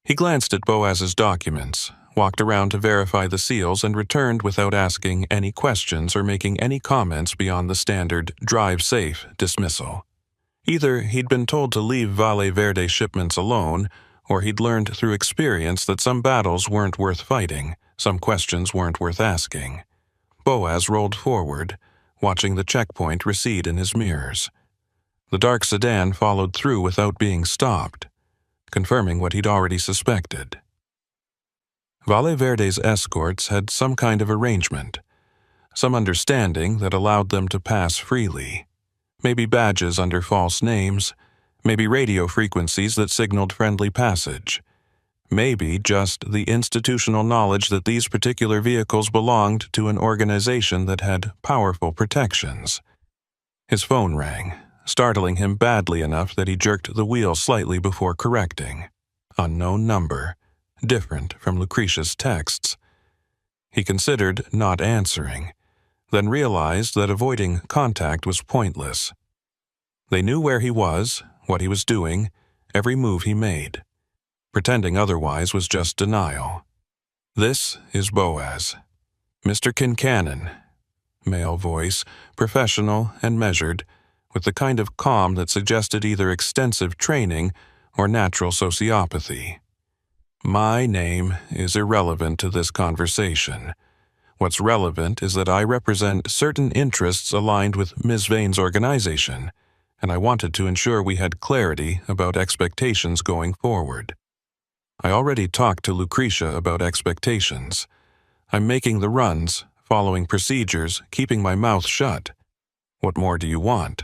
[SPEAKER 1] He glanced at Boaz's documents, walked around to verify the seals, and returned without asking any questions or making any comments beyond the standard drive safe dismissal. Either he'd been told to leave Valle Verde shipments alone, or he'd learned through experience that some battles weren't worth fighting, some questions weren't worth asking. Boaz rolled forward, watching the checkpoint recede in his mirrors. The dark sedan followed through without being stopped, confirming what he'd already suspected. Valle Verde's escorts had some kind of arrangement, some understanding that allowed them to pass freely. Maybe badges under false names, Maybe radio frequencies that signaled friendly passage. Maybe just the institutional knowledge that these particular vehicles belonged to an organization that had powerful protections. His phone rang, startling him badly enough that he jerked the wheel slightly before correcting. Unknown number, different from Lucretia's texts. He considered not answering, then realized that avoiding contact was pointless. They knew where he was, what he was doing, every move he made. Pretending otherwise was just denial. "This is Boaz. Mr. Kincannon." Male voice, professional and measured, with the kind of calm that suggested either extensive training or natural sociopathy. "My name is irrelevant to this conversation. What's relevant is that I represent certain interests aligned with Ms. Vane's organization, and I wanted to ensure we had clarity about expectations going forward. I already talked to Lucretia about expectations. I'm making the runs, following procedures, keeping my mouth shut. What more do you want?"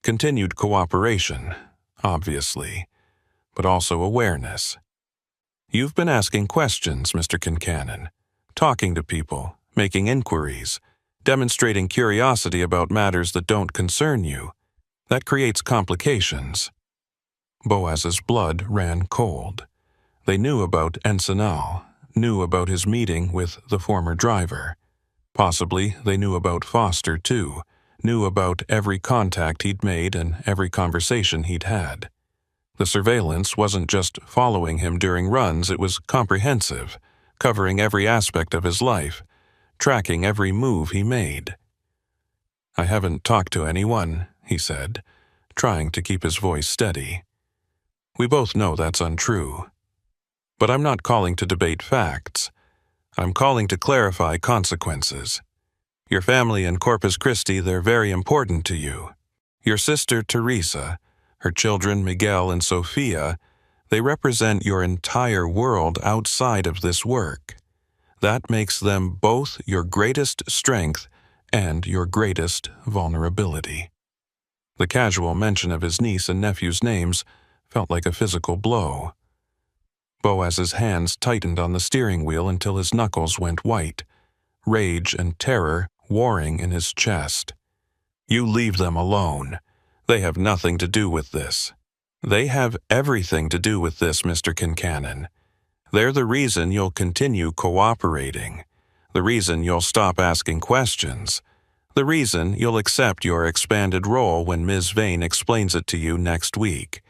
[SPEAKER 1] Continued cooperation, obviously, but also awareness. "You've been asking questions, Mr. Kincannon, talking to people, making inquiries, demonstrating curiosity about matters that don't concern you. That creates complications." Boaz's blood ran cold. They knew about Ensenal, knew about his meeting with the former driver. Possibly they knew about Foster, too, knew about every contact he'd made and every conversation he'd had. The surveillance wasn't just following him during runs, it was comprehensive, covering every aspect of his life, tracking every move he made. "I haven't talked to anyone," he said, trying to keep his voice steady. "We both know that's untrue. But I'm not calling to debate facts. I'm calling to clarify consequences. Your family in Corpus Christi, they're very important to you. Your sister Teresa, her children Miguel and Sophia, they represent your entire world outside of this work. That makes them both your greatest strength and your greatest vulnerability." The casual mention of his niece and nephew's names felt like a physical blow. Boaz's hands tightened on the steering wheel until his knuckles went white, rage and terror warring in his chest. "You leave them alone. They have nothing to do with this. They have everything to do with this, Mr. Kincannon. They're the reason you'll continue cooperating, the reason you'll stop asking questions, the reason you'll accept your expanded role when Ms. Vane explains it to you next week.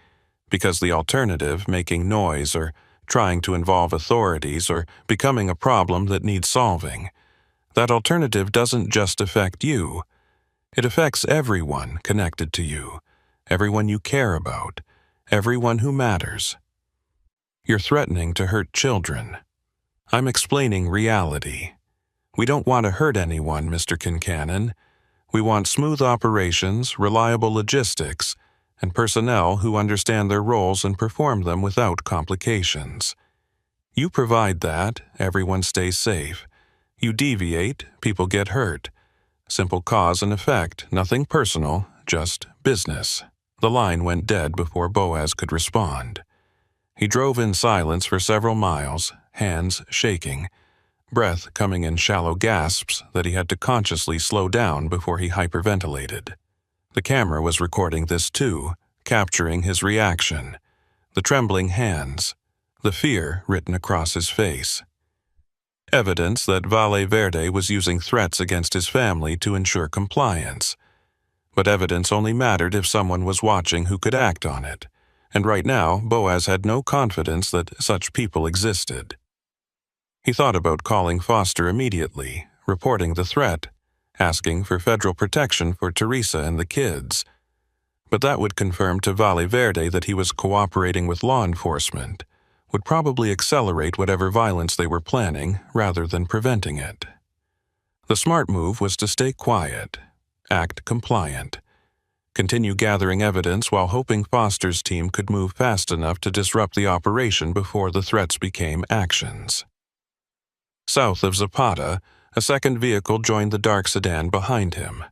[SPEAKER 1] Because the alternative, making noise or trying to involve authorities or becoming a problem that needs solving, that alternative doesn't just affect you. It affects everyone connected to you, everyone you care about, everyone who matters. You're threatening to hurt children. I'm explaining reality. We don't want to hurt anyone, Mr. Kincannon. We want smooth operations, reliable logistics, and personnel who understand their roles and perform them without complications. You provide that, everyone stays safe. You deviate, people get hurt. Simple cause and effect, nothing personal, just business. The line went dead before Boaz could respond. He drove in silence for several miles, hands shaking, breath coming in shallow gasps that he had to consciously slow down before he hyperventilated. The camera was recording this too, capturing his reaction, the trembling hands, the fear written across his face. Evidence that Valle Verde was using threats against his family to ensure compliance. But evidence only mattered if someone was watching who could act on it, and right now Boaz had no confidence that such people existed. He thought about calling Foster immediately, reporting the threat, asking for federal protection for Teresa and the kids. But that would confirm to Valle Verde that he was cooperating with law enforcement, would probably accelerate whatever violence they were planning rather than preventing it. The smart move was to stay quiet, act compliant, continue gathering evidence while hoping Foster's team could move fast enough to disrupt the operation before the threats became actions. South of Zapata, a second vehicle joined the dark sedan behind him.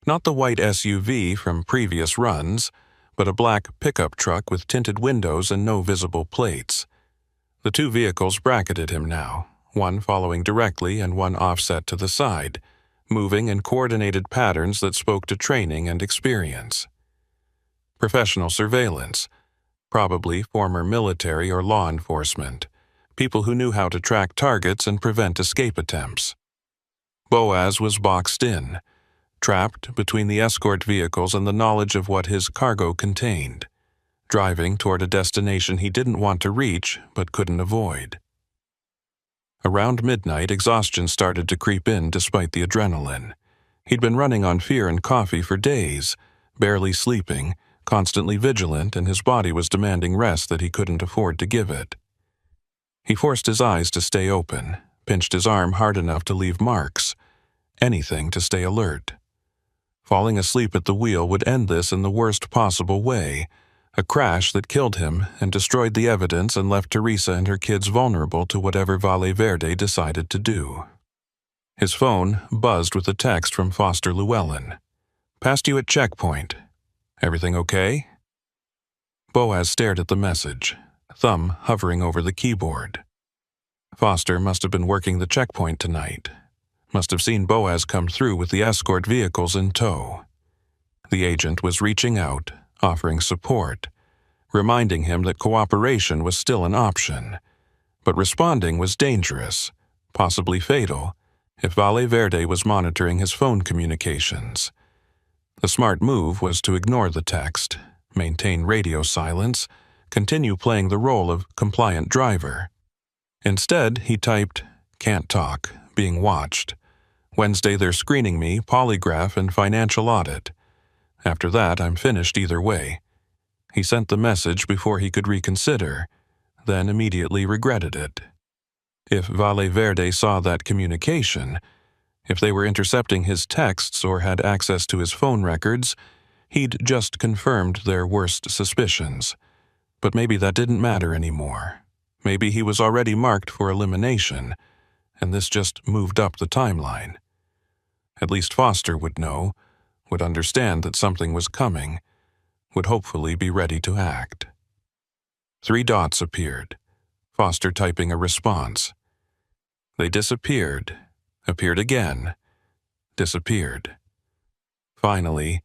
[SPEAKER 1] Not the white SUV from previous runs, but a black pickup truck with tinted windows and no visible plates. The two vehicles bracketed him now, one following directly and one offset to the side, moving in coordinated patterns that spoke to training and experience. Professional surveillance, probably former military or law enforcement, people who knew how to track targets and prevent escape attempts. Boaz was boxed in, trapped between the escort vehicles and the knowledge of what his cargo contained, driving toward a destination he didn't want to reach but couldn't avoid. Around midnight, exhaustion started to creep in despite the adrenaline. He'd been running on fear and coffee for days, barely sleeping, constantly vigilant, and his body was demanding rest that he couldn't afford to give it. He forced his eyes to stay open, pinched his arm hard enough to leave marks, anything to stay alert. Falling asleep at the wheel would end this in the worst possible way, a crash that killed him and destroyed the evidence and left Teresa and her kids vulnerable to whatever Valle Verde decided to do. His phone buzzed with a text from Foster Llewellyn. "Passed you at checkpoint. Everything okay?" Boaz stared at the message, thumb hovering over the keyboard. Foster must have been working the checkpoint tonight. Must have seen Boaz come through with the escort vehicles in tow. The agent was reaching out, offering support, reminding him that cooperation was still an option, but responding was dangerous, possibly fatal, if Valle Verde was monitoring his phone communications. The smart move was to ignore the text, maintain radio silence, continue playing the role of compliant driver. Instead, he typed, "Can't talk, being watched. Wednesday they're screening me, polygraph, and financial audit. After that, I'm finished either way." He sent the message before he could reconsider, then immediately regretted it. If Valle Verde saw that communication, if they were intercepting his texts or had access to his phone records, he'd just confirmed their worst suspicions. But maybe that didn't matter anymore. Maybe he was already marked for elimination, and this just moved up the timeline. At least Foster would know, would understand that something was coming, would hopefully be ready to act. 3 dots appeared, Foster typing a response. They disappeared, appeared again, disappeared. Finally,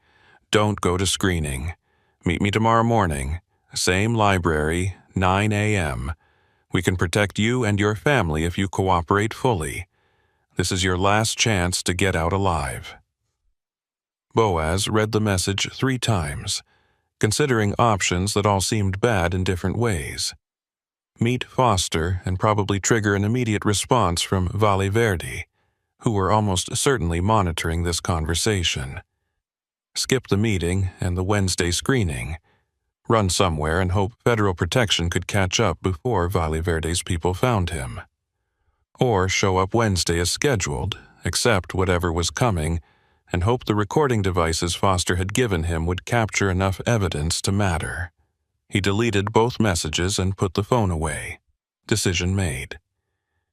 [SPEAKER 1] "Don't go to screening. Meet me tomorrow morning, same library, 9 a.m. We can protect you and your family if you cooperate fully. This is your last chance to get out alive." Boaz read the message 3 times, considering options that all seemed bad in different ways. Meet Foster and probably trigger an immediate response from Valle Verde, who were almost certainly monitoring this conversation. Skip the meeting and the Wednesday screening. Run somewhere and hope federal protection could catch up before Valle Verde's people found him. Or show up Wednesday as scheduled, accept whatever was coming, and hope the recording devices Foster had given him would capture enough evidence to matter. He deleted both messages and put the phone away. Decision made.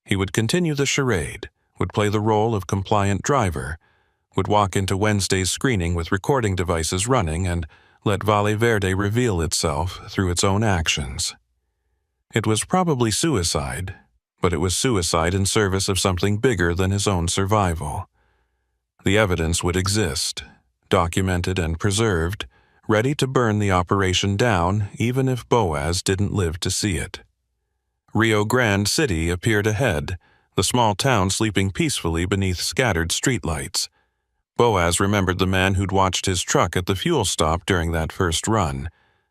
[SPEAKER 1] He would continue the charade, would play the role of compliant driver, would walk into Wednesday's screening with recording devices running and let Valle Verde reveal itself through its own actions. It was probably suicide, but it was suicide in service of something bigger than his own survival. The evidence would exist, documented and preserved, ready to burn the operation down even if Boaz didn't live to see it. Rio Grande City appeared ahead, the small town sleeping peacefully beneath scattered streetlights. Boaz remembered the man who'd watched his truck at the fuel stop during that first run,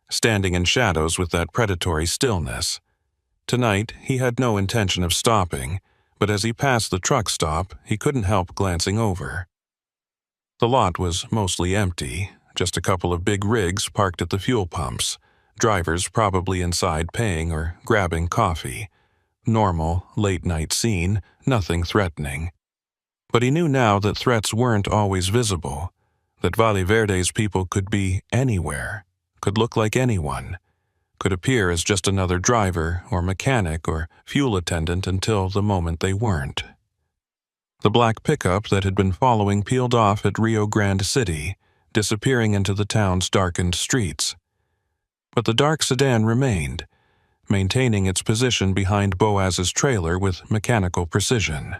[SPEAKER 1] standing in shadows with that predatory stillness. Tonight, he had no intention of stopping, but as he passed the truck stop, he couldn't help glancing over. The lot was mostly empty, just a couple of big rigs parked at the fuel pumps, drivers probably inside paying or grabbing coffee. Normal, late-night scene, nothing threatening. But he knew now that threats weren't always visible, that Valle Verde's people could be anywhere, could look like anyone, could appear as just another driver or mechanic or fuel attendant until the moment they weren't. The black pickup that had been following peeled off at Rio Grande City, disappearing into the town's darkened streets. but the dark sedan remained, maintaining its position behind Boaz's trailer with mechanical precision.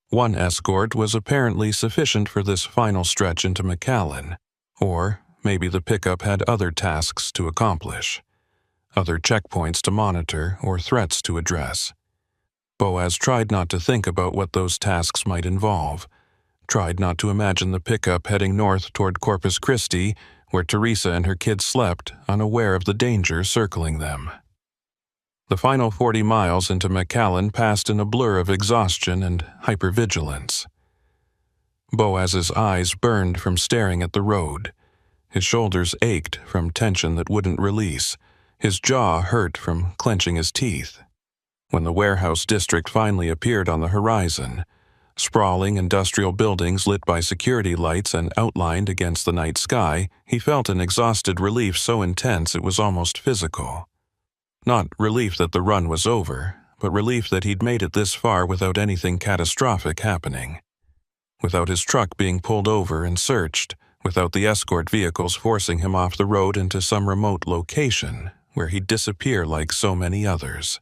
[SPEAKER 1] One escort was apparently sufficient for this final stretch into McAllen, or maybe the pickup had other tasks to accomplish, other checkpoints to monitor or threats to address. Boaz tried not to think about what those tasks might involve, tried not to imagine the pickup heading north toward Corpus Christi, where Teresa and her kids slept, unaware of the danger circling them. The final 40 miles into McAllen passed in a blur of exhaustion and hypervigilance. Boaz's eyes burned from staring at the road. His shoulders ached from tension that wouldn't release. His jaw hurt from clenching his teeth. When the warehouse district finally appeared on the horizon, sprawling industrial buildings lit by security lights and outlined against the night sky, he felt an exhausted relief so intense it was almost physical. Not relief that the run was over, but relief that he'd made it this far without anything catastrophic happening. Without his truck being pulled over and searched, without the escort vehicles forcing him off the road into some remote location where he'd disappear like so many others.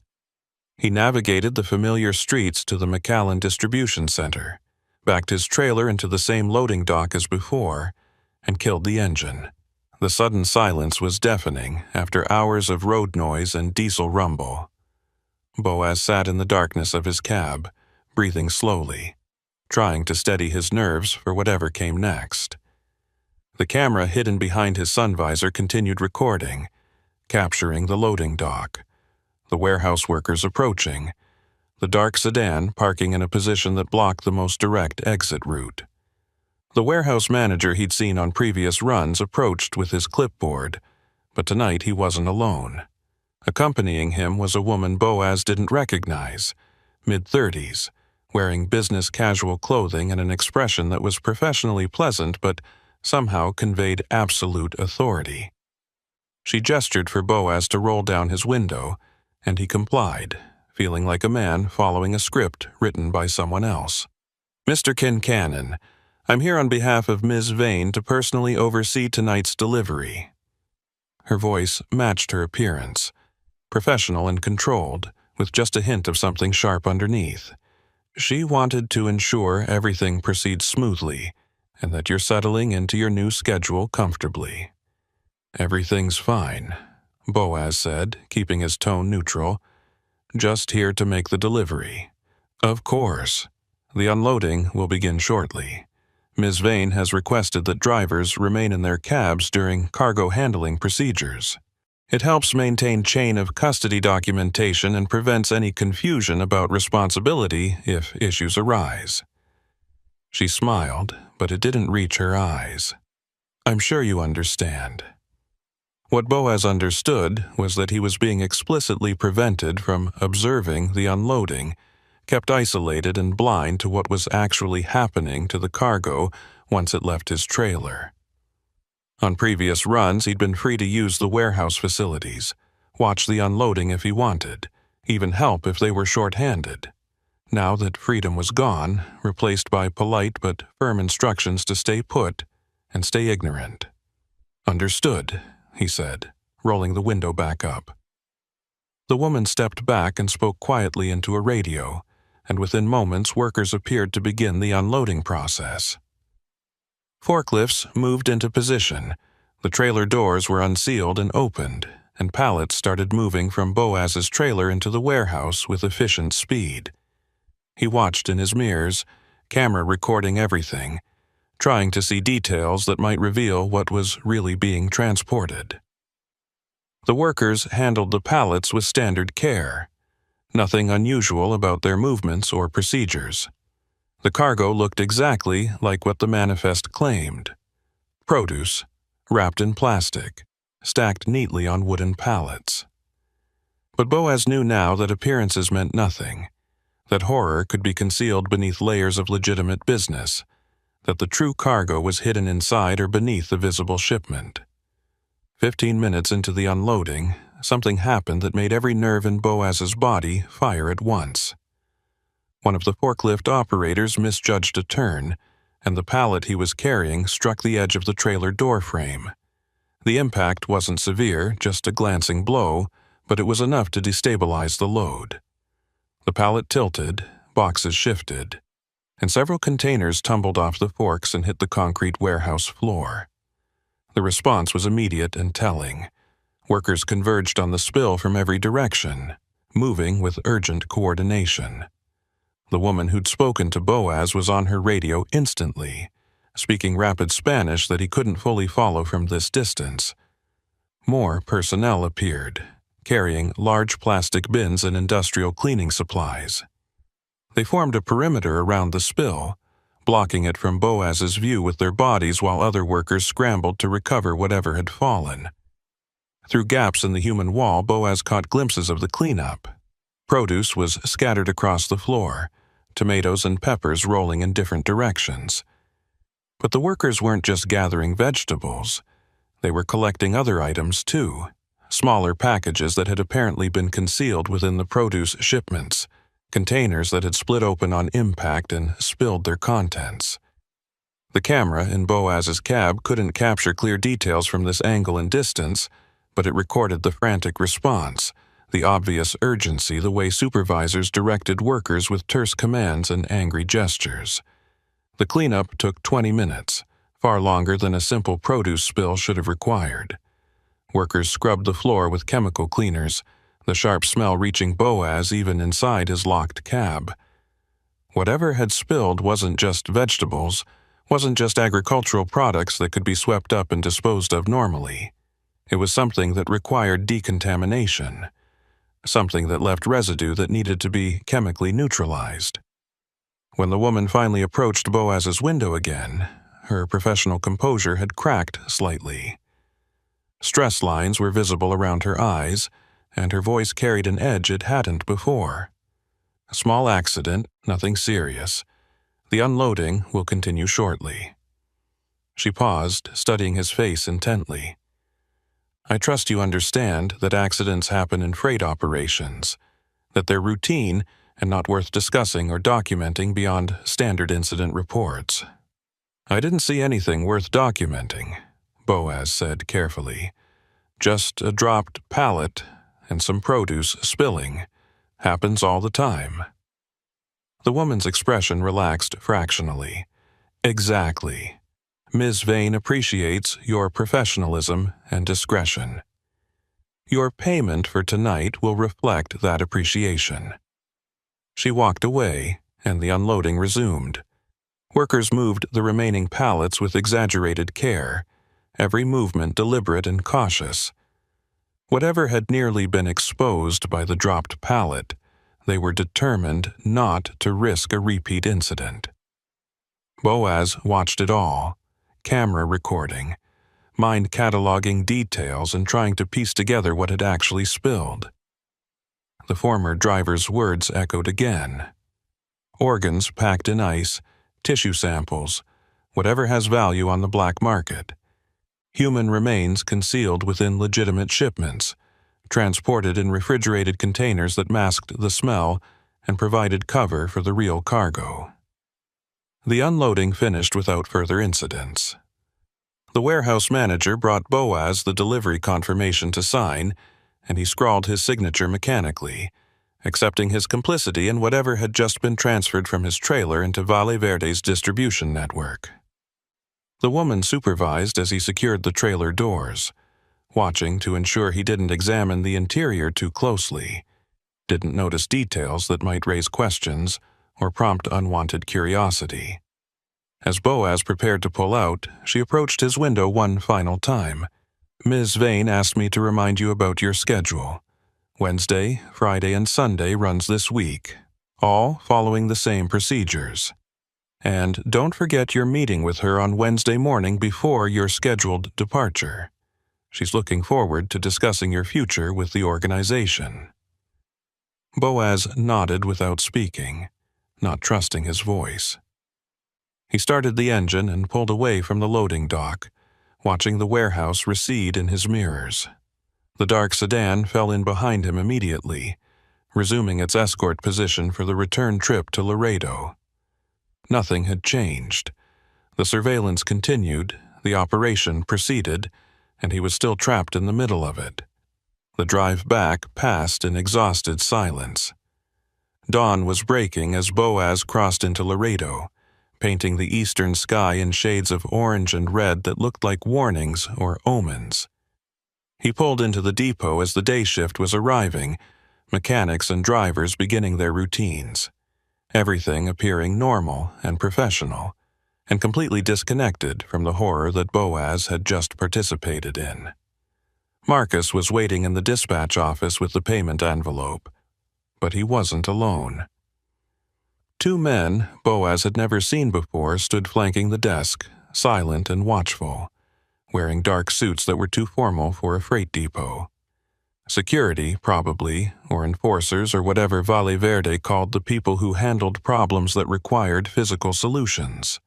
[SPEAKER 1] He navigated the familiar streets to the McAllen distribution center, backed his trailer into the same loading dock as before, and killed the engine. The sudden silence was deafening after hours of road noise and diesel rumble. Boaz sat in the darkness of his cab, breathing slowly, trying to steady his nerves for whatever came next. The camera hidden behind his sun visor continued recording, capturing the loading dock, the warehouse workers approaching, the dark sedan parking in a position that blocked the most direct exit route. The warehouse manager he'd seen on previous runs approached with his clipboard, but tonight he wasn't alone. Accompanying him was a woman Boaz didn't recognize, mid-30s, wearing business casual clothing and an expression that was professionally pleasant but somehow conveyed absolute authority. She gestured for Boaz to roll down his window, and he complied, feeling like a man following a script written by someone else. "Mr. Kincannon, I'm here on behalf of Ms. Vane to personally oversee tonight's delivery." Her voice matched her appearance, professional and controlled, with just a hint of something sharp underneath. She wanted to ensure everything proceeds smoothly, and that you're settling into your new schedule comfortably. "Everything's fine," Boaz said, keeping his tone neutral. "Just here to make the delivery." "Of course. The unloading will begin shortly. Ms. Vane has requested that drivers remain in their cabs during cargo handling procedures. It helps maintain chain of custody documentation and prevents any confusion about responsibility if issues arise." She smiled, but it didn't reach her eyes. "I'm sure you understand." What Boaz understood was that he was being explicitly prevented from observing the unloading, kept isolated and blind to what was actually happening to the cargo once it left his trailer. On previous runs, he'd been free to use the warehouse facilities, watch the unloading if he wanted, even help if they were short-handed. Now that freedom was gone, replaced by polite but firm instructions to stay put and stay ignorant. "Understood," he said, rolling the window back up. The woman stepped back and spoke quietly into a radio, and within moments workers appeared to begin the unloading process. Forklifts moved into position, the trailer doors were unsealed and opened, and pallets started moving from Boaz's trailer into the warehouse with efficient speed. He watched in his mirrors, camera recording everything, trying to see details that might reveal what was really being transported. The workers handled the pallets with standard care. Nothing unusual about their movements or procedures. The cargo looked exactly like what the manifest claimed. Produce, wrapped in plastic, stacked neatly on wooden pallets. But Boaz knew now that appearances meant nothing, that horror could be concealed beneath layers of legitimate business, that the true cargo was hidden inside or beneath the visible shipment. 15 minutes into the unloading, something happened that made every nerve in Boaz's body fire at once. One of the forklift operators misjudged a turn, and the pallet he was carrying struck the edge of the trailer door frame. The impact wasn't severe, just a glancing blow, but it was enough to destabilize the load. The pallet tilted, boxes shifted, and several containers tumbled off the forks and hit the concrete warehouse floor. The response was immediate and telling. Workers converged on the spill from every direction, moving with urgent coordination. The woman who'd spoken to Boaz was on her radio instantly, speaking rapid Spanish that he couldn't fully follow from this distance. More personnel appeared, carrying large plastic bins and industrial cleaning supplies. They formed a perimeter around the spill, blocking it from Boaz's view with their bodies while other workers scrambled to recover whatever had fallen. Through gaps in the human wall, Boaz caught glimpses of the cleanup. Produce was scattered across the floor, tomatoes and peppers rolling in different directions. But the workers weren't just gathering vegetables. They were collecting other items too, smaller packages that had apparently been concealed within the produce shipments, containers that had split open on impact and spilled their contents. The camera in Boaz's cab couldn't capture clear details from this angle and distance, but it recorded the frantic response, the obvious urgency, the way supervisors directed workers with terse commands and angry gestures. The cleanup took 20 minutes, far longer than a simple produce spill should have required. Workers scrubbed the floor with chemical cleaners, the sharp smell reaching Boaz even inside his locked cab. Whatever had spilled wasn't just vegetables, wasn't just agricultural products that could be swept up and disposed of normally. It was something that required decontamination, something that left residue that needed to be chemically neutralized. When the woman finally approached Boaz's window again, her professional composure had cracked slightly. Stress lines were visible around her eyes, and her voice carried an edge it hadn't before. A small accident, nothing serious. The unloading will continue shortly. She paused, studying his face intently. I trust you understand that accidents happen in freight operations, that they're routine and not worth discussing or documenting beyond standard incident reports. I didn't see anything worth documenting, Boaz said carefully. Just a dropped pallet and some produce spilling. Happens all the time. The woman's expression relaxed fractionally. Exactly. Ms. Vane appreciates your professionalism and discretion. Your payment for tonight will reflect that appreciation. She walked away, and the unloading resumed. Workers moved the remaining pallets with exaggerated care, every movement deliberate and cautious. Whatever had nearly been exposed by the dropped pallet, they were determined not to risk a repeat incident. Boaz watched it all, camera recording, mind cataloging details and trying to piece together what had actually spilled. The former driver's words echoed again. Organs packed in ice, tissue samples, whatever has value on the black market. Human remains concealed within legitimate shipments, transported in refrigerated containers that masked the smell and provided cover for the real cargo. The unloading finished without further incidents. The warehouse manager brought Boaz the delivery confirmation to sign, and he scrawled his signature mechanically, accepting his complicity in whatever had just been transferred from his trailer into Valle Verde's distribution network. The woman supervised as he secured the trailer doors, watching to ensure he didn't examine the interior too closely, didn't notice details that might raise questions or prompt unwanted curiosity. As Boaz prepared to pull out, she approached his window one final time. Ms. Vane asked me to remind you about your schedule. Wednesday, Friday, and Sunday runs this week, all following the same procedures. And don't forget your meeting with her on Wednesday morning before your scheduled departure. She's looking forward to discussing your future with the organization. Boaz nodded without speaking, not trusting his voice. He started the engine and pulled away from the loading dock, watching the warehouse recede in his mirrors. The dark sedan fell in behind him immediately, resuming its escort position for the return trip to Laredo. Nothing had changed. The surveillance continued, the operation proceeded, and he was still trapped in the middle of it. The drive back passed in exhausted silence. Dawn was breaking as Boaz crossed into Laredo, painting the eastern sky in shades of orange and red that looked like warnings or omens. He pulled into the depot as the day shift was arriving, mechanics and drivers beginning their routines, everything appearing normal and professional, and completely disconnected from the horror that Boaz had just participated in. Marcus was waiting in the dispatch office with the payment envelope, but he wasn't alone. Two men Boaz had never seen before stood flanking the desk, silent and watchful, wearing dark suits that were too formal for a freight depot. Security, probably, or enforcers or whatever Valle Verde called the people who handled problems that required physical solutions.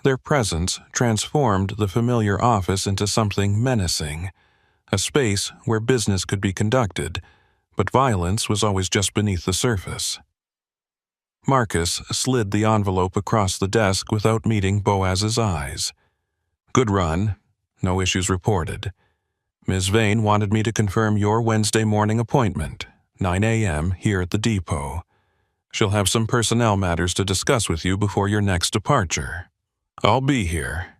[SPEAKER 1] Their presence transformed the familiar office into something menacing, a space where business could be conducted, but violence was always just beneath the surface. Marcus slid the envelope across the desk without meeting Boaz's eyes. "Good run. No issues reported. Ms. Vane wanted me to confirm your Wednesday morning appointment, 9 a.m., here at the depot. She'll have some personnel matters to discuss with you before your next departure." "I'll be here,"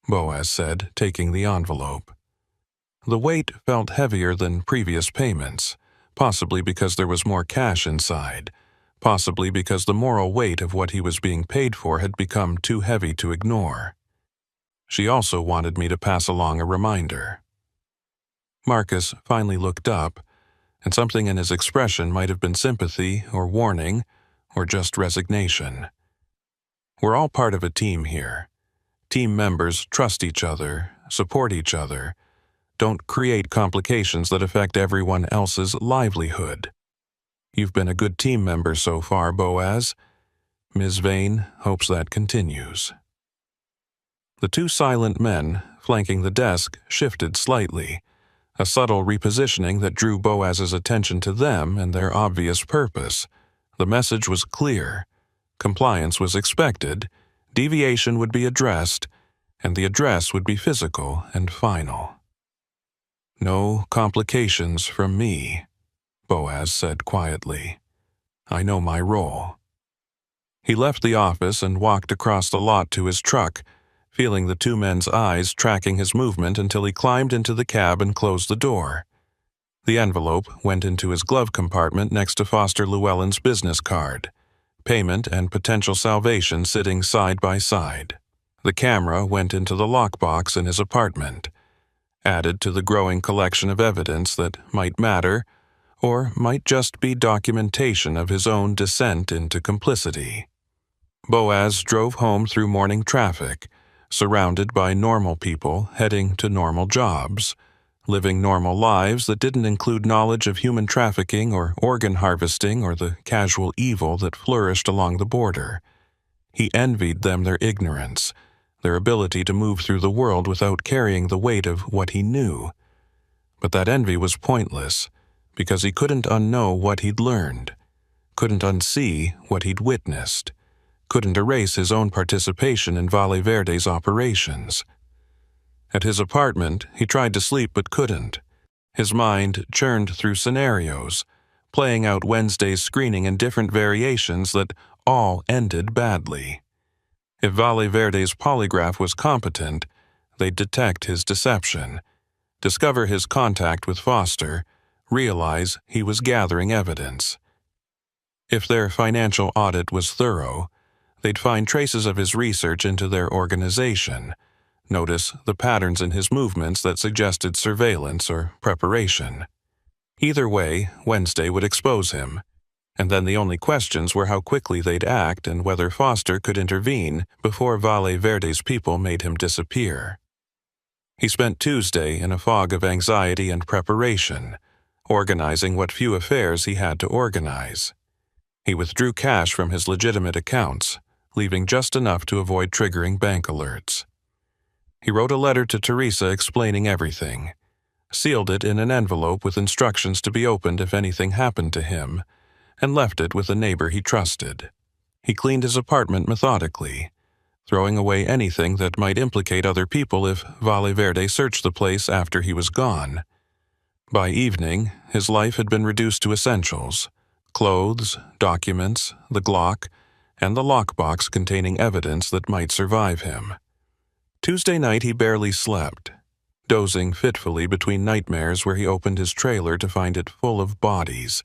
[SPEAKER 1] Boaz said, taking the envelope. The weight felt heavier than previous payments, possibly because there was more cash inside, possibly because the moral weight of what he was being paid for had become too heavy to ignore. She also wanted me to pass along a reminder. Marcus finally looked up, and something in his expression might have been sympathy or warning or just resignation. We're all part of a team here. Team members trust each other, support each other, don't create complications that affect everyone else's livelihood. You've been a good team member so far, Boaz. Ms. Vane hopes that continues. The two silent men flanking the desk shifted slightly, a subtle repositioning that drew Boaz's attention to them and their obvious purpose. The message was clear. Compliance was expected, deviation would be addressed, and the address would be physical and final. "No complications from me," Boaz said quietly. "I know my role." He left the office and walked across the lot to his truck, feeling the two men's eyes tracking his movement until he climbed into the cab and closed the door. The envelope went into his glove compartment next to Foster Llewellyn's business card, payment and potential salvation sitting side by side. The camera went into the lockbox in his apartment, added to the growing collection of evidence that might matter or might just be documentation of his own descent into complicity. Boaz drove home through morning traffic, surrounded by normal people heading to normal jobs, living normal lives that didn't include knowledge of human trafficking or organ harvesting or the casual evil that flourished along the border. He envied them their ignorance, their ability to move through the world without carrying the weight of what he knew. But that envy was pointless, because he couldn't unknow what he'd learned, couldn't unsee what he'd witnessed, couldn't erase his own participation in Valle Verde's operations. At his apartment, he tried to sleep but couldn't. His mind churned through scenarios, playing out Wednesday's screening in different variations that all ended badly. If Valle Verde's polygraph was competent, they'd detect his deception, discover his contact with Foster, realize he was gathering evidence. If their financial audit was thorough, they'd find traces of his research into their organization, notice the patterns in his movements that suggested surveillance or preparation. Either way, Wednesday would expose him, and then the only questions were how quickly they'd act and whether Foster could intervene before Valle Verde's people made him disappear. He spent Tuesday in a fog of anxiety and preparation, organizing what few affairs he had to organize. He withdrew cash from his legitimate accounts, leaving just enough to avoid triggering bank alerts. He wrote a letter to Teresa explaining everything, sealed it in an envelope with instructions to be opened if anything happened to him, and left it with a neighbor he trusted. He cleaned his apartment methodically, throwing away anything that might implicate other people if Valverde searched the place after he was gone. By evening, his life had been reduced to essentials: clothes, documents, the Glock, and the lockbox containing evidence that might survive him. Tuesday night he barely slept, dozing fitfully between nightmares where he opened his trailer to find it full of bodies,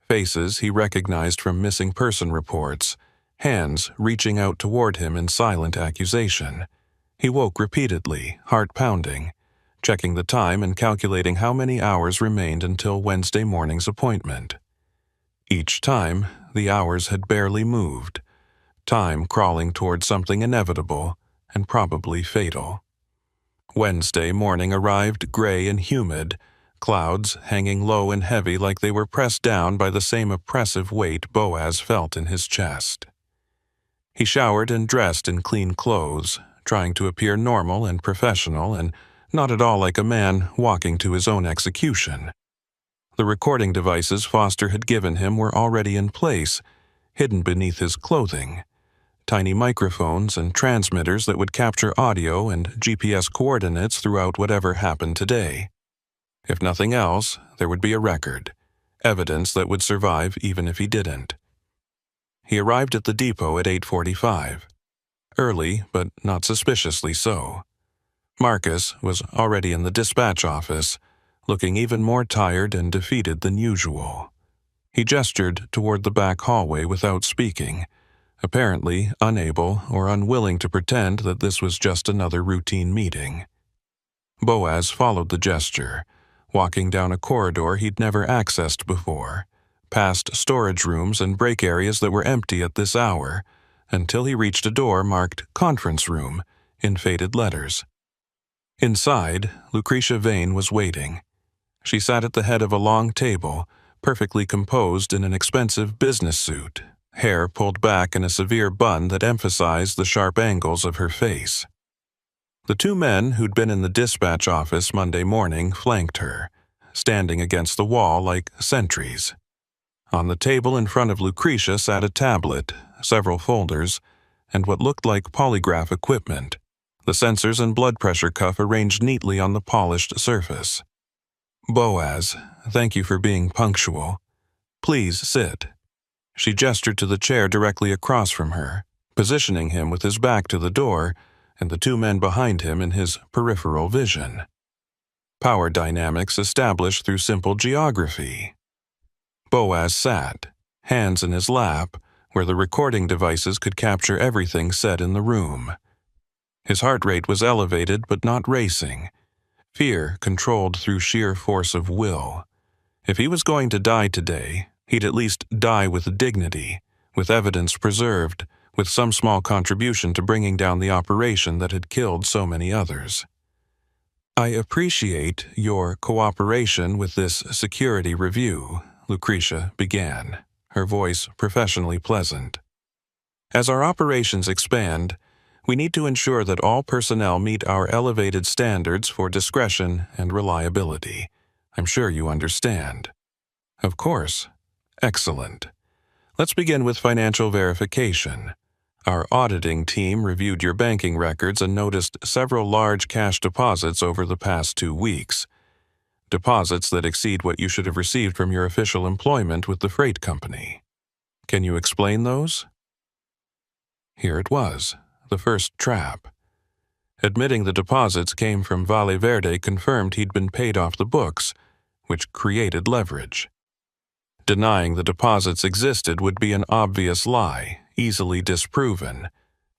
[SPEAKER 1] faces he recognized from missing person reports, hands reaching out toward him in silent accusation. He woke repeatedly, heart pounding, checking the time and calculating how many hours remained until Wednesday morning's appointment. Each time, the hours had barely moved, time crawling toward something inevitable and probably fatal. Wednesday morning arrived gray and humid, clouds hanging low and heavy like they were pressed down by the same oppressive weight Boaz felt in his chest. He showered and dressed in clean clothes, trying to appear normal and professional and not at all like a man walking to his own execution. The recording devices Foster had given him were already in place, hidden beneath his clothing. Tiny microphones and transmitters that would capture audio and GPS coordinates throughout whatever happened today. If nothing else, there would be a record, evidence that would survive even if he didn't. He arrived at the depot at 8:45. Early, but not suspiciously so. Marcus was already in the dispatch office, looking even more tired and defeated than usual. He gestured toward the back hallway without speaking, apparently unable or unwilling to pretend that this was just another routine meeting. Boaz followed the gesture, walking down a corridor he'd never accessed before, past storage rooms and break areas that were empty at this hour, until he reached a door marked "Conference Room" in faded letters. Inside, Lucretia Vane was waiting. She sat at the head of a long table, perfectly composed in an expensive business suit, hair pulled back in a severe bun that emphasized the sharp angles of her face. The two men who'd been in the dispatch office Monday morning flanked her, standing against the wall like sentries. On the table in front of Lucretia sat a tablet, several folders, and what looked like polygraph equipment, the sensors and blood pressure cuff arranged neatly on the polished surface. "Boaz, thank you for being punctual. Please sit." She gestured to the chair directly across from her, positioning him with his back to the door and the two men behind him in his peripheral vision. Power dynamics established through simple geography. Boaz sat, hands in his lap, where the recording devices could capture everything said in the room. His heart rate was elevated but not racing, fear controlled through sheer force of will. If he was going to die today, he'd at least die with dignity, with evidence preserved, with some small contribution to bringing down the operation that had killed so many others. "I appreciate your cooperation with this security review," Lucretia began, her voice professionally pleasant. "As our operations expand, we need to ensure that all personnel meet our elevated standards for discretion and reliability. I'm sure you understand." "Of course." "Excellent. Let's begin with financial verification. Our auditing team reviewed your banking records and noticed several large cash deposits over the past 2 weeks. Deposits that exceed what you should have received from your official employment with the freight company. Can you explain those?" Here it was, the first trap. Admitting the deposits came from Valverde confirmed he'd been paid off the books, which created leverage. Denying the deposits existed would be an obvious lie, easily disproven.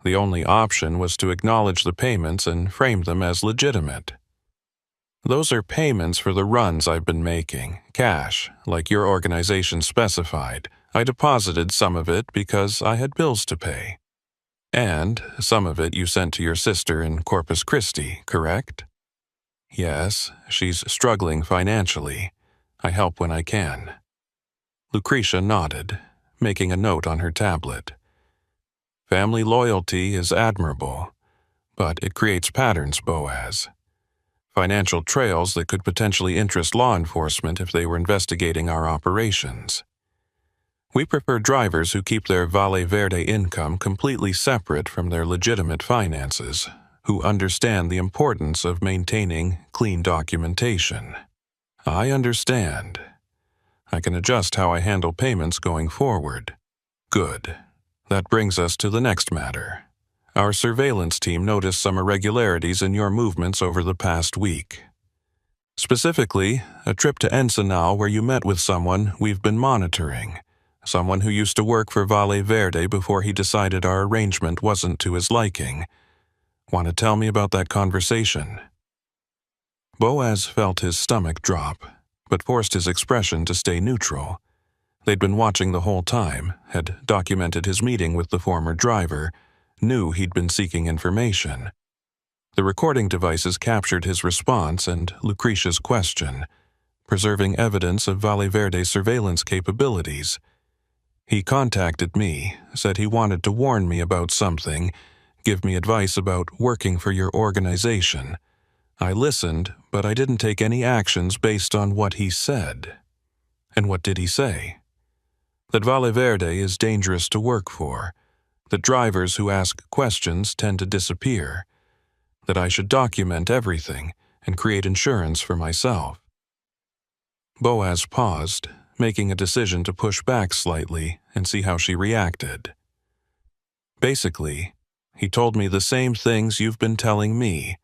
[SPEAKER 1] The only option was to acknowledge the payments and frame them as legitimate. "Those are payments for the runs I've been making, cash, like your organization specified. I deposited some of it because I had bills to pay. And some of it you sent to your sister in Corpus Christi, correct?" "Yes, she's struggling financially. I help when I can." Lucretia nodded, making a note on her tablet. "Family loyalty is admirable, but it creates patterns, Boaz. Financial trails that could potentially interest law enforcement if they were investigating our operations. We prefer drivers who keep their Valle Verde income completely separate from their legitimate finances, who understand the importance of maintaining clean documentation. I understand. I can adjust how I handle payments going forward. Good. That brings us to the next matter. Our surveillance team noticed some irregularities in your movements over the past week. Specifically, a trip to Ensenal where you met with someone we've been monitoring, someone who used to work for Valle Verde before he decided our arrangement wasn't to his liking. Want to tell me about that conversation? Boaz felt his stomach drop, but forced his expression to stay neutral. They'd been watching the whole time, had documented his meeting with the former driver, knew he'd been seeking information. The recording devices captured his response and Lucretia's question, preserving evidence of Valle Verde's surveillance capabilities. He contacted me, said he wanted to warn me about something, give me advice about working for your organization. I listened, but I didn't take any actions based on what he said. And what did he say? That Valle Verde is dangerous to work for, that drivers who ask questions tend to disappear, that I should document everything and create insurance for myself. Boaz paused, making a decision to push back slightly and see how she reacted. Basically, he told me the same things you've been telling me,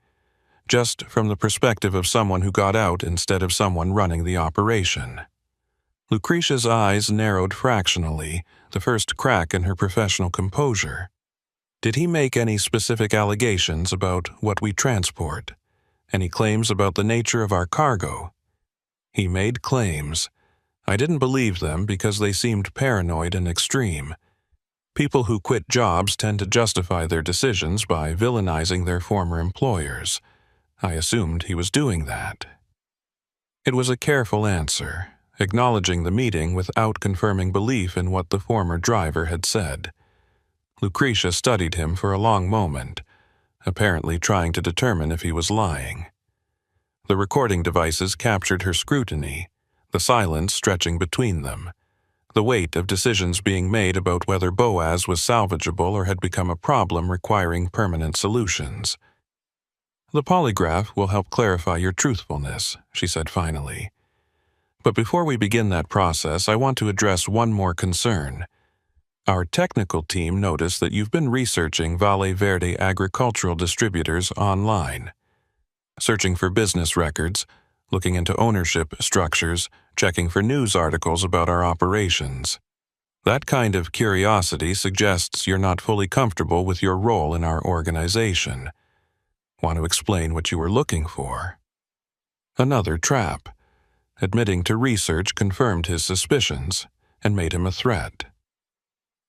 [SPEAKER 1] just from the perspective of someone who got out instead of someone running the operation. Lucretia's eyes narrowed fractionally, the first crack in her professional composure. Did he make any specific allegations about what we transport? Any claims about the nature of our cargo? He made claims. I didn't believe them because they seemed paranoid and extreme. People who quit jobs tend to justify their decisions by villainizing their former employers. I assumed he was doing that. It was a careful answer, acknowledging the meeting without confirming belief in what the former driver had said. Lucretia studied him for a long moment, apparently trying to determine if he was lying. The recording devices captured her scrutiny, the silence stretching between them, the weight of decisions being made about whether Boaz was salvageable or had become a problem requiring permanent solutions. The polygraph will help clarify your truthfulness, she said finally. But before we begin that process, I want to address one more concern. Our technical team noticed that you've been researching Valle Verde agricultural distributors online, searching for business records, looking into ownership structures, checking for news articles about our operations. That kind of curiosity suggests you're not fully comfortable with your role in our organization. Want to explain what you were looking for? Another trap. Admitting to research confirmed his suspicions and made him a threat.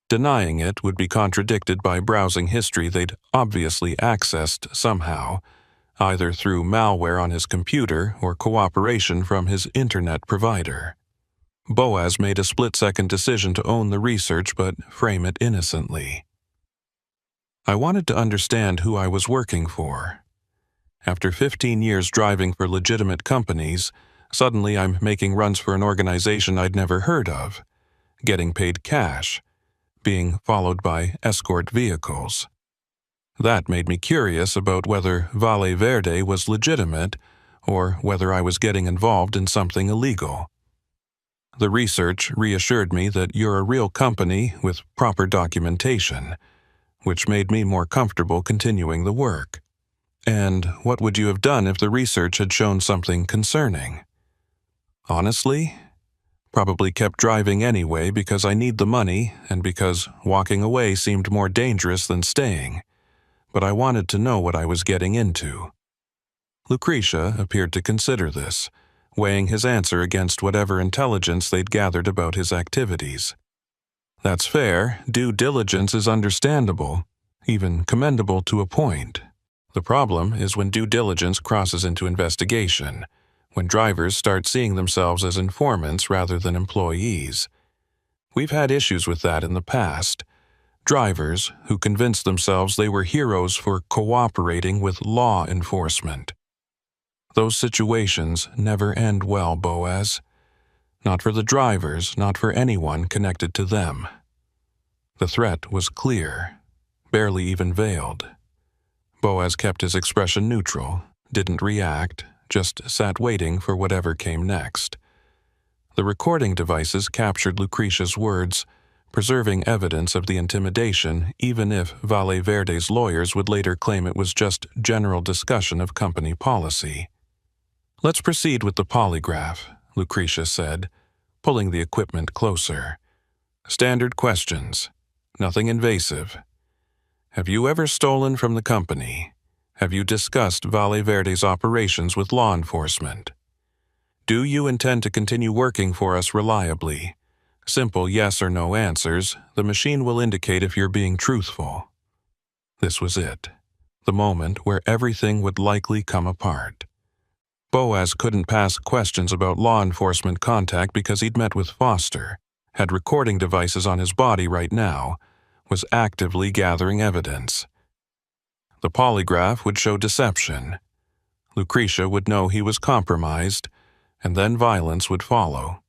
[SPEAKER 1] Denying it would be contradicted by browsing history they'd obviously accessed somehow, either through malware on his computer or cooperation from his internet provider. Boaz made a split-second decision to own the research but frame it innocently. I wanted to understand who I was working for. After 15 years driving for legitimate companies, suddenly I'm making runs for an organization I'd never heard of, getting paid cash, being followed by escort vehicles. That made me curious about whether Valle Verde was legitimate or whether I was getting involved in something illegal. The research reassured me that you're a real company with proper documentation, which made me more comfortable continuing the work. And what would you have done if the research had shown something concerning? Honestly, probably kept driving anyway because I need the money and because walking away seemed more dangerous than staying. But I wanted to know what I was getting into. Lucretia appeared to consider this, weighing his answer against whatever intelligence they'd gathered about his activities. That's fair. Due diligence is understandable, even commendable to a point. The problem is when due diligence crosses into investigation, when drivers start seeing themselves as informants rather than employees. We've had issues with that in the past. Drivers who convinced themselves they were heroes for cooperating with law enforcement. Those situations never end well, Boaz. Not for the drivers, not for anyone connected to them. The threat was clear, barely even veiled. Boaz kept his expression neutral, didn't react, just sat waiting for whatever came next. The recording devices captured Lucretia's words, preserving evidence of the intimidation, even if Valle Verde's lawyers would later claim it was just general discussion of company policy. "Let's proceed with the polygraph," Lucretia said, pulling the equipment closer. "Standard questions. Nothing invasive. Have you ever stolen from the company? Have you discussed Valle Verde's operations with law enforcement? Do you intend to continue working for us reliably? Simple yes or no answers. The machine will indicate if you're being truthful." This was it, the moment where everything would likely come apart. Boaz couldn't pass questions about law enforcement contact because he'd met with Foster, had recording devices on his body right now, was actively gathering evidence. The polygraph would show deception. Lucretia would know he was compromised, and then violence would follow.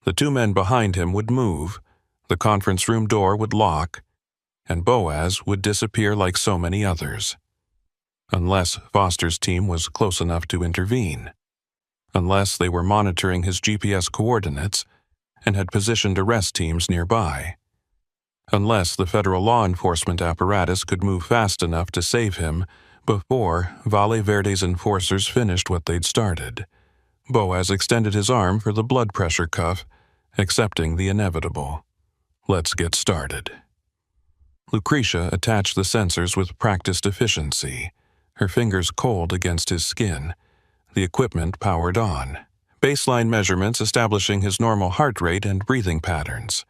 [SPEAKER 1] The two men behind him would move, the conference room door would lock, and Boaz would disappear like so many others. Unless Foster's team was close enough to intervene. Unless they were monitoring his GPS coordinates and had positioned arrest teams nearby. Unless the federal law enforcement apparatus could move fast enough to save him before Valle Verde's enforcers finished what they'd started. Boaz extended his arm for the blood pressure cuff, accepting the inevitable. "Let's get started." Lucretia attached the sensors with practiced efficiency, her fingers cold against his skin. The equipment powered on, baseline measurements establishing his normal heart rate and breathing patterns.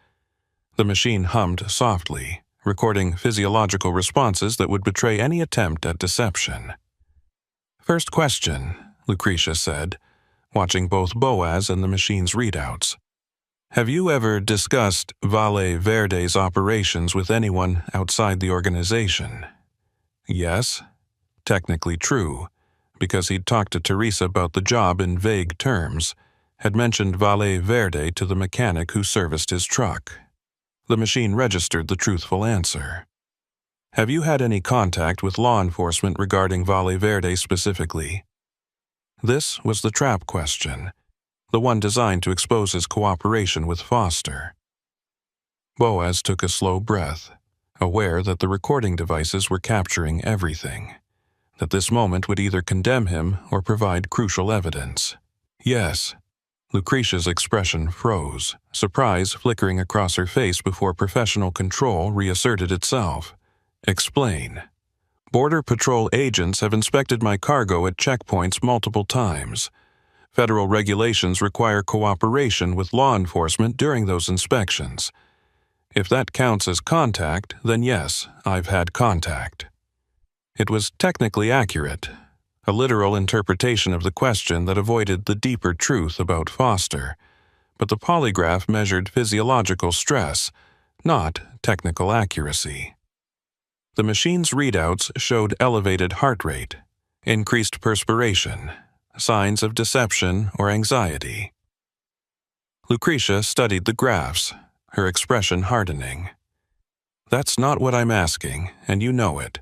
[SPEAKER 1] The machine hummed softly, recording physiological responses that would betray any attempt at deception. "First question," Lucretia said, watching both Boaz and the machine's readouts. "Have you ever discussed Valle Verde's operations with anyone outside the organization?" Yes. Technically true, because he'd talked to Teresa about the job in vague terms, had mentioned Valle Verde to the mechanic who serviced his truck. The machine registered the truthful answer. "Have you had any contact with law enforcement regarding Valle Verde specifically?" This was the trap question, the one designed to expose his cooperation with Foster. Boaz took a slow breath, aware that the recording devices were capturing everything, that this moment would either condemn him or provide crucial evidence. "Yes." Lucretia's expression froze, surprise flickering across her face before professional control reasserted itself. "Explain." "Border Patrol agents have inspected my cargo at checkpoints multiple times. Federal regulations require cooperation with law enforcement during those inspections. If that counts as contact, then yes, I've had contact." It was technically accurate, a literal interpretation of the question that avoided the deeper truth about Foster, but the polygraph measured physiological stress, not technical accuracy. The machine's readouts showed elevated heart rate, increased perspiration, signs of deception or anxiety. Lucretia studied the graphs, her expression hardening. "That's not what I'm asking, and you know it.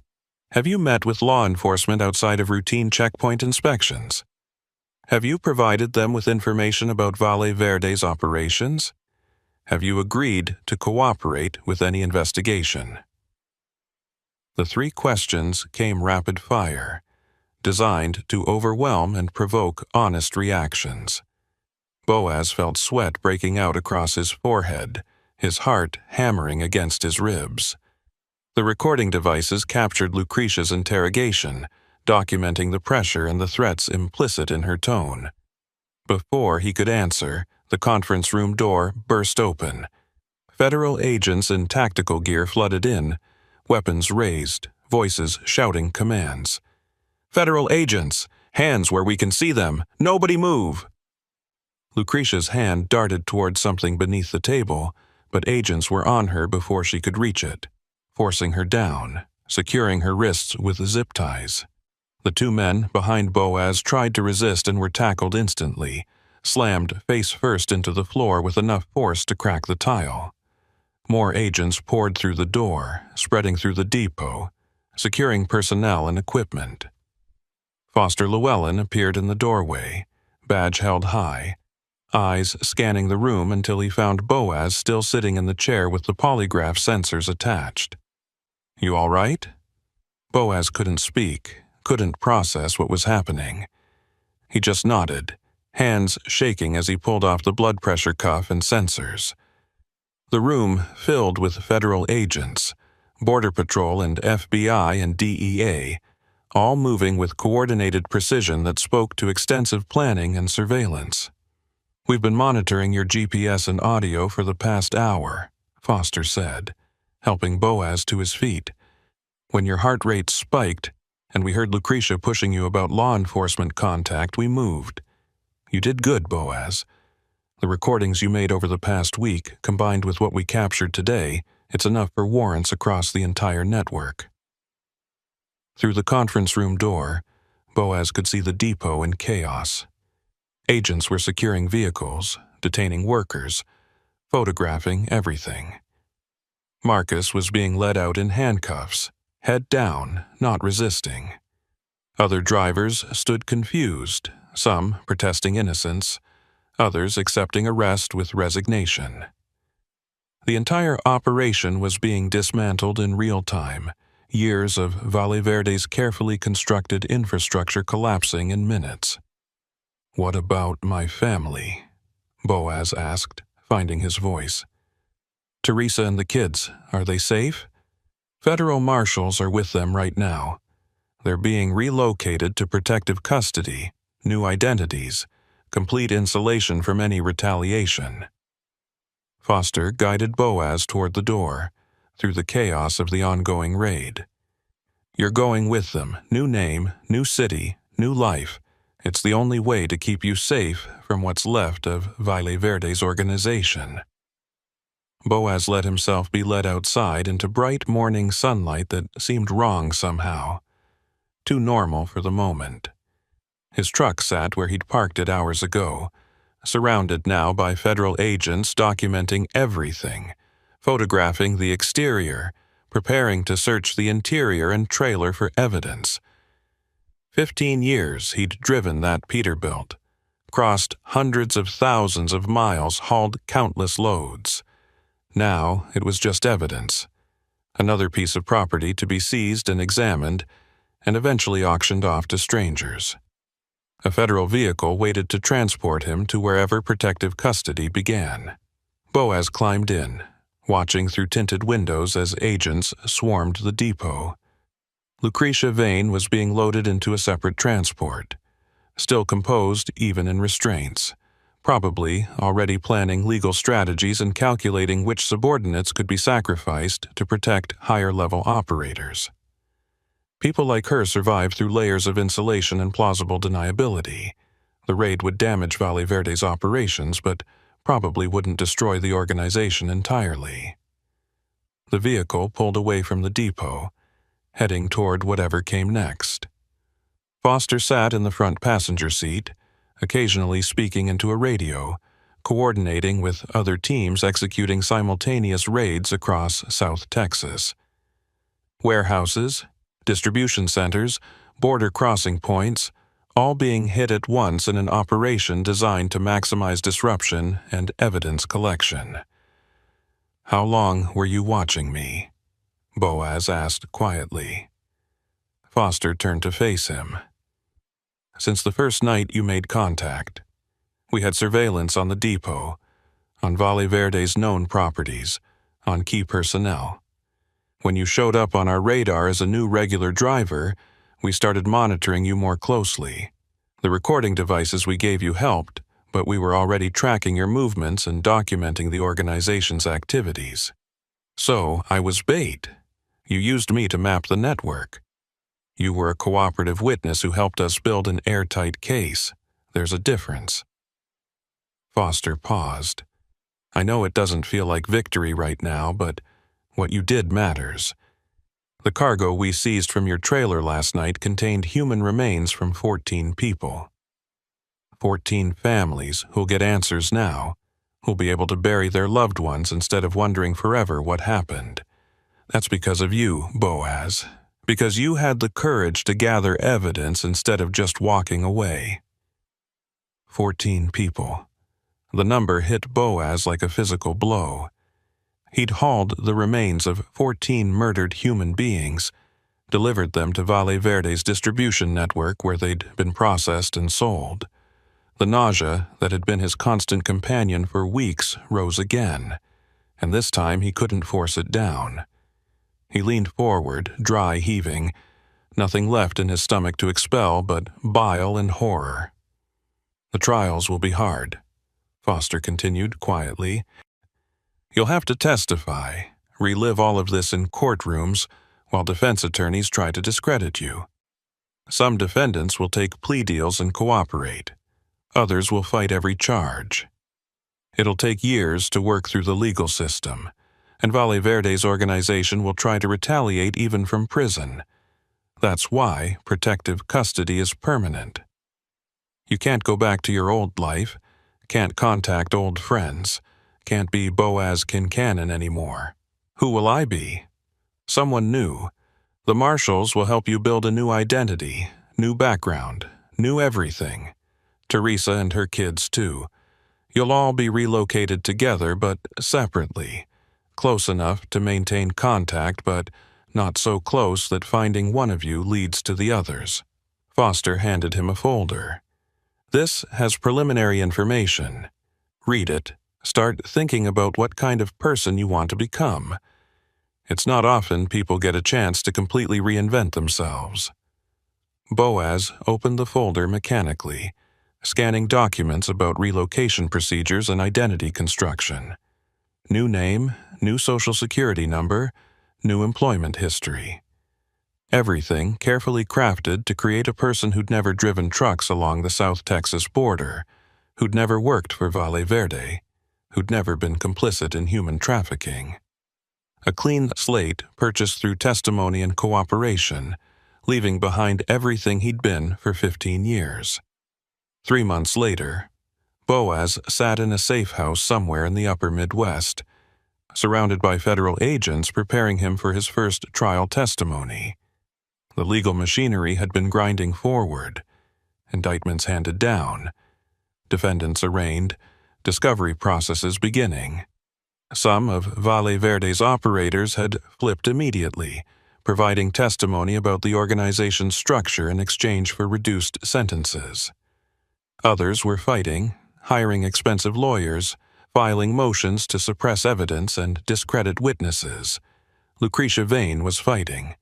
[SPEAKER 1] Have you met with law enforcement outside of routine checkpoint inspections? Have you provided them with information about Valle Verde's operations? Have you agreed to cooperate with any investigation?" The three questions came rapid fire, designed to overwhelm and provoke honest reactions. Boaz felt sweat breaking out across his forehead, his heart hammering against his ribs. The recording devices captured Lucretia's interrogation, documenting the pressure and the threats implicit in her tone. Before he could answer, the conference room door burst open. Federal agents in tactical gear flooded in, weapons raised, voices shouting commands. "Federal agents! Hands where we can see them! Nobody move!" Lucretia's hand darted toward something beneath the table, but agents were on her before she could reach it, forcing her down, securing her wrists with zip ties. The two men behind Boaz tried to resist and were tackled instantly, slammed face first into the floor with enough force to crack the tile. More agents poured through the door, spreading through the depot, securing personnel and equipment. Foster Llewellyn appeared in the doorway, badge held high, eyes scanning the room until he found Boaz still sitting in the chair with the polygraph sensors attached. "You all right?" Boaz couldn't speak, couldn't process what was happening. He just nodded, hands shaking as he pulled off the blood pressure cuff and sensors. The room filled with federal agents, Border Patrol and FBI and DEA, all moving with coordinated precision that spoke to extensive planning and surveillance. "We've been monitoring your GPS and audio for the past hour," Foster said, helping Boaz to his feet. "When your heart rate spiked and we heard Lucretia pushing you about law enforcement contact, we moved. You did good, Boaz. The recordings you made over the past week, combined with what we captured today, it's enough for warrants across the entire network." Through the conference room door, Boaz could see the depot in chaos. Agents were securing vehicles, detaining workers, photographing everything. Marcus was being led out in handcuffs, head down, not resisting. Other drivers stood confused, some protesting innocence, others accepting arrest with resignation. The entire operation was being dismantled in real time, years of Valle Verde's carefully constructed infrastructure collapsing in minutes. "What about my family?" Boaz asked, finding his voice. "Teresa and the kids, are they safe?" "Federal marshals are with them right now. They're being relocated to protective custody, new identities, complete insulation from any retaliation." Foster guided Boaz toward the door, through the chaos of the ongoing raid. "You're going with them, new name, new city, new life. It's the only way to keep you safe from what's left of Valle Verde's organization." Boaz let himself be led outside into bright morning sunlight that seemed wrong somehow, too normal for the moment. His truck sat where he'd parked it hours ago, surrounded now by federal agents documenting everything, photographing the exterior, preparing to search the interior and trailer for evidence. 15 years he'd driven that Peterbilt, crossed hundreds of thousands of miles, hauled countless loads. Now it was just evidence, another piece of property to be seized and examined, and eventually auctioned off to strangers. A federal vehicle waited to transport him to wherever protective custody began. Boaz climbed in, watching through tinted windows as agents swarmed the depot. Lucretia Vane was being loaded into a separate transport, still composed even in restraints, probably already planning legal strategies and calculating which subordinates could be sacrificed to protect higher-level operators. People like her survived through layers of insulation and plausible deniability. The raid would damage Valle Verde's operations, but probably wouldn't destroy the organization entirely. The vehicle pulled away from the depot, heading toward whatever came next. Foster sat in the front passenger seat, occasionally speaking into a radio, coordinating with other teams executing simultaneous raids across South Texas. Warehouses, distribution centers, border crossing points, all being hit at once in an operation designed to maximize disruption and evidence collection. "How long were you watching me?" Boaz asked quietly. Foster turned to face him. "Since the first night you made contact. We had surveillance on the depot, on Valle Verde's known properties, on key personnel. When you showed up on our radar as a new regular driver, we started monitoring you more closely. The recording devices we gave you helped, but we were already tracking your movements and documenting the organization's activities. So I was bait. You used me to map the network. You were a cooperative witness who helped us build an airtight case. There's a difference." Foster paused. "I know it doesn't feel like victory right now, but what you did matters. The cargo we seized from your trailer last night contained human remains from 14 people." 14 families who'll get answers now, who'll be able to bury their loved ones instead of wondering forever what happened. That's because of you, Boaz. Because you had the courage to gather evidence instead of just walking away. 14 people. The number hit Boaz like a physical blow. He'd hauled the remains of 14 murdered human beings, delivered them to Valle Verde's distribution network where they'd been processed and sold. The nausea that had been his constant companion for weeks rose again, and this time he couldn't force it down. He leaned forward, dry heaving, nothing left in his stomach to expel but bile and horror. The trials will be hard, Foster continued quietly. You'll have to testify, relive all of this in courtrooms while defense attorneys try to discredit you. Some defendants will take plea deals and cooperate. Others will fight every charge. It'll take years to work through the legal system, and Valle Verde's organization will try to retaliate even from prison. That's why protective custody is permanent. You can't go back to your old life, can't contact old friends, can't be Boaz Kincannon anymore. Who will I be? Someone new. The marshals will help you build a new identity, new background, new everything. Teresa and her kids, too. You'll all be relocated together, but separately. Close enough to maintain contact, but not so close that finding one of you leads to the others. Foster handed him a folder. This has preliminary information. Read it. Start thinking about what kind of person you want to become. It's not often people get a chance to completely reinvent themselves. Boaz opened the folder mechanically, scanning documents about relocation procedures and identity construction. New name, new social security number, new employment history. Everything carefully crafted to create a person who'd never driven trucks along the South Texas border, who'd never worked for Valle Verde, who'd never been complicit in human trafficking. A clean slate purchased through testimony and cooperation, leaving behind everything he'd been for 15 years. 3 months later, Boaz sat in a safe house somewhere in the upper Midwest, surrounded by federal agents preparing him for his first trial testimony. The legal machinery had been grinding forward, indictments handed down, defendants arraigned, discovery processes beginning. Some of Valle Verde's operators had flipped immediately, providing testimony about the organization's structure in exchange for reduced sentences. Others were fighting, hiring expensive lawyers, filing motions to suppress evidence and discredit witnesses. Lucretia Vane was fighting.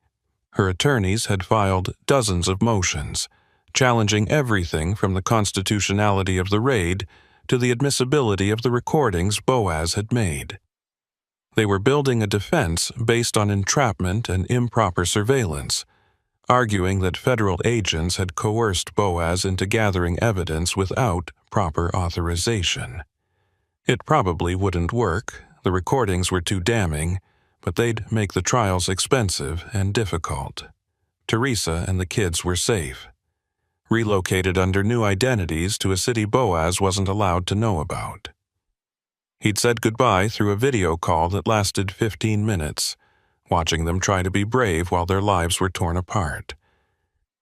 [SPEAKER 1] Her attorneys had filed dozens of motions, challenging everything from the constitutionality of the raid to the admissibility of the recordings Boaz had made. They were building a defense based on entrapment and improper surveillance, arguing that federal agents had coerced Boaz into gathering evidence without proper authorization. It probably wouldn't work, the recordings were too damning, but they'd make the trials expensive and difficult. Teresa and the kids were safe, relocated under new identities to a city Boaz wasn't allowed to know about. He'd said goodbye through a video call that lasted 15 minutes, watching them try to be brave while their lives were torn apart.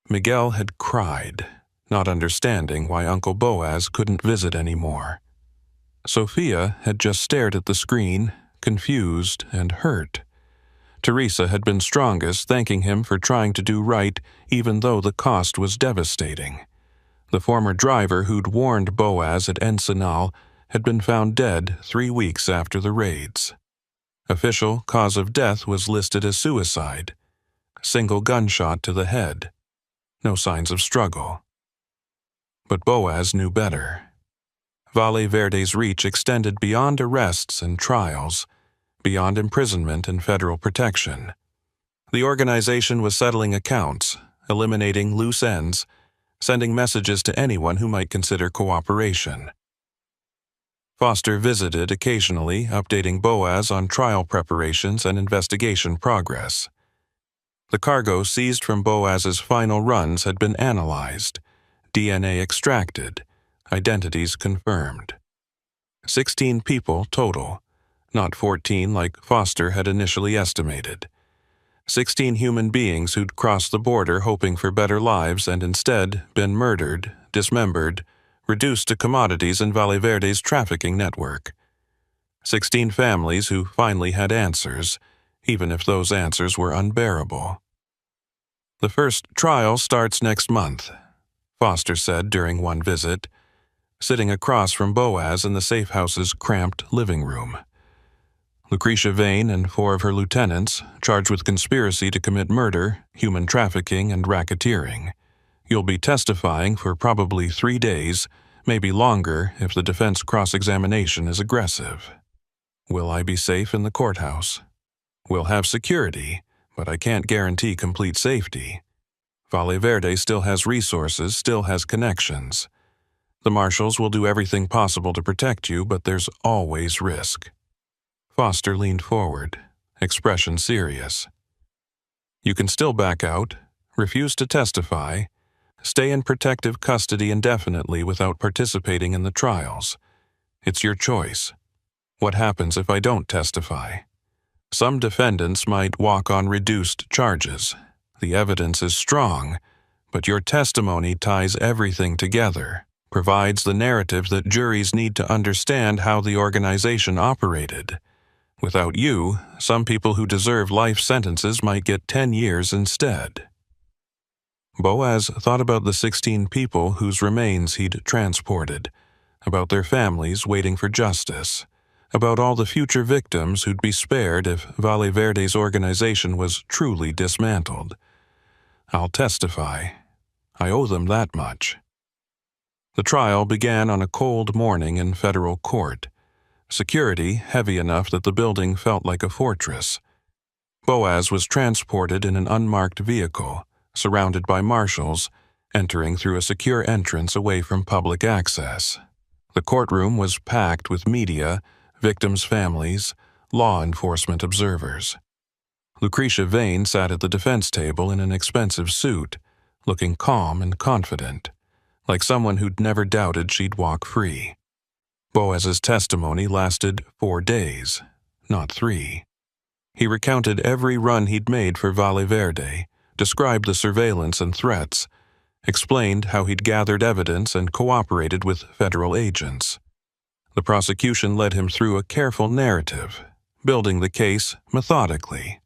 [SPEAKER 1] Miguel had cried, not understanding why Uncle Boaz couldn't visit anymore. Sophia had just stared at the screen, confused and hurt. Teresa had been strongest, thanking him for trying to do right even though the cost was devastating. The former driver who'd warned Boaz at Ensenal had been found dead 3 weeks after the raids. Official cause of death was listed as suicide. Single gunshot to the head. No signs of struggle. But Boaz knew better. Valle Verde's reach extended beyond arrests and trials, beyond imprisonment and federal protection. The organization was settling accounts, eliminating loose ends, sending messages to anyone who might consider cooperation. Foster visited occasionally, updating Boaz on trial preparations and investigation progress. The cargo seized from Boaz's final runs had been analyzed, DNA extracted, Identities confirmed. 16 people total, not 14 like Foster had initially estimated. 16 human beings who'd crossed the border hoping for better lives and instead been murdered, dismembered, reduced to commodities in Valle Verde's trafficking network. 16 families who finally had answers, even if those answers were unbearable. The first trial starts next month, Foster said during one visit, sitting across from Boaz in the safe house's cramped living room. Lucretia Vane and 4 of her lieutenants, charged with conspiracy to commit murder, human trafficking, and racketeering. You'll be testifying for probably 3 days, maybe longer if the defense cross-examination is aggressive. Will I be safe in the courthouse? We'll have security, but I can't guarantee complete safety. Valle Verde still has resources, still has connections. The marshals will do everything possible to protect you, but there's always risk. Foster leaned forward, expression serious. You can still back out, refuse to testify, stay in protective custody indefinitely without participating in the trials. It's your choice. What happens if I don't testify? Some defendants might walk on reduced charges. The evidence is strong, but your testimony ties everything together, provides the narrative that juries need to understand how the organization operated. Without you, some people who deserve life sentences might get 10 years instead. Boaz thought about the 16 people whose remains he'd transported, about their families waiting for justice, about all the future victims who'd be spared if Valle Verde's organization was truly dismantled. I'll testify. I owe them that much. The trial began on a cold morning in federal court. Security heavy enough that the building felt like a fortress. Boaz was transported in an unmarked vehicle, surrounded by marshals, entering through a secure entrance away from public access. The courtroom was packed with media, victims' families, law enforcement observers. Lucretia Vane sat at the defense table in an expensive suit, looking calm and confident, like someone who'd never doubted she'd walk free. Boaz's testimony lasted 4 days, not 3. He recounted every run he'd made for Valle Verde, described the surveillance and threats, explained how he'd gathered evidence and cooperated with federal agents. The prosecution led him through a careful narrative, building the case methodically.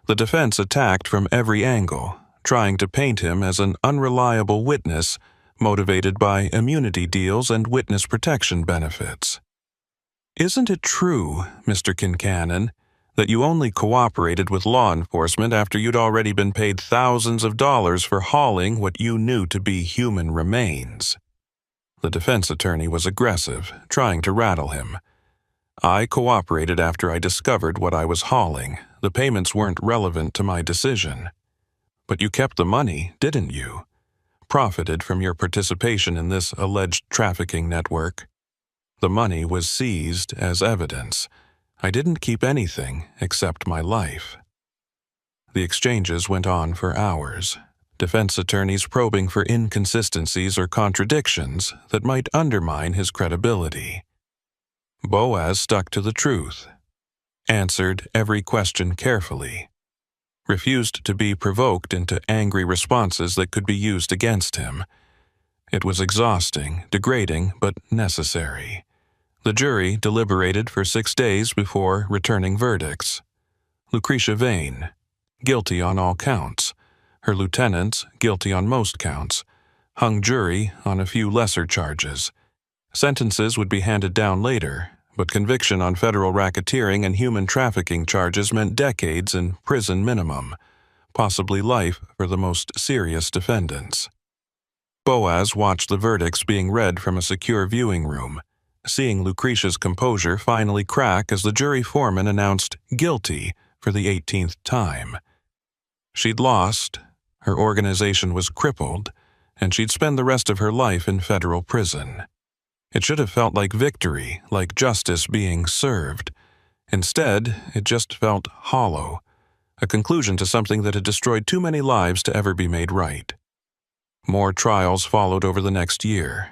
[SPEAKER 1] The defense attacked from every angle, trying to paint him as an unreliable witness motivated by immunity deals and witness protection benefits. Isn't it true, Mr. Kincannon, that you only cooperated with law enforcement after you'd already been paid thousands of dollars for hauling what you knew to be human remains? The defense attorney was aggressive, trying to rattle him. I cooperated after I discovered what I was hauling. The payments weren't relevant to my decision. But you kept the money, didn't you? Profited from your participation in this alleged trafficking network. The money was seized as evidence. I didn't keep anything except my life. The exchanges went on for hours, defense attorneys probing for inconsistencies or contradictions that might undermine his credibility. Boaz stuck to the truth, answered every question carefully, refused to be provoked into angry responses that could be used against him. It was exhausting, degrading, but necessary. The jury deliberated for 6 days before returning verdicts. Lucretia Vane, guilty on all counts. Her lieutenants, guilty on most counts. Hung jury on a few lesser charges. Sentences would be handed down later, but conviction on federal racketeering and human trafficking charges meant decades in prison minimum, possibly life for the most serious defendants. Boaz watched the verdicts being read from a secure viewing room, seeing Lucretia's composure finally crack as the jury foreman announced guilty for the 18th time. She'd lost, her organization was crippled, and she'd spend the rest of her life in federal prison. It should have felt like victory, like justice being served. Instead, it just felt hollow, a conclusion to something that had destroyed too many lives to ever be made right. More trials followed over the next year.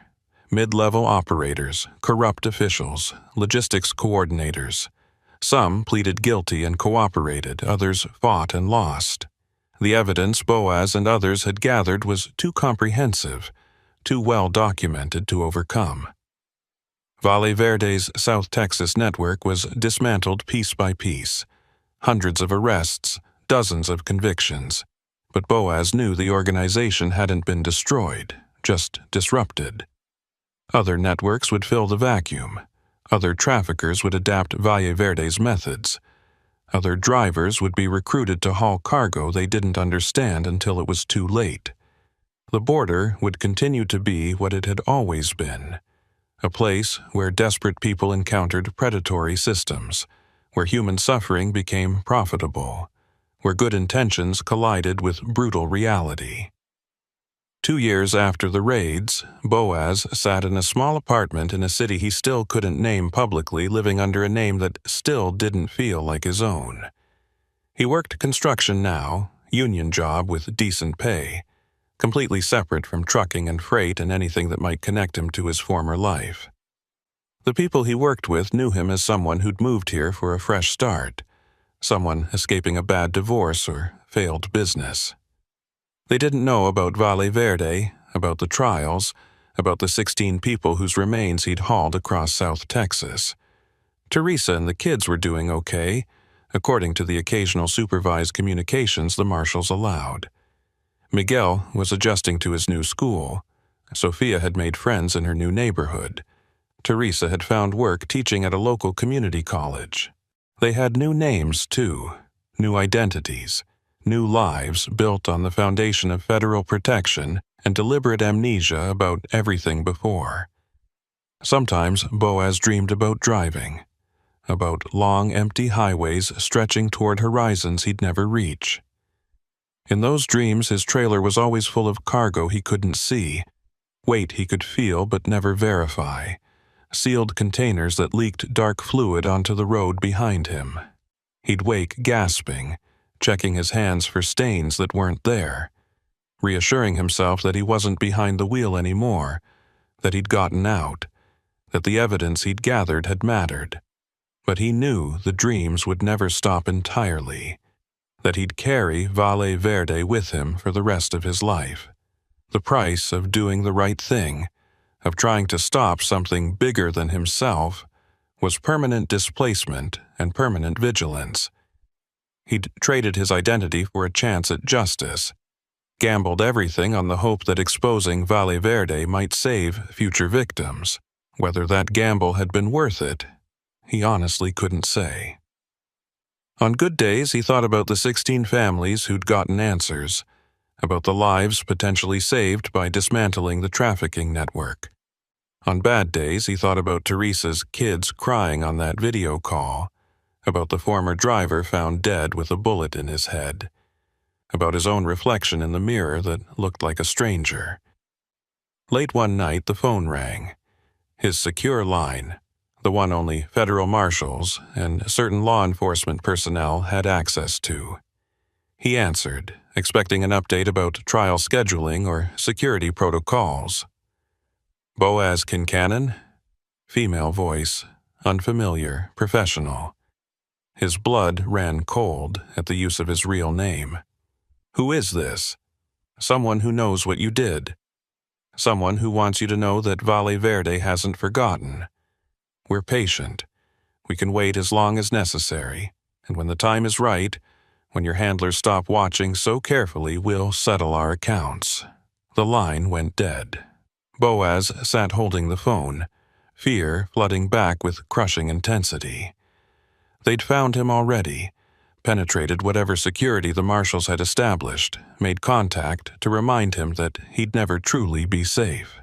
[SPEAKER 1] Mid-level operators, corrupt officials, logistics coordinators. Some pleaded guilty and cooperated, others fought and lost. The evidence Boaz and others had gathered was too comprehensive, too well documented to overcome. Valle Verde's South Texas network was dismantled piece by piece. Hundreds of arrests, dozens of convictions. But Boaz knew the organization hadn't been destroyed, just disrupted. Other networks would fill the vacuum. Other traffickers would adapt Valle Verde's methods. Other drivers would be recruited to haul cargo they didn't understand until it was too late. The border would continue to be what it had always been, a place where desperate people encountered predatory systems, where human suffering became profitable, where good intentions collided with brutal reality. 2 years after the raids, Boaz sat in a small apartment in a city he still couldn't name publicly, living under a name that still didn't feel like his own. He worked construction now, union job with decent pay, completely separate from trucking and freight and anything that might connect him to his former life. The people he worked with knew him as someone who'd moved here for a fresh start, someone escaping a bad divorce or failed business. They didn't know about Valle Verde, about the trials, about the 16 people whose remains he'd hauled across South Texas. Teresa and the kids were doing okay, according to the occasional supervised communications the marshals allowed. Miguel was adjusting to his new school. Sophia had made friends in her new neighborhood. Teresa had found work teaching at a local community college. They had new names, too, new identities, new lives built on the foundation of federal protection and deliberate amnesia about everything before. Sometimes Boaz dreamed about driving, about long, empty highways stretching toward horizons he'd never reach. In those dreams, his trailer was always full of cargo he couldn't see, weight he could feel but never verify, sealed containers that leaked dark fluid onto the road behind him. He'd wake gasping, checking his hands for stains that weren't there, reassuring himself that he wasn't behind the wheel anymore, that he'd gotten out, that the evidence he'd gathered had mattered. But he knew the dreams would never stop entirely, that he'd carry Valle Verde with him for the rest of his life. The price of doing the right thing, of trying to stop something bigger than himself, was permanent displacement and permanent vigilance. He'd traded his identity for a chance at justice, gambled everything on the hope that exposing Valle Verde might save future victims. Whether that gamble had been worth it, he honestly couldn't say. On good days, he thought about the 16 families who'd gotten answers, about the lives potentially saved by dismantling the trafficking network. On bad days, he thought about Teresa's kids crying on that video call, about the former driver found dead with a bullet in his head, about his own reflection in the mirror that looked like a stranger. Late one night, the phone rang. His secure line, the one only federal marshals and certain law enforcement personnel had access to. He answered, expecting an update about trial scheduling or security protocols. Boaz Kincannon? Female voice, unfamiliar, professional. His blood ran cold at the use of his real name. Who is this? Someone who knows what you did. Someone who wants you to know that Valle Verde hasn't forgotten. We're patient. We can wait as long as necessary, and when the time is right, when your handlers stop watching so carefully, we'll settle our accounts. The line went dead. Boaz sat holding the phone, fear flooding back with crushing intensity. They'd found him already, penetrated whatever security the marshals had established, made contact to remind him that he'd never truly be safe.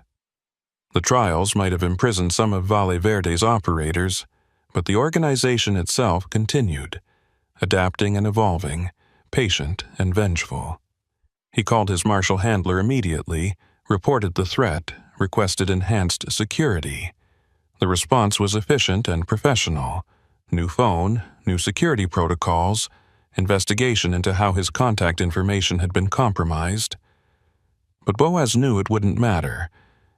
[SPEAKER 1] The trials might have imprisoned some of Valle Verde's operators, but the organization itself continued, adapting and evolving, patient and vengeful. He called his marshal handler immediately, reported the threat, requested enhanced security. The response was efficient and professional. New phone, new security protocols, investigation into how his contact information had been compromised. But Boaz knew it wouldn't matter.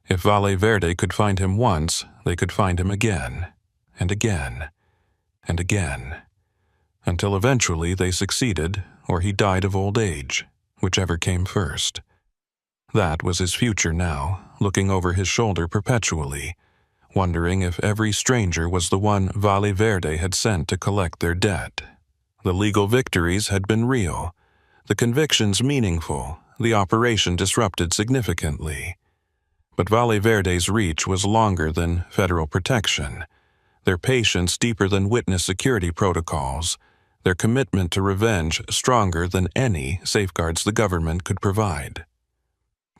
[SPEAKER 1] If Valle Verde could find him once, they could find him again, and again, and again, until eventually they succeeded, or he died of old age, whichever came first. That was his future now, looking over his shoulder perpetually, wondering if every stranger was the one Valle Verde had sent to collect their debt. The legal victories had been real, the convictions meaningful, the operation disrupted significantly. But Valle Verde's reach was longer than federal protection, their patience deeper than witness security protocols, their commitment to revenge stronger than any safeguards the government could provide.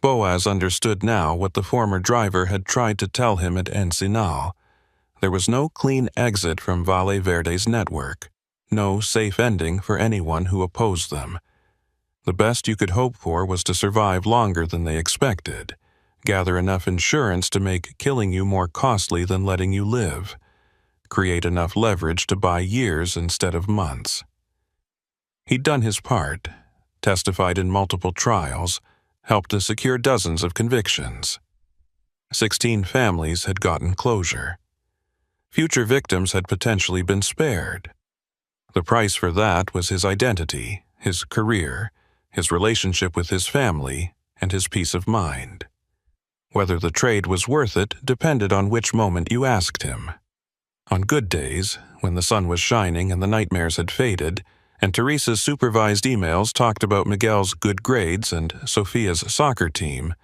[SPEAKER 1] Boaz understood now what the former driver had tried to tell him at Encinal. There was no clean exit from Valle Verde's network, no safe ending for anyone who opposed them. The best you could hope for was to survive longer than they expected, gather enough insurance to make killing you more costly than letting you live, create enough leverage to buy years instead of months. He'd done his part, testified in multiple trials, helped to secure dozens of convictions. 16 families had gotten closure. Future victims had potentially been spared. The price for that was his identity, his career, his relationship with his family, and his peace of mind. Whether the trade was worth it depended on which moment you asked him. On good days, when the sun was shining and the nightmares had faded, and Teresa's supervised emails talked about Miguel's good grades and Sophia's soccer team,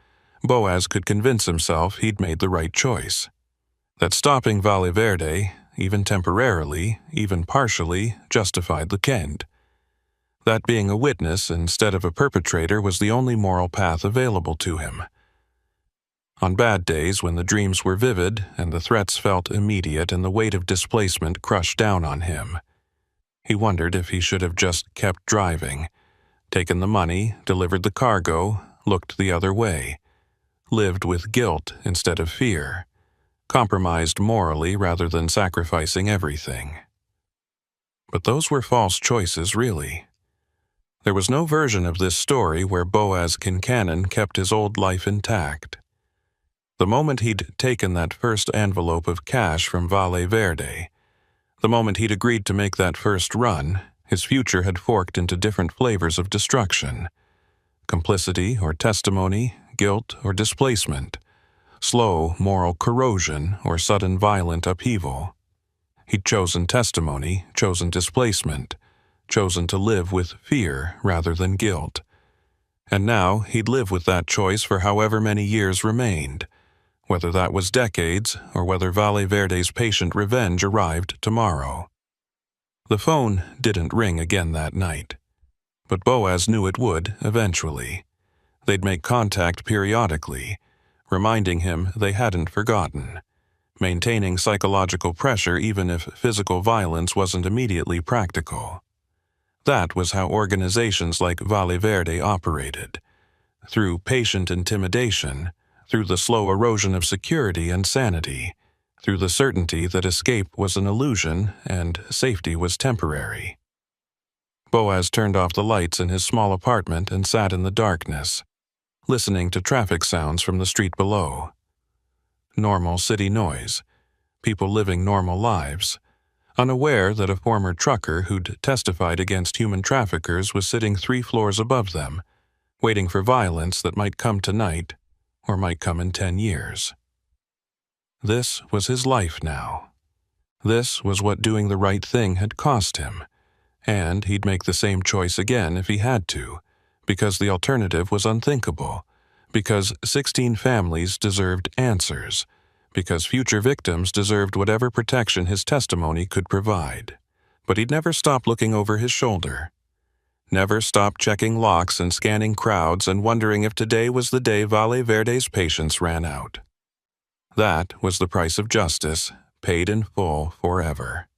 [SPEAKER 1] Boaz could convince himself he'd made the right choice. That stopping Valle Verde, even temporarily, even partially, justified the end. That being a witness instead of a perpetrator was the only moral path available to him. On bad days when the dreams were vivid and the threats felt immediate and the weight of displacement crushed down on him, he wondered if he should have just kept driving, taken the money, delivered the cargo, looked the other way, lived with guilt instead of fear, compromised morally rather than sacrificing everything. But those were false choices, really. There was no version of this story where Boaz Kincannon kept his old life intact. The moment he'd taken that first envelope of cash from Valle Verde, the moment he'd agreed to make that first run, his future had forked into different flavors of destruction. Complicity or testimony, guilt or displacement, slow moral corrosion or sudden violent upheaval. He'd chosen testimony, chosen displacement, chosen to live with fear rather than guilt. And now he'd live with that choice for however many years remained, whether that was decades or whether Valle Verde's patient revenge arrived tomorrow. The phone didn't ring again that night, but Boaz knew it would eventually. They'd make contact periodically, reminding him they hadn't forgotten, maintaining psychological pressure even if physical violence wasn't immediately practical. That was how organizations like Valle Verde operated, through patient intimidation, through the slow erosion of security and sanity, through the certainty that escape was an illusion and safety was temporary. Boaz turned off the lights in his small apartment and sat in the darkness, listening to traffic sounds from the street below. Normal city noise, people living normal lives, unaware that a former trucker who'd testified against human traffickers was sitting 3 floors above them, waiting for violence that might come tonight or might come in 10 years. This was his life now. This was what doing the right thing had cost him, and he'd make the same choice again if he had to, because the alternative was unthinkable, because 16 families deserved answers, because future victims deserved whatever protection his testimony could provide. But he'd never stop looking over his shoulder. Never stopped checking locks and scanning crowds and wondering if today was the day Valle Verde's patience ran out. That was the price of justice, paid in full forever.